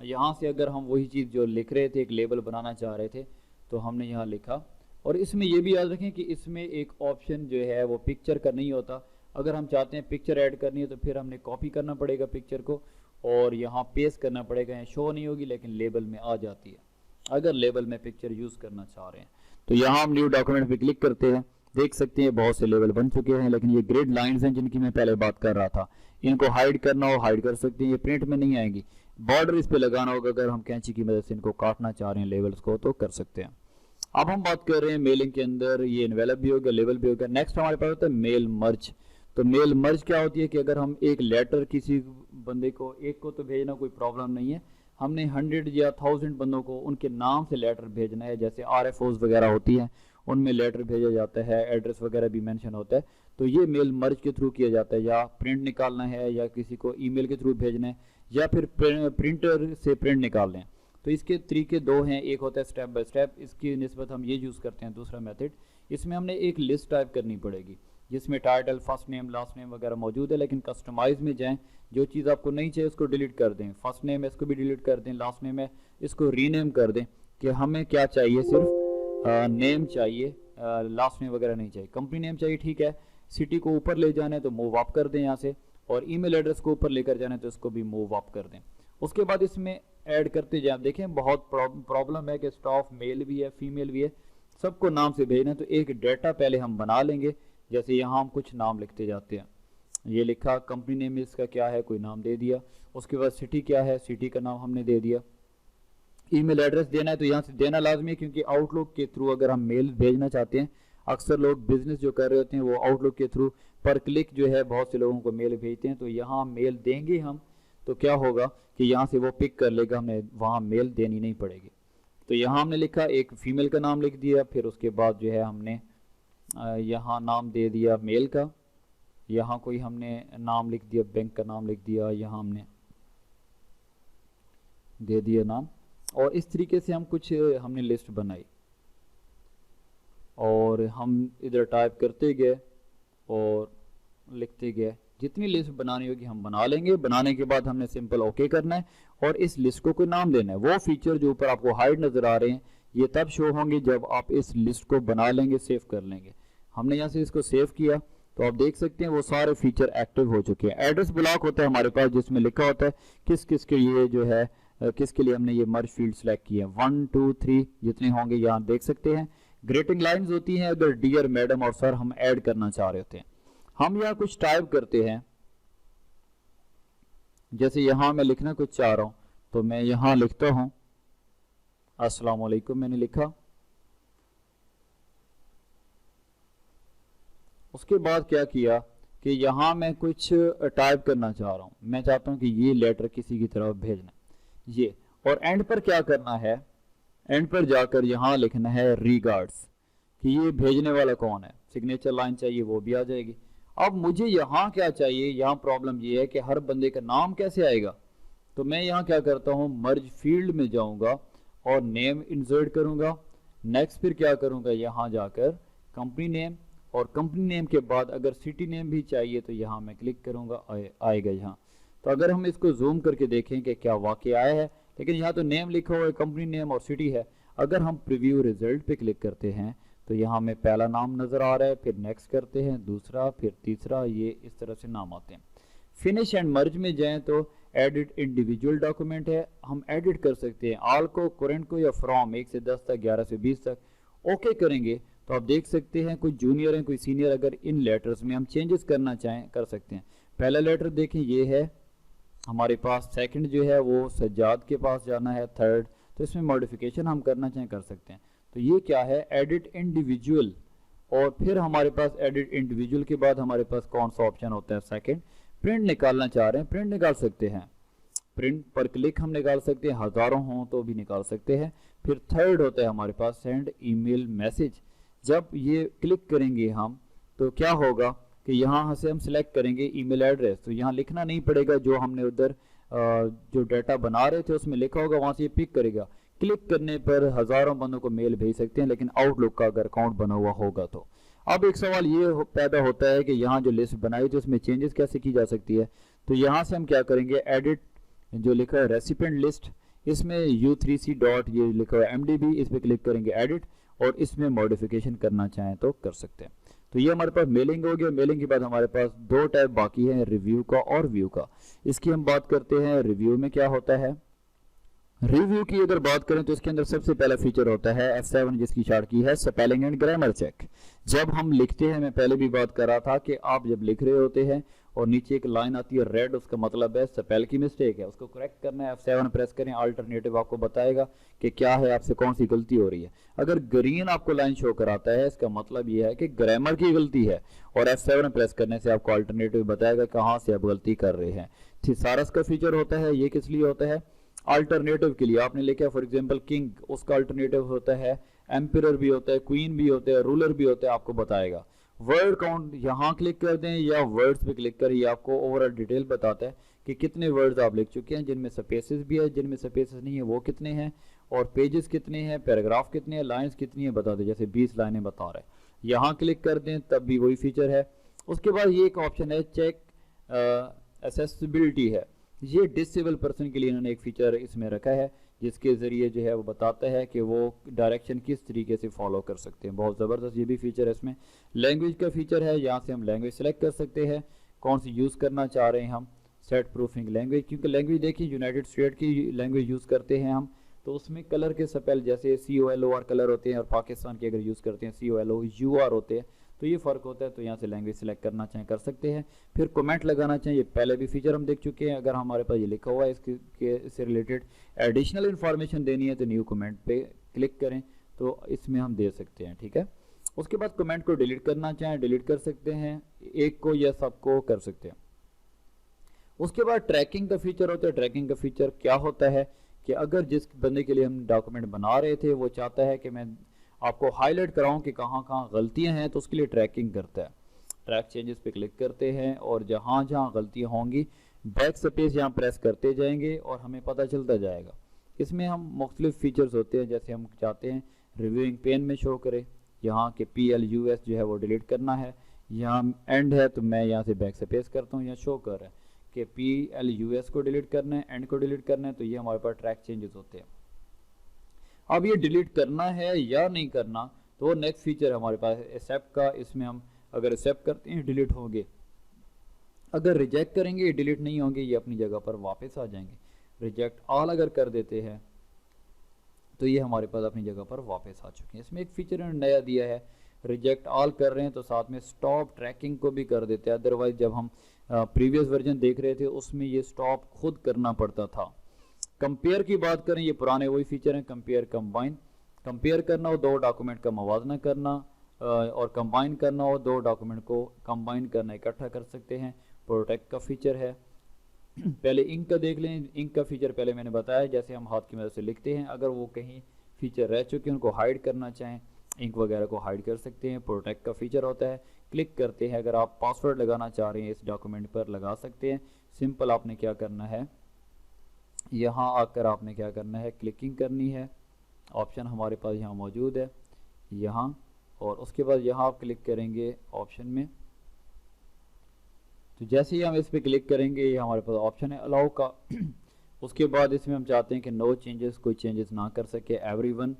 यहाँ से अगर हम वही चीज़ जो लिख रहे थे एक लेबल बनाना चाह रहे थे तो हमने यहाँ लिखा। और इसमें ये भी याद रखें कि इसमें एक ऑप्शन जो है वो पिक्चर का नहीं होता। अगर हम चाहते हैं पिक्चर ऐड करनी है तो फिर हमने कॉपी करना पड़ेगा पिक्चर को और यहाँ पेस्ट करना पड़ेगा, यहाँ शो नहीं होगी लेकिन लेबल में आ जाती है अगर लेबल में पिक्चर यूज़ करना चाह रहे हैं। तो यहाँ हम न्यू डॉक्यूमेंट पे क्लिक करते हैं, देख सकते हैं बहुत से लेबल बन चुके हैं। लेकिन ये ग्रिड लाइंस हैं जिनकी मैं पहले बात कर रहा था, इनको हाइड करना हो हाइड कर सकते हैं, ये प्रिंट में नहीं आएंगी। बॉर्डर इस पे लगाना होगा, अगर हम कैंची की मदद से इनको काटना चाह रहे हैं लेवल्स को तो कर सकते हैं। अब हम बात कर रहे हैं मेलिंग के अंदर, ये इन्वेलप भी हो गया, लेवल भी हो गया। नेक्स्ट हमारे पास होता है मेल मर्ज। तो मेल मर्ज क्या होती है कि अगर हम एक लेटर किसी बंदे को, एक को तो भेजना कोई प्रॉब्लम नहीं है, हमने 100 या 1000 बंदों को उनके नाम से लेटर भेजना है, जैसे RFOs वगैरह होती हैं उनमें लेटर भेजा जाता है, एड्रेस वगैरह भी मेंशन होता है। तो ये मेल मर्ज के थ्रू किया जाता है, या प्रिंट निकालना है या किसी को ईमेल के थ्रू भेजना है या फिर प्रिंटर से प्रिंट निकालना है। तो इसके तरीके दो हैं, एक होता है स्टेप बाय स्टेप, इसकी निस्बत हम ये यूज़ करते हैं दूसरा मेथड। इसमें हमने एक लिस्ट टाइप करनी पड़ेगी जिसमें title, first name, last name वगैरह मौजूद है। लेकिन कस्टमाइज में जाएं, जो चीज़ आपको नहीं चाहिए उसको डिलीट कर दें। फर्स्ट नेम है इसको भी डिलीट कर दें, लास्ट नेम है इसको रीनेम कर दें कि हमें क्या चाहिए, सिर्फ नेम चाहिए, लास्ट नेम वगैरह नहीं चाहिए। कंपनी नेम चाहिए, ठीक है। सिटी को ऊपर ले जाना है तो मूव अप कर दें यहाँ से, और ईमेल एड्रेस को ऊपर लेकर जाना है तो इसको भी मूव अप कर दें। उसके बाद इसमें ऐड करते जाए। देखें बहुत प्रॉब्लम है कि स्टाफ मेल भी है फीमेल भी है, सबको नाम से भेजना है। तो एक डाटा पहले हम बना लेंगे, जैसे यहाँ हम कुछ नाम लिखते जाते हैं। ये लिखा, कंपनी नेम इसका क्या है, कोई नाम दे दिया। उसके बाद सिटी क्या है, सिटी का नाम हमने दे दिया। ईमेल एड्रेस देना है तो यहाँ से देना लाजमी है, क्योंकि आउटलुक के थ्रू अगर हम मेल भेजना चाहते हैं, अक्सर लोग बिजनेस जो कर रहे होते हैं वो आउटलुक के थ्रू पर क्लिक जो है बहुत से लोगों को मेल भेजते हैं। तो यहाँ मेल देंगे हम तो क्या होगा कि यहाँ से वो पिक कर लेगा, हमें वहाँ मेल देनी नहीं पड़ेगी। तो यहाँ हमने लिखा, एक फीमेल का नाम लिख दिया, फिर उसके बाद जो है हमने यहाँ नाम दे दिया मेल का, यहाँ कोई हमने नाम लिख दिया, बैंक का नाम लिख दिया, यहाँ हमने दे दिया नाम। और इस तरीके से हम कुछ हमने लिस्ट बनाई और हम इधर टाइप करते गए और लिखते गए। जितनी लिस्ट बनानी होगी हम बना लेंगे। बनाने के बाद हमने सिंपल ओके करना है और इस लिस्ट को कोई नाम देना है। वो फीचर जो ऊपर आपको हाइड नज़र आ रहे हैं ये तब शो होंगे जब आप इस लिस्ट को बना लेंगे, सेव कर लेंगे। हमने यहाँ से इसको सेव किया तो आप देख सकते हैं वो सारे फीचर एक्टिव हो चुके हैं। एड्रेस ब्लॉक होता है हमारे पास जिसमें लिखा होता है किस किस के लिए जो है किसके लिए हमने ये मर्ज फील्ड सेलेक्ट किए हैं, 1 2 3 जितने होंगे यहाँ देख सकते हैं। ग्रीटिंग लाइंस होती हैं अगर डियर मैडम और सर हम ऐड करना चाह रहे होते हैं। हम यहाँ कुछ टाइप करते हैं, जैसे यहाँ मैं लिखना कुछ चाह रहा हूँ तो मैं यहाँ लिखता हूँ अस्सलाम वालेकुम, मैंने लिखा। उसके बाद क्या किया कि यहाँ मैं कुछ टाइप करना चाह रहा हूँ, मैं चाहता हूँ कि ये लेटर किसी की तरफ भेजना ये, और एंड पर क्या करना है, एंड पर जाकर यहाँ लिखना है रिगार्ड्स कि ये भेजने वाला कौन है। सिग्नेचर लाइन चाहिए वो भी आ जाएगी। अब मुझे यहाँ क्या चाहिए, यहाँ प्रॉब्लम ये है कि हर बंदे का नाम कैसे आएगा, तो मैं यहाँ क्या करता हूँ मर्ज फील्ड में जाऊँगा और नेम इंसर्ट करूँगा। नेक्स्ट फिर क्या करूँगा, यहाँ जाकर कंपनी नेम, और कंपनी नेम के बाद अगर सिटी नेम भी चाहिए तो यहाँ मैं क्लिक करूँगा, आएगा यहाँ। तो अगर हम इसको जूम करके देखें कि क्या वाकई आया है, लेकिन यहाँ तो नेम लिखा हुआ है, कंपनी नेम और सिटी है। अगर हम प्रीव्यू रिजल्ट पे क्लिक करते हैं तो यहाँ में पहला नाम नज़र आ रहा है, फिर नेक्स्ट करते हैं दूसरा, फिर तीसरा, ये इस तरह से नाम आते हैं। फिनिश एंड मर्ज में जाएं तो एडिट इंडिविजुअल डॉक्यूमेंट है, हम एडिट कर सकते हैं ऑल को, करंट को या फ्रॉम 1 से 10 तक, 11 से 20 तक। ओके करेंगे तो आप देख सकते हैं कोई जूनियर है कोई सीनियर, अगर इन लेटर्स में हम चेंजेस करना चाहें कर सकते हैं। पहला लेटर देखें ये है हमारे पास, सेकंड जो है वो सज्जाद के पास जाना है, थर्ड, तो इसमें मॉडिफिकेशन हम करना चाहें कर सकते हैं। तो ये क्या है एडिट इंडिविजुअल, और फिर हमारे पास एडिट इंडिविजुअल के बाद हमारे पास कौन सा ऑप्शन होता है, सेकंड। प्रिंट निकालना चाह रहे हैं, प्रिंट निकाल सकते हैं, प्रिंट पर क्लिक हम निकाल सकते हैं, हजारों हों तो भी निकाल सकते हैं। फिर थर्ड होता है हमारे पास सेंड ईमेल मैसेज। जब ये क्लिक करेंगे हम तो क्या होगा कि यहाँ से हम सिलेक्ट करेंगे ईमेल एड्रेस, तो यहाँ लिखना नहीं पड़ेगा, जो हमने उधर जो डाटा बना रहे थे उसमें लिखा होगा, वहाँ से ये पिक करेगा। क्लिक करने पर हजारों बंदों को मेल भेज सकते हैं, लेकिन आउटलुक का अगर अकाउंट बना हुआ होगा तो। अब एक सवाल ये पैदा होता है कि यहाँ जो लिस्ट बनाई थी उसमें चेंजेस कैसे की जा सकती है। तो यहाँ से हम क्या करेंगे, एडिट जो लिखा है रेसिपेंट लिस्ट, इसमें u3c डॉट ये लिखा हुआ है MDB, इस पर क्लिक करेंगे एडिट, और इसमें मॉडिफिकेशन करना चाहें तो कर सकते हैं। तो ये हमारे पास मेलिंग हो गया। मेलिंग के बाद हमारे पास दो टैब बाकी हैं, रिव्यू का और व्यू का। इसकी हम बात करते हैं। रिव्यू में क्या होता है, रिव्यू की अगर बात करें तो इसके अंदर सबसे पहला फीचर होता है F7 जिसकी शार्ट की है स्पेलिंग एंड ग्रामर चेक। जब हम लिखते हैं, मैं पहले भी बात कर रहा था कि आप जब लिख रहे होते हैं और नीचे एक लाइन आती है रेड, उसका मतलब है स्पेल की मिस्टेक है, उसको करेक्ट करना है। F7 प्रेस करें, अल्टरनेटिव आपको बताएगा कि क्या है, आपसे कौन सी गलती हो रही है। अगर ग्रीन आपको लाइन शो कराता है इसका मतलब यह है कि ग्रामर की गलती है, और F7 प्रेस करने से आपको अल्टरनेटिव बताएगा कहाँ से आप गलती कर रहे हैं। थिसारस का फीचर होता है, ये किस लिए होता है, अल्टरनेटिव के लिए। आपने लिखा फॉर एग्जांपल किंग, उसका अल्टरनेटिव होता है एम्पियर भी होता है, क्वीन भी होता है, रूलर भी होता है, आपको बताएगा। वर्ड काउंट यहाँ क्लिक कर दें या वर्ड्स पे क्लिक करिए, आपको ओवरऑल डिटेल बताता है कि कितने वर्ड्स आप लिख चुके हैं, जिनमें स्पेसेस भी है, जिनमें स्पेसेस नहीं है वो कितने हैं, और पेजेस कितने हैं, पैराग्राफ कितने हैं, लाइन्स कितनी है बता दें, जैसे 20 लाइनें बता रहा है। यहाँ क्लिक कर दें तब भी वही फीचर है। उसके बाद ये एक ऑप्शन है चेक एक्सेसिबिलिटी है, ये डिसेबल पर्सन के लिए इन्होंने एक फीचर इसमें रखा है, जिसके ज़रिए जो है वो बताता है कि वो डायरेक्शन किस तरीके से फॉलो कर सकते हैं। बहुत ज़बरदस्त ये भी फीचर है इसमें। लैंग्वेज का फीचर है, यहाँ से हम लैंग्वेज सेलेक्ट कर सकते हैं कौन सी यूज़ करना चाह रहे हैं हम। सेट प्रूफिंग लैंग्वेज, क्योंकि लैंग्वेज देखिए यूनाइटेड स्टेट की लैंग्वेज यूज़ करते हैं हम, तो उसमें कलर के स्पेल जैसे COLOR कलर होते हैं, और पाकिस्तान के अगर यूज़ करते हैं COLOUR होते हैं, तो ये फ़र्क होता है। तो यहाँ से लैंग्वेज सेलेक्ट करना चाहें कर सकते हैं। फिर कमेंट लगाना चाहें, ये पहले भी फीचर हम देख चुके हैं। अगर हमारे पास ये लिखा हुआ है इससे रिलेटेड एडिशनल इन्फॉर्मेशन देनी है तो न्यू कमेंट पे क्लिक करें, तो इसमें हम दे सकते हैं, ठीक है। उसके बाद कमेंट को डिलीट करना चाहें डिलीट कर सकते हैं, एक को या सबको कर सकते हैं। उसके बाद ट्रैकिंग का फीचर होता है। ट्रैकिंग का फीचर क्या होता है कि अगर जिस बंदे के लिए हम डॉक्यूमेंट बना रहे थे वो चाहता है कि मैं आपको हाईलाइट कराऊं कि कहाँ कहाँ गलतियां हैं, तो उसके लिए ट्रैकिंग करता है। ट्रैक चेंजेस पे क्लिक करते हैं और जहाँ जहाँ गलतियाँ होंगी बैक स्पेस यहाँ प्रेस करते जाएंगे और हमें पता चलता जाएगा। इसमें हम मुख्तलिफ फीचर्स होते हैं, जैसे हम चाहते हैं रिव्यूइंग पेन में शो करे, यहाँ के PLUS जो है वो डिलीट करना है, यहाँ एंड है तो मैं यहाँ से बैक स्पेस करता हूँ, यहाँ शो कर रहा है कि PLUS को डिलीट करना है, एंड को डिलीट करना है, तो ये हमारे पास ट्रैक चेंजेस होते हैं। अब ये डिलीट करना है या नहीं करना, तो नेक्स्ट फीचर है हमारे पास एक्सेप्ट का। इसमें हम अगर एक्सेप्ट करते हैं डिलीट होंगे, अगर रिजेक्ट करेंगे ये डिलीट नहीं होंगे, ये अपनी जगह पर वापस आ जाएंगे। रिजेक्ट ऑल अगर कर देते हैं तो ये हमारे पास अपनी जगह पर वापस आ चुके हैं। इसमें एक फीचर इन्होंने नया दिया है, रिजेक्ट ऑल कर रहे हैं तो साथ में स्टॉप ट्रैकिंग को भी कर देते हैं। अदरवाइज जब हम प्रीवियस वर्जन देख रहे थे उसमें ये स्टॉप खुद करना पड़ता था। कंपेयर की बात करें, ये पुराने वही फीचर हैं, कंपेयर कंबाइन, कंपेयर करना हो दो डॉक्यूमेंट का मवाजना करना, और कंबाइन करना हो दो डॉक्यूमेंट को कंबाइन करना, इकट्ठा कर सकते हैं। प्रोटेक्ट का फीचर है। पहले इंक का देख लें, इंक का फीचर पहले मैंने बताया, जैसे हम हाथ की मदद से लिखते हैं, अगर वो कहीं फीचर रह चुके हैं उनको हाइड करना चाहें, इंक वगैरह को हाइड कर सकते हैं। प्रोटेक्ट का फीचर होता है, क्लिक करते हैं, अगर आप पासवर्ड लगाना चाह रहे हैं इस डॉक्यूमेंट पर लगा सकते हैं। सिंपल आपने क्या करना है, यहाँ आकर आपने क्या करना है, क्लिकिंग करनी है। ऑप्शन हमारे पास यहाँ मौजूद है यहाँ, और उसके बाद यहाँ आप क्लिक करेंगे ऑप्शन में। तो जैसे ही हम इस पर क्लिक करेंगे ये हमारे पास ऑप्शन है अलाउ का। उसके बाद इसमें हम चाहते हैं कि नो चेंजेस, कोई चेंजेस ना कर सके एवरीवन,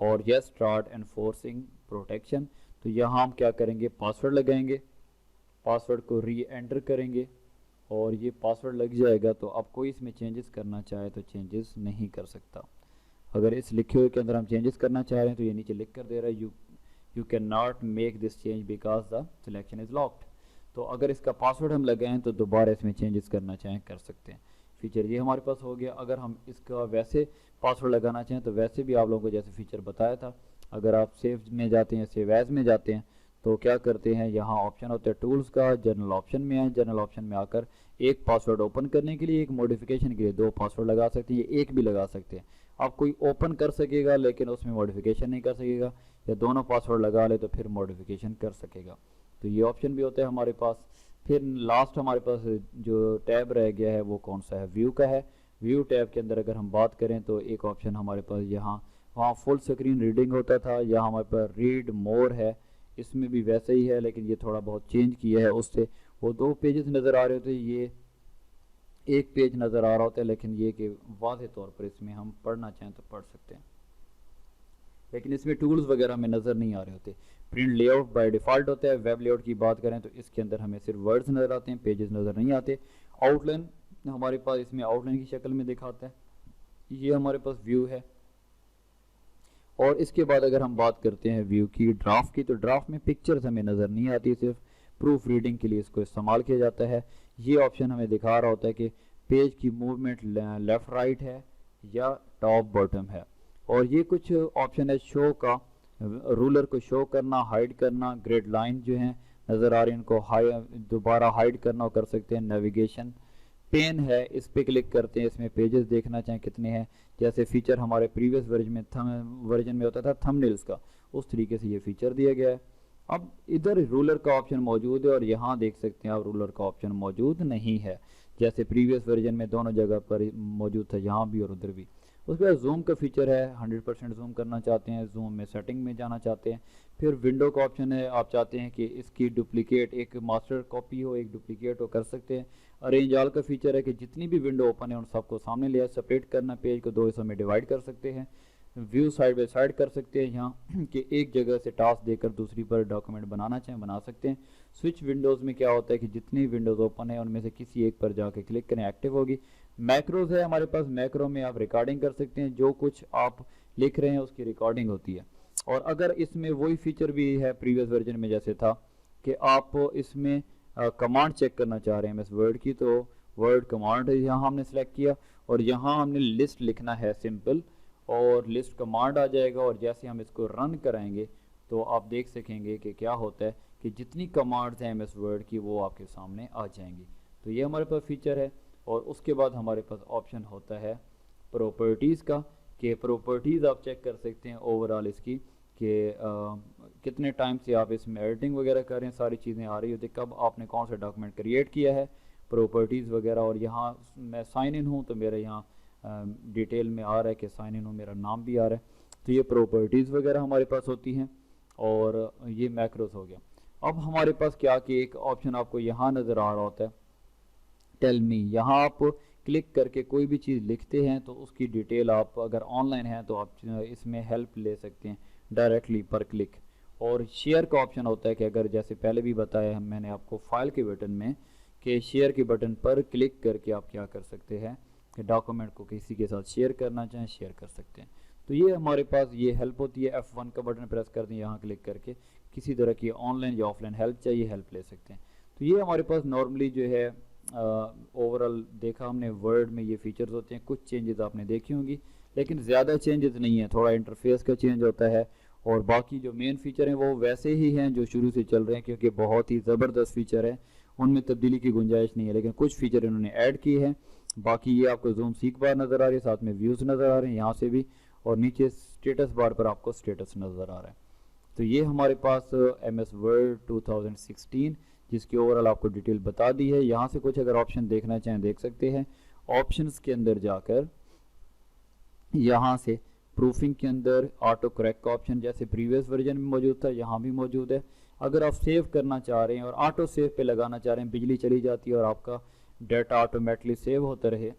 और यस स्टार्ट एनफोर्सिंग प्रोटेक्शन। तो यहाँ हम क्या करेंगे, पासवर्ड लगाएंगे, पासवर्ड को री एंटर करेंगे और ये पासवर्ड लग जाएगा। तो अब कोई इसमें चेंजेस करना चाहे तो चेंजेस नहीं कर सकता। अगर इस लिखे हुए के अंदर हम चेंजेस करना चाह रहे हैं तो ये नीचे लिख कर दे रहा है you can not make this change because the selection is locked. तो अगर इसका पासवर्ड हम लगाएं तो दोबारा इसमें चेंजेस करना चाहें कर सकते हैं। फीचर ये हमारे पास हो गया। अगर हम इसका वैसे पासवर्ड लगाना चाहें तो वैसे भी आप लोगों को जैसे फीचर बताया था, अगर आप सेव में जाते हैं, सेव एज में जाते हैं तो क्या करते हैं, यहाँ ऑप्शन होता है टूल्स का, जनरल ऑप्शन में है, जनरल ऑप्शन में आकर एक पासवर्ड ओपन करने के लिए, एक मॉडिफिकेशन के लिए दो पासवर्ड लगा सकते हैं, एक भी लगा सकते हैं। अब कोई ओपन कर सकेगा लेकिन उसमें मॉडिफिकेशन नहीं कर सकेगा, या दोनों पासवर्ड लगा ले तो फिर मॉडिफिकेशन कर सकेगा। तो ये ऑप्शन भी होता है हमारे पास। फिर लास्ट हमारे पास जो टैब रह गया है वो कौन सा है, व्यू का है। व्यू टैब के अंदर अगर हम बात करें तो एक ऑप्शन हमारे पास यहाँ, वहाँ फुल स्क्रीन रीडिंग होता था, यहाँ हमारे पास रीड मोर है, इसमें भी वैसे ही है लेकिन ये थोड़ा बहुत चेंज किया है। उससे वो दो पेजेस नज़र आ रहे होते, ये एक पेज नज़र आ रहा होता है, लेकिन ये कि वाज़े तौर पर इसमें हम पढ़ना चाहें तो पढ़ सकते हैं, लेकिन इसमें टूल्स वगैरह में नज़र नहीं आ रहे होते। प्रिंट लेआउट बाय डिफ़ॉल्ट होता है। वेब लेआउट की बात करें तो इसके अंदर हमें सिर्फ वर्ड्स नज़र आते हैं, पेजेस नज़र नहीं आते। आउटलाइन हमारे पास इसमें आउटलाइन की शक्ल में दिखाता है। ये हमारे पास व्यू है। और इसके बाद अगर हम बात करते हैं व्यू की ड्राफ्ट की, तो ड्राफ्ट में पिक्चर्स हमें नज़र नहीं आती, सिर्फ प्रूफ रीडिंग के लिए इसको इस्तेमाल किया जाता है। ये ऑप्शन हमें दिखा रहा होता है कि पेज की मूवमेंट लेफ़्ट राइट है या टॉप बॉटम है। और ये कुछ ऑप्शन है शो का, रूलर को शो करना, हाइड करना, ग्रेड लाइन जो हैं नज़र आ रही हैं इनको दोबारा हाइड करना और कर सकते हैं। नेविगेशन पेन है, इस पे क्लिक करते हैं, इसमें पेजेस देखना चाहें कितने हैं, जैसे फीचर हमारे प्रीवियस वर्जन में होता था थंबनेल्स का, उस तरीके से ये फीचर दिया गया है। अब इधर रूलर का ऑप्शन मौजूद है और यहाँ देख सकते हैं आप रूलर का ऑप्शन मौजूद नहीं है, जैसे प्रीवियस वर्जन में दोनों जगह पर मौजूद था, यहाँ भी और उधर भी। उसके बाद जूम का फीचर है, 100% जूम करना चाहते हैं, जूम में सेटिंग में जाना चाहते हैं। फिर विंडो का ऑप्शन है, आप चाहते हैं कि इसकी डुप्लीकेट एक मास्टर कॉपी हो, एक डुप्लीकेट हो, कर सकते हैं। अरेंज ऑल का फीचर है कि जितनी भी विंडो ओपन है उन सबको सामने लिया, सेपरेट करना, पेज को दो हिस्सों में डिवाइड कर सकते हैं। व्यू साइड बाई साइड कर सकते हैं यहाँ कि एक जगह से टास्क देकर दूसरी पर डॉक्यूमेंट बनाना चाहें बना सकते हैं। स्विच विंडोज़ में क्या होता है कि जितनी विंडोज़ ओपन है उनमें से किसी एक पर जाके क्लिक करें, एक्टिव होगी। मैक्रोज है हमारे पास, मैक्रो में आप रिकॉर्डिंग कर सकते हैं, जो कुछ आप लिख रहे हैं उसकी रिकॉर्डिंग होती है। और अगर इसमें वही फीचर भी है प्रीवियस वर्जन में जैसे था कि आप इसमें कमांड चेक करना चाह रहे हैं एमएस वर्ड की, तो वर्ड कमांड यहाँ हमने सेलेक्ट किया और यहाँ हमने लिस्ट लिखना है सिंपल, और लिस्ट कमांड आ जाएगा। और जैसे हम इसको रन कराएंगे तो आप देख सकेंगे कि क्या होता है कि जितनी कमांड्स हैं एमएस वर्ड की वो आपके सामने आ जाएंगी। तो ये हमारे पास फीचर है। और उसके बाद हमारे पास ऑप्शन होता है प्रॉपर्टीज़ का, कि प्रॉपर्टीज़ आप चेक कर सकते हैं ओवरऑल इसकी कि कितने टाइम से आप इसमें एडिटिंग वगैरह कर रहे हैं, सारी चीज़ें आ रही होती, कब आपने कौन सा डॉक्यूमेंट क्रिएट किया है, प्रॉपर्टीज़ वगैरह। और यहाँ मैं साइन इन हूँ तो मेरा यहाँ डिटेल में आ रहा है कि साइन इन हूँ, मेरा नाम भी आ रहा है। तो ये प्रॉपर्टीज़ वगैरह हमारे पास होती हैं। और ये मैक्रोस हो गया। अब हमारे पास क्या कि एक ऑप्शन आपको यहाँ नज़र आ रहा होता है टेल मी, यहाँ आप क्लिक करके कोई भी चीज़ लिखते हैं तो उसकी डिटेल आप अगर ऑनलाइन है तो आप इसमें हेल्प ले सकते हैं डायरेक्टली पर क्लिक। और शेयर का ऑप्शन होता है कि अगर जैसे पहले भी बताया मैंने आपको फाइल के बटन में कि शेयर के बटन पर क्लिक करके आप क्या कर सकते हैं कि डॉक्यूमेंट को किसी के साथ शेयर करना चाहें शेयर कर सकते हैं। तो ये हमारे पास ये हेल्प होती है। F1 का बटन प्रेस कर दें, यहाँ क्लिक करके किसी तरह की ऑनलाइन या ऑफलाइन हेल्प चाहिए हेल्प ले सकते हैं। तो ये हमारे पास नॉर्मली जो है ओवरऑल देखा हमने वर्ड में ये फीचर्स होते हैं। कुछ चेंजेस आपने देखी होंगी लेकिन ज़्यादा चेंजेस नहीं है, थोड़ा इंटरफेस का चेंज होता है और बाकी जो मेन फीचर हैं वो वैसे ही हैं जो शुरू से चल रहे हैं, क्योंकि बहुत ही ज़बरदस्त फीचर है, उनमें तब्दीली की गुंजाइश नहीं है। लेकिन कुछ फीचर इन्होंने ऐड किए हैं। बाकी ये आपको जूम सीक बार नज़र आ रही है, साथ में व्यूज़ नज़र आ रहे हैं यहाँ से भी, और नीचे स्टेटस बार पर आपको स्टेटस नज़र आ रहा है। तो ये हमारे पास MS वर्ड 2016 जिसकी ओवरऑल आपको डिटेल बता दी है। यहाँ से कुछ अगर ऑप्शन देखना चाहें देख सकते हैं। ऑप्शंस के अंदर जाकर यहाँ से प्रूफिंग के अंदर ऑटो करेक्ट का ऑप्शन जैसे प्रीवियस वर्जन में मौजूद था यहाँ भी मौजूद है। अगर आप सेव करना चाह रहे हैं और ऑटो सेव पे लगाना चाह रहे हैं, बिजली चली जाती है और आपका डाटा ऑटोमेटिकली सेव होता रहे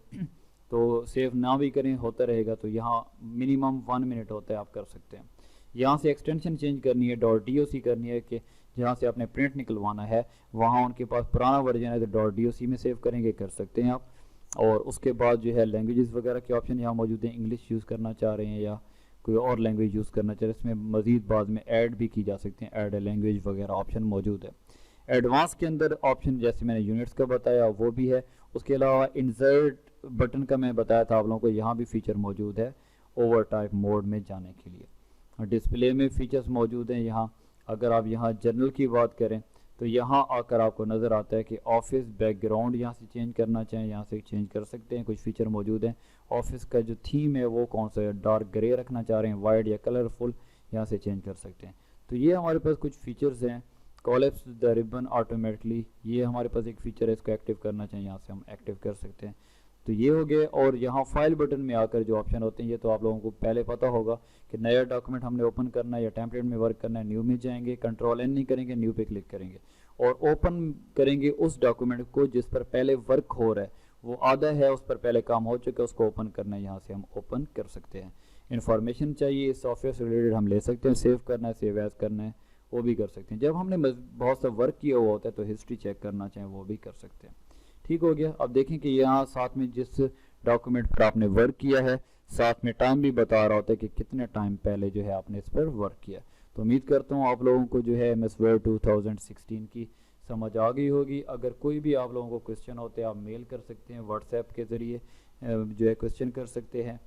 तो सेव ना भी करें होता रहेगा, तो यहाँ मिनिमम 1 मिनट होता है, आप कर सकते हैं। यहाँ से एक्सटेंशन चेंज करनी है, .doc करनी है कि जहाँ से आपने प्रिंट निकलवाना है वहाँ उनके पास पुराना वर्जन है तो .doc में सेव करेंगे, कर सकते हैं आप। और उसके बाद जो है लैंग्वेजेस वगैरह के ऑप्शन यहाँ मौजूद हैं। इंग्लिश यूज़ करना चाह रहे हैं या कोई और लैंग्वेज यूज़ करना चाह रहे हैं, इसमें मज़ीद बाद में ऐड भी की जा सकती हैं, ऐड लैंग्वेज वगैरह ऑप्शन मौजूद है। एडवांस के अंदर ऑप्शन जैसे मैंने यूनिट्स का बताया वो भी है। उसके अलावा इंसर्ट बटन का मैं बताया था आप लोगों को, यहाँ भी फीचर मौजूद है ओवर टाइप मोड में जाने के लिए। डिस्प्ले में फीचर्स मौजूद हैं यहाँ। अगर आप यहाँ जनरल की बात करें तो यहाँ आकर आपको नज़र आता है कि ऑफिस बैकग्राउंड यहाँ से चेंज करना चाहें यहाँ से चेंज कर सकते हैं, कुछ फीचर मौजूद हैं। ऑफिस का जो थीम है वो कौन सा है, डार्क ग्रे रखना चाह रहे हैं, वाइट या कलरफुल, यहाँ से चेंज कर सकते हैं। तो ये हमारे पास कुछ फीचर्स हैं। कॉलेप्स द रिबन ऑटोमेटिकली, ये हमारे पास एक फीचर है, इसको एक्टिव करना चाहिए यहाँ से हम एक्टिव कर सकते हैं। तो ये हो गए। और यहाँ फाइल बटन में आकर जो ऑप्शन होते हैं ये तो आप लोगों को पहले पता होगा कि नया डॉक्यूमेंट हमने ओपन करना है या टेम्पलेट में वर्क करना है, न्यू में जाएंगे, कंट्रोल एन नहीं करेंगे, न्यू पे क्लिक करेंगे और ओपन करेंगे उस डॉक्यूमेंट को जिस पर पहले वर्क हो रहा है, वो आधा है उस पर पहले काम हो चुका है, उसको ओपन करना है, यहाँ से हम ओपन कर सकते हैं। इन्फॉर्मेशन चाहिए इस सॉफ्टवेयर से रिलेटेड हम ले सकते हैं, सेव करना है, सेव एज करना है वो भी कर सकते हैं। जब हमने बहुत सा वर्क किया हुआ होता है तो हिस्ट्री चेक करना चाहें वो भी कर सकते हैं। ठीक हो गया। अब देखें कि यहाँ साथ में जिस डॉक्यूमेंट पर आपने वर्क किया है साथ में टाइम भी बता रहा होता है कि कितने टाइम पहले जो है आपने इस पर वर्क किया। तो उम्मीद करता हूँ आप लोगों को जो है MS वर्ड 2016 की समझ आ गई होगी। अगर कोई भी आप लोगों को क्वेश्चन होते हैं आप मेल कर सकते हैं, व्हाट्सएप के ज़रिए जो है क्वेश्चन कर सकते हैं,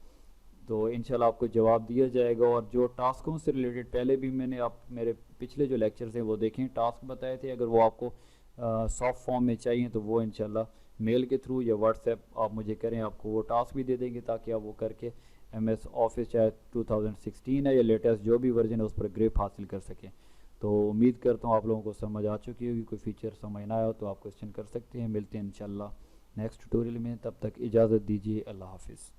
तो इंशाल्लाह आपको जवाब दिया जाएगा। और जो टास्कों से रिलेटेड पहले भी मैंने आप मेरे पिछले जो लेक्चर्स हैं वो देखें, टास्क बताए थे, अगर वो आपको सॉफ्ट फॉर्म में चाहिए तो वो इंशाल्लाह मेल के थ्रू या व्हाट्सएप आप मुझे करें, आपको वो टास्क भी दे देंगे ताकि आप वो करके MS ऑफिस चाहे 2016 है या लेटेस्ट जो भी वर्जन है उस पर ग्रेप हासिल कर सकें। तो उम्मीद करता हूँ आप लोगों को समझ आ चुकी होगी। कोई फीचर समझ ना आया हो तो आप क्वेश्चन कर सकते हैं। मिलते हैं इंशाल्लाह नेक्स्ट ट्यूटोरियल में, तब तक इजाज़त दीजिए। अल्लाह हाफिज़।